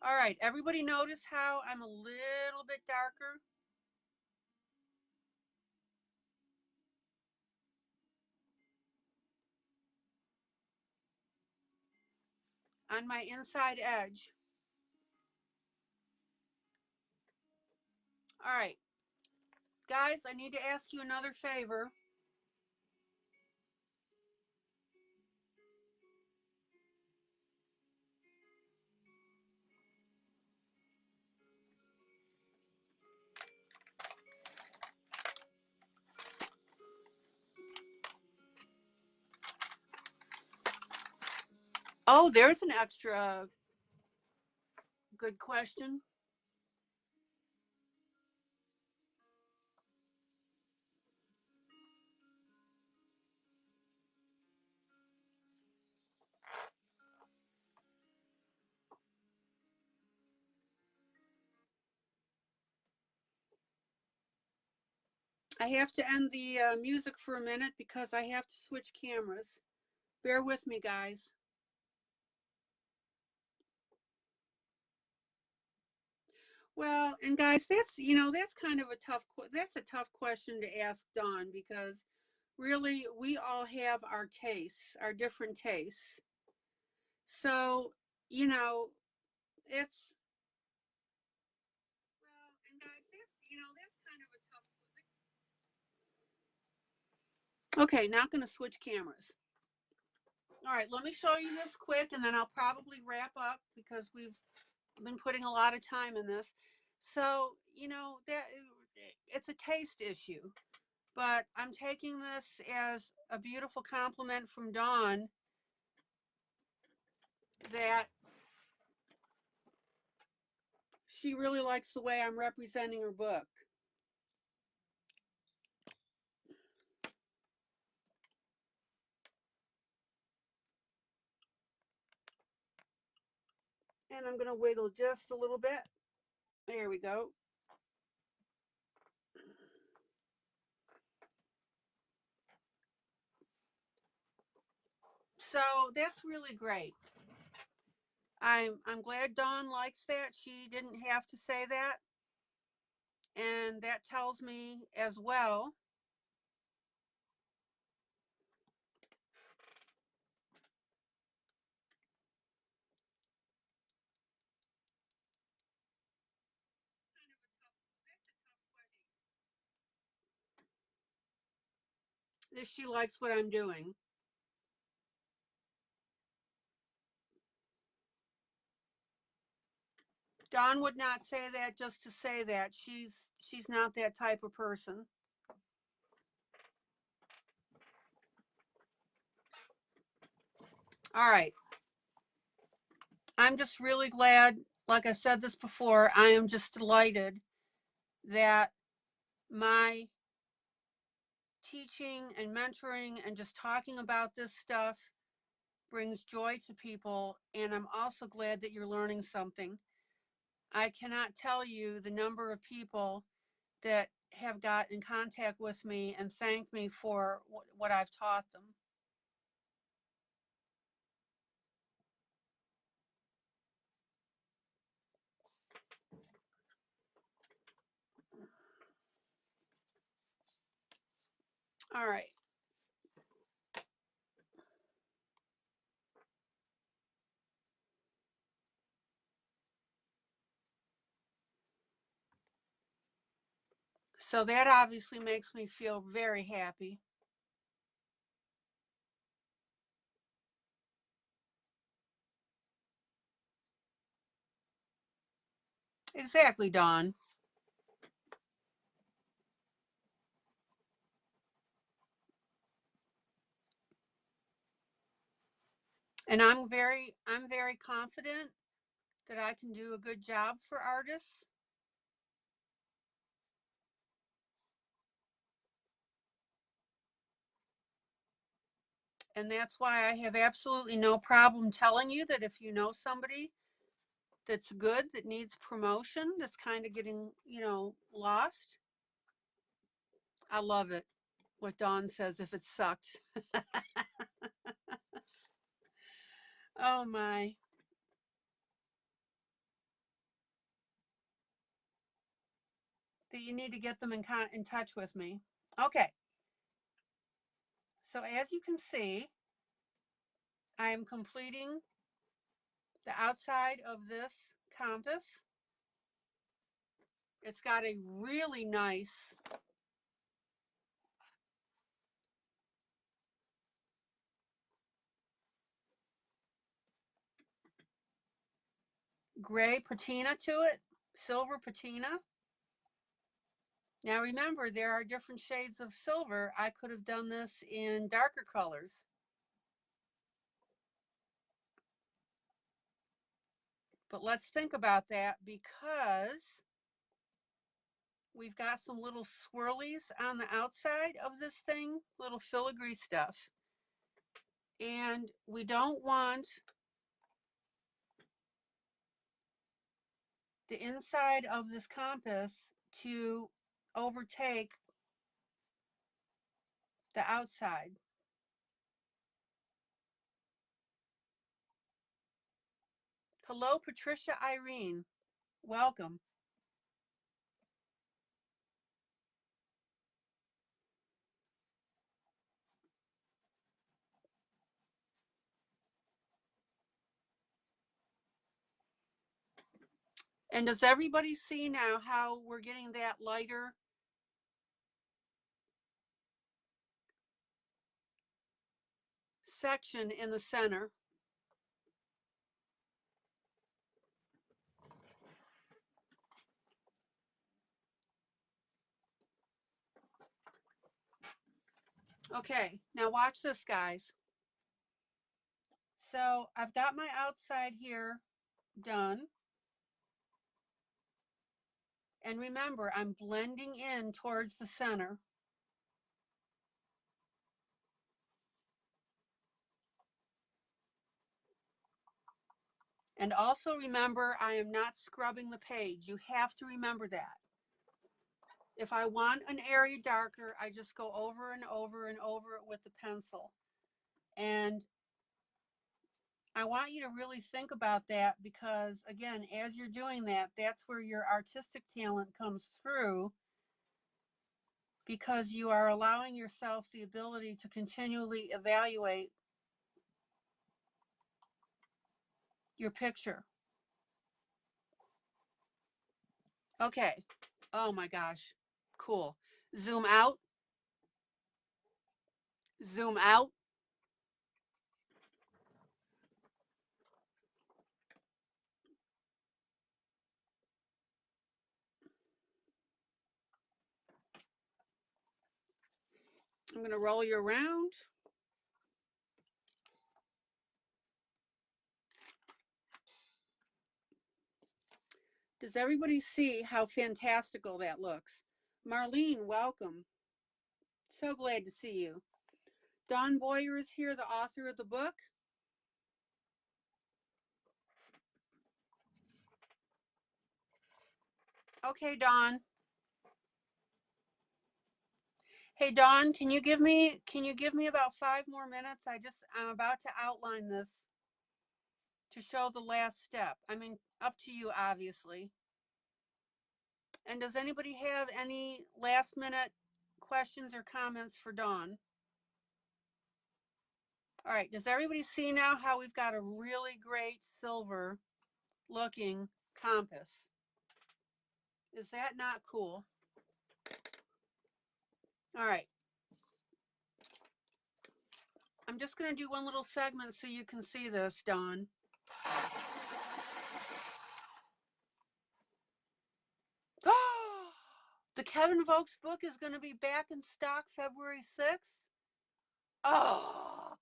All right, everybody notice how I'm a little bit darker? On my inside edge. All right, guys, I need to ask you another favor. Oh, there's an extra good question. I have to end the music for a minute because I have to switch cameras. Bear with me, guys. Well, and guys, that's kind of a that's a tough question to ask Dawn, because really we all have our tastes, our different tastes. So, you know, it's, well, and guys, that's kind of a tough. Okay, not going to switch cameras. All right, let me show you this quick and then I'll probably wrap up because we've been putting a lot of time in this. So, that it's a taste issue, but I'm taking this as a beautiful compliment from Dawn that she really likes the way I'm representing her book. And I'm going to wiggle just a little bit. There we go. So that's really great. I'm glad Dawn likes that. She didn't have to say that. And that tells me as well that she likes what I'm doing. Dawn would not say that just to say that. She's not that type of person. All right. I'm just really glad, like I said this before, I am just delighted that my teaching and mentoring and just talking about this stuff brings joy to people. And I'm also glad that you're learning something. I cannot tell you the number of people that have got in contact with me and thanked me for what I've taught them. All right. So that obviously makes me feel very happy. Exactly, Dawn. And I'm very confident that I can do a good job for artists. And that's why I have absolutely no problem telling you that if you know somebody that's good, that needs promotion, that's kind of getting, lost. I love it. What Dawn says, if it sucked. Oh my. That you need to get them in touch with me. Okay. So as you can see, I am completing the outside of this compass. It's got a really nice gray patina to it, silver patina. Now remember, there are different shades of silver. I could have done this in darker colors. But let's think about that because we've got some little swirlies on the outside of this thing, little filigree stuff. And we don't want the inside of this compass to overtake the outside. Hello, Patricia Irene. Welcome. And does everybody see now how we're getting that lighter section in the center? Okay, now watch this, guys. So I've got my outside here done. And remember, I'm blending in towards the center. And also remember, I am not scrubbing the page. You have to remember that. If I want an area darker, I just go over and over and over it with the pencil. And I want you to really think about that because, again, as you're doing that, that's where your artistic talent comes through, because you are allowing yourself the ability to continually evaluate your picture. Okay. Oh my gosh. Cool. Zoom out. Zoom out. I'm going to roll you around. Does everybody see how fantastical that looks? Marlene, welcome. So glad to see you. Dawn Boyer is here, the author of the book. Okay, Dawn. Hey, Dawn, can you give me about 5 more minutes? I'm about to outline this to show the last step. I mean, up to you, obviously. And does anybody have any last minute questions or comments for Dawn? All right, does everybody see now how we've got a really great silver looking compass? Is that not cool? All right. I'm just going to do one little segment so you can see this, Dawn. Oh, the Kevin Vokes book is going to be back in stock February 6th. Oh,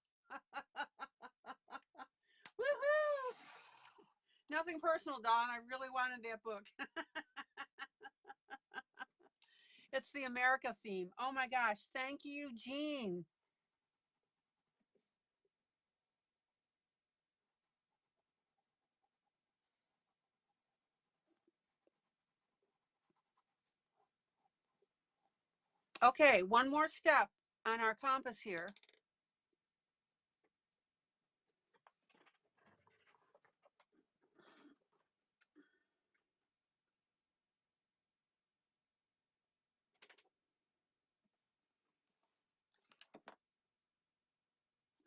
woohoo! Nothing personal, Dawn. I really wanted that book. It's the America theme. Oh my gosh. Thank you, Jean. Okay, one more step on our compass here.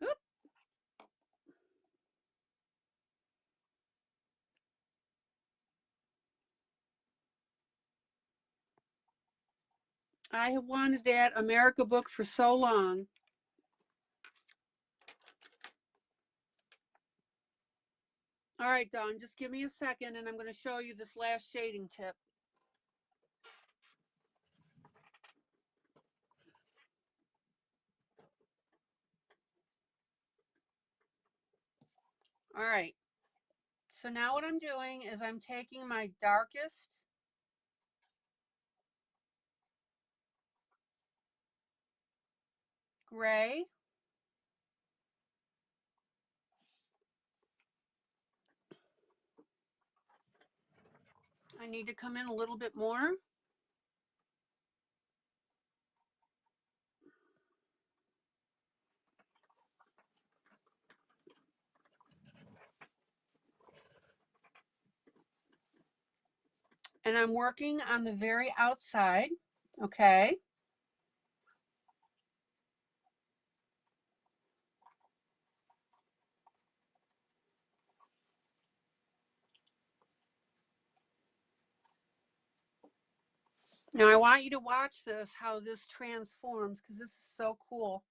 Oop. I have wanted that America book for so long. All right, Dawn, just give me a second and I'm going to show you this last shading tip. All right. So now what I'm doing is I'm taking my darkest gray. I need to come in a little bit more. And I'm working on the very outside, okay? Now I want you to watch this, how this transforms, because this is so cool.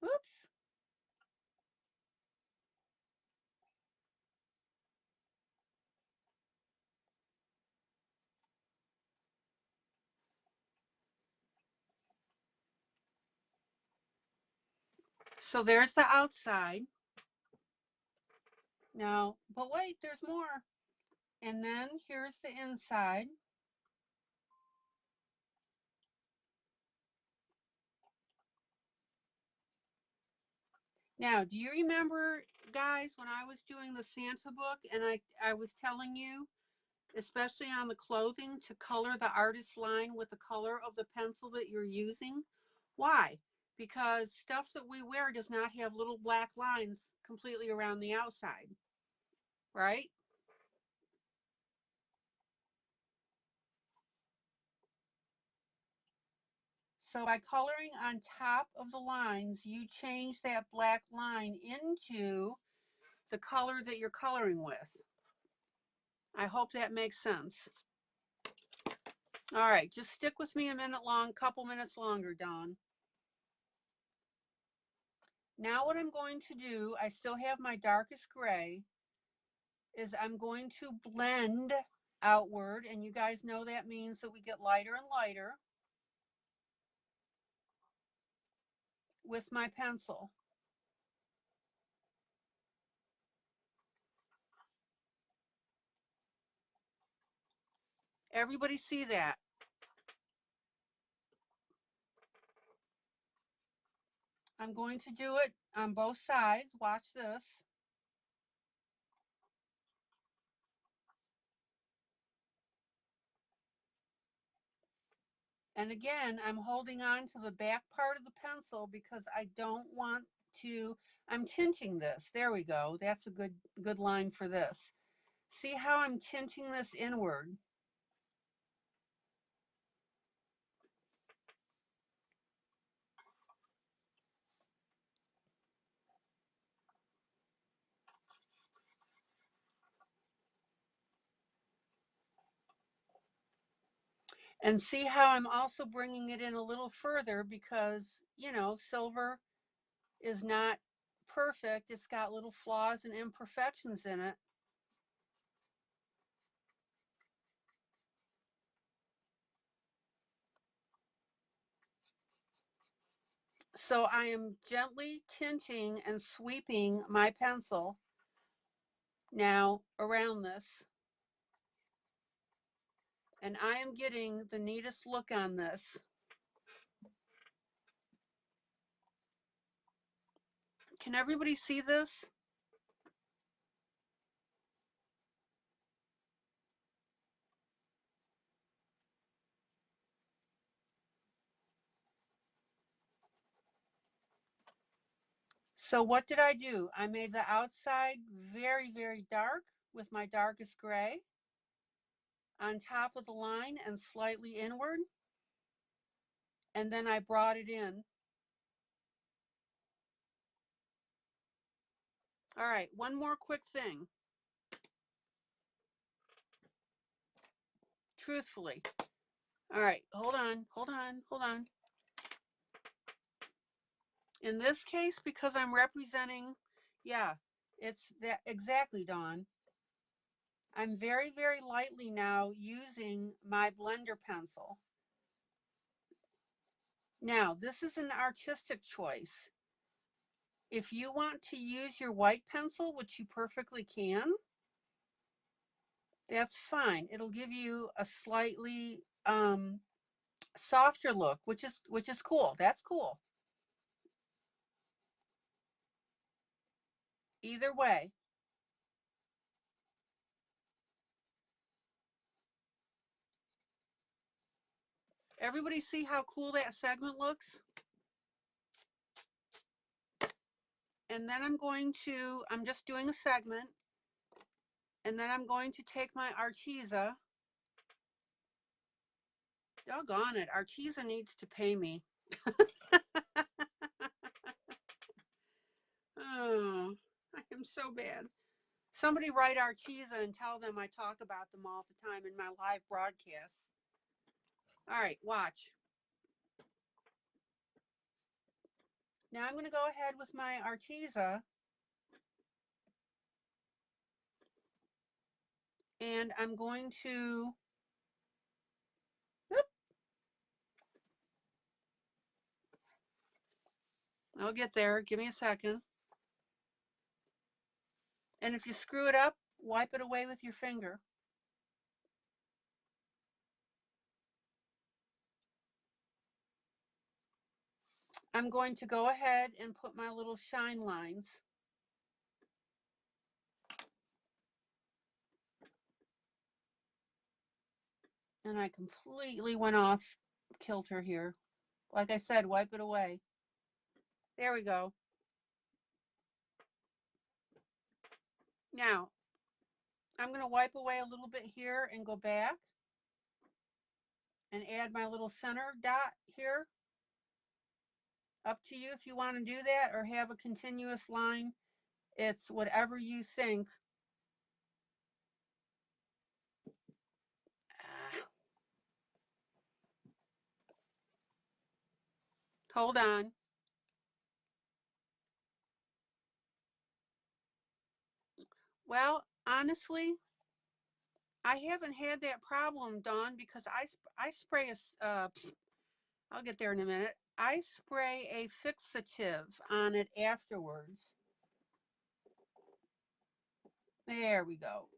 Oops. So there's the outside. Now, but wait, there's more. And then here's the inside. Now, do you remember, guys, when I was doing the Santa book and I was telling you, especially on the clothing, to color the artist line with the color of the pencil that you're using? Why? Because stuff that we wear does not have little black lines completely around the outside, right? So by coloring on top of the lines, you change that black line into the color that you're coloring with. I hope that makes sense. All right, just stick with me a minute long, couple minutes longer, Dawn. Now what I'm going to do, I still have my darkest gray, is I'm going to blend outward, and you guys know that means that we get lighter and lighter with my pencil. Everybody see that? I'm going to do it on both sides. Watch this. And again, I'm holding on to the back part of the pencil because I don't want to, I'm tinting this. There we go. That's a good line for this. See how I'm tinting this inward? And see how I'm also bringing it in a little further because, you know, silver is not perfect. It's got little flaws and imperfections in it. So I am gently tinting and sweeping my pencil now around this. And I am getting the neatest look on this. Can everybody see this? So what did I do? I made the outside very, very dark with my darkest gray on top of the line and slightly inward. And then I brought it in. All right, one more quick thing. Truthfully. All right, hold on. In this case, because I'm representing, yeah, it's that exactly, Dawn. I'm very, very lightly now using my blender pencil. Now, this is an artistic choice. If you want to use your white pencil, which you perfectly can, that's fine. It'll give you a slightly softer look, which is cool. That's cool. Either way. Everybody see how cool that segment looks? And then I'm just doing a segment, and then I'm going to take my Arteza. Doggone it, Arteza needs to pay me. Oh, I am so bad. Somebody write Arteza and tell them I talk about them all the time in my live broadcasts. All right, watch. Now I'm going to go ahead with my Arteza, and I'm going to, I'll get there. Give me a second. And if you screw it up, wipe it away with your finger. I'm going to go ahead and put my little shine lines. And I completely went off kilter here. Like I said, wipe it away. There we go. Now, I'm going to wipe away a little bit here and go back and add my little center dot here. Up to you if you want to do that or have a continuous line. It's whatever you think. Hold on. Well, honestly, I haven't had that problem, Dawn, because I spray I'll get there in a minute. I spray a fixative on it afterwards. There we go.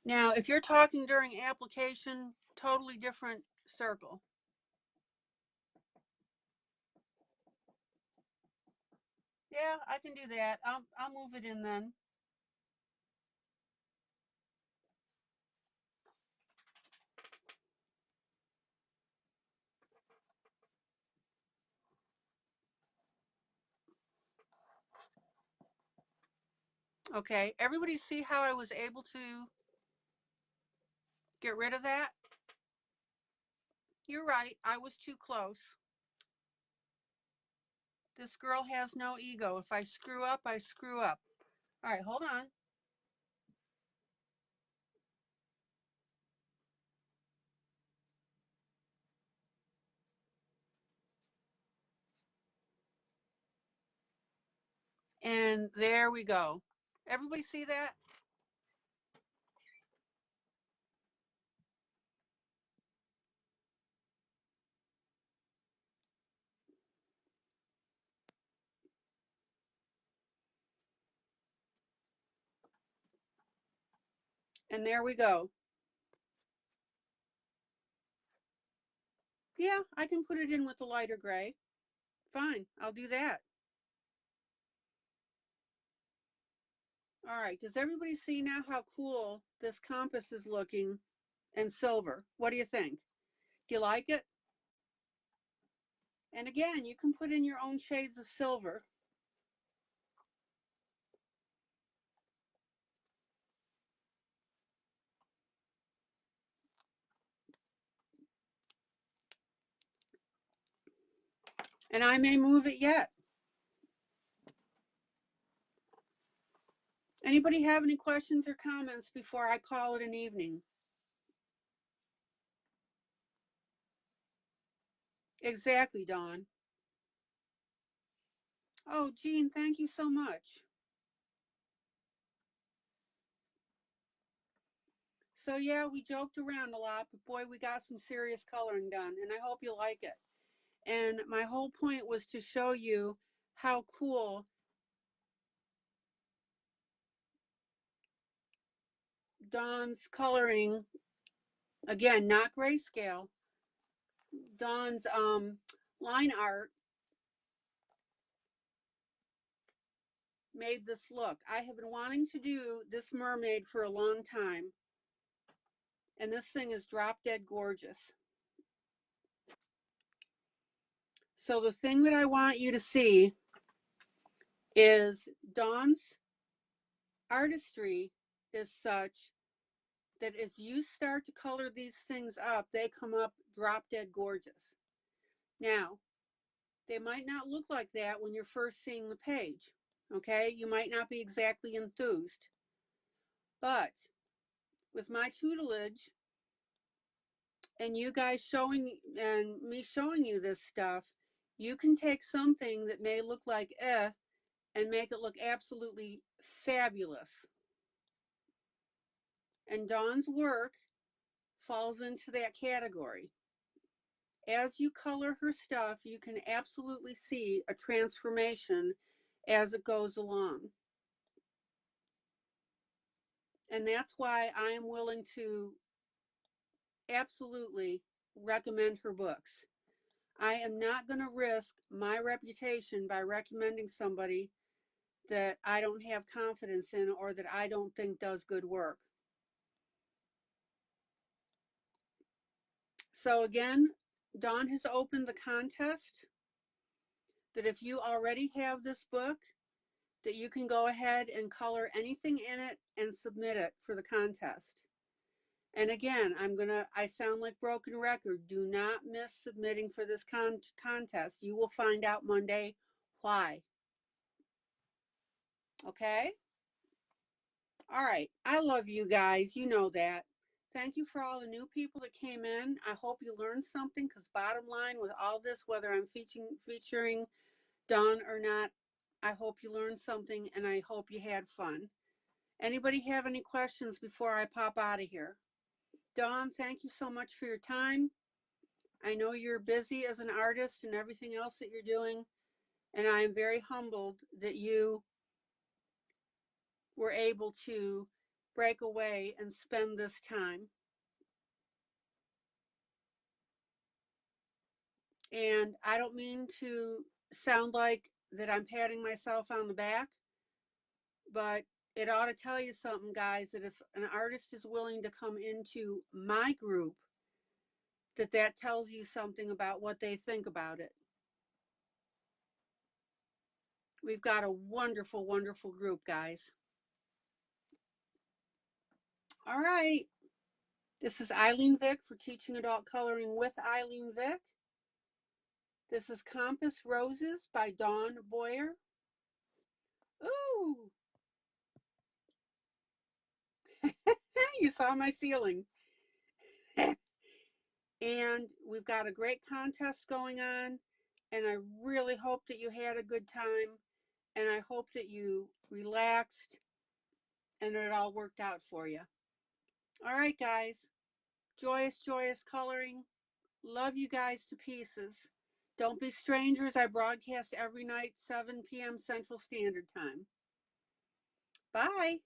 Now, if you're talking during application, totally different circle. Yeah, I can do that. I'll move it in then. Okay, everybody see how I was able to get rid of that? You're right, I was too close. This girl has no ego. If I screw up, I screw up. All right, hold on. And there we go. Everybody see that? And there we go. Yeah, I can put it in with the lighter gray. Fine, I'll do that. All right, does everybody see now how cool this compass is looking in silver? What do you think? Do you like it? And again, you can put in your own shades of silver. And I may move it yet. Anybody have any questions or comments before I call it an evening? Exactly, Dawn. Oh, Jean, thank you so much. So yeah, we joked around a lot, but boy, we got some serious coloring done, and I hope you like it. And my whole point was to show you how cool Dawn's coloring, again, not grayscale, Dawn's line art made this look. I have been wanting to do this mermaid for a long time, and this thing is drop dead gorgeous. So the thing that I want you to see is Dawn's artistry is such that as you start to color these things up, they come up drop dead gorgeous. Now, they might not look like that when you're first seeing the page, okay? You might not be exactly enthused, but with my tutelage and you guys showing and me showing you this stuff, you can take something that may look like and make it look absolutely fabulous. And Dawn's work falls into that category. As you color her stuff, you can absolutely see a transformation as it goes along. And that's why I am willing to absolutely recommend her books. I am not going to risk my reputation by recommending somebody that I don't have confidence in or that I don't think does good work. So again, Dawn has opened the contest that if you already have this book, that you can go ahead and color anything in it and submit it for the contest. And again, I sound like broken record. Do not miss submitting for this contest. You will find out Monday why. Okay? All right. I love you guys. You know that. Thank you for all the new people that came in. I hope you learned something because bottom line with all this, whether I'm featuring Dawn or not, I hope you learned something and I hope you had fun. Anybody have any questions before I pop out of here? Dawn, thank you so much for your time. I know you're busy as an artist and everything else that you're doing, and I am very humbled that you were able to break away and spend this time. And I don't mean to sound like that I'm patting myself on the back, but it ought to tell you something, guys, that if an artist is willing to come into my group, that tells you something about what they think about it. We've got a wonderful, wonderful group, guys. All right. This is ILene Vick for Teaching Adult Coloring with ILene Vick. This is Compass Roses by Dawn Boyer. Ooh, you saw my ceiling. And we've got a great contest going on, and I really hope that you had a good time, and I hope that you relaxed and it all worked out for you. All right, guys. Joyous, joyous coloring. Love you guys to pieces. Don't be strangers. I broadcast every night, 7 p.m. Central Standard Time. Bye.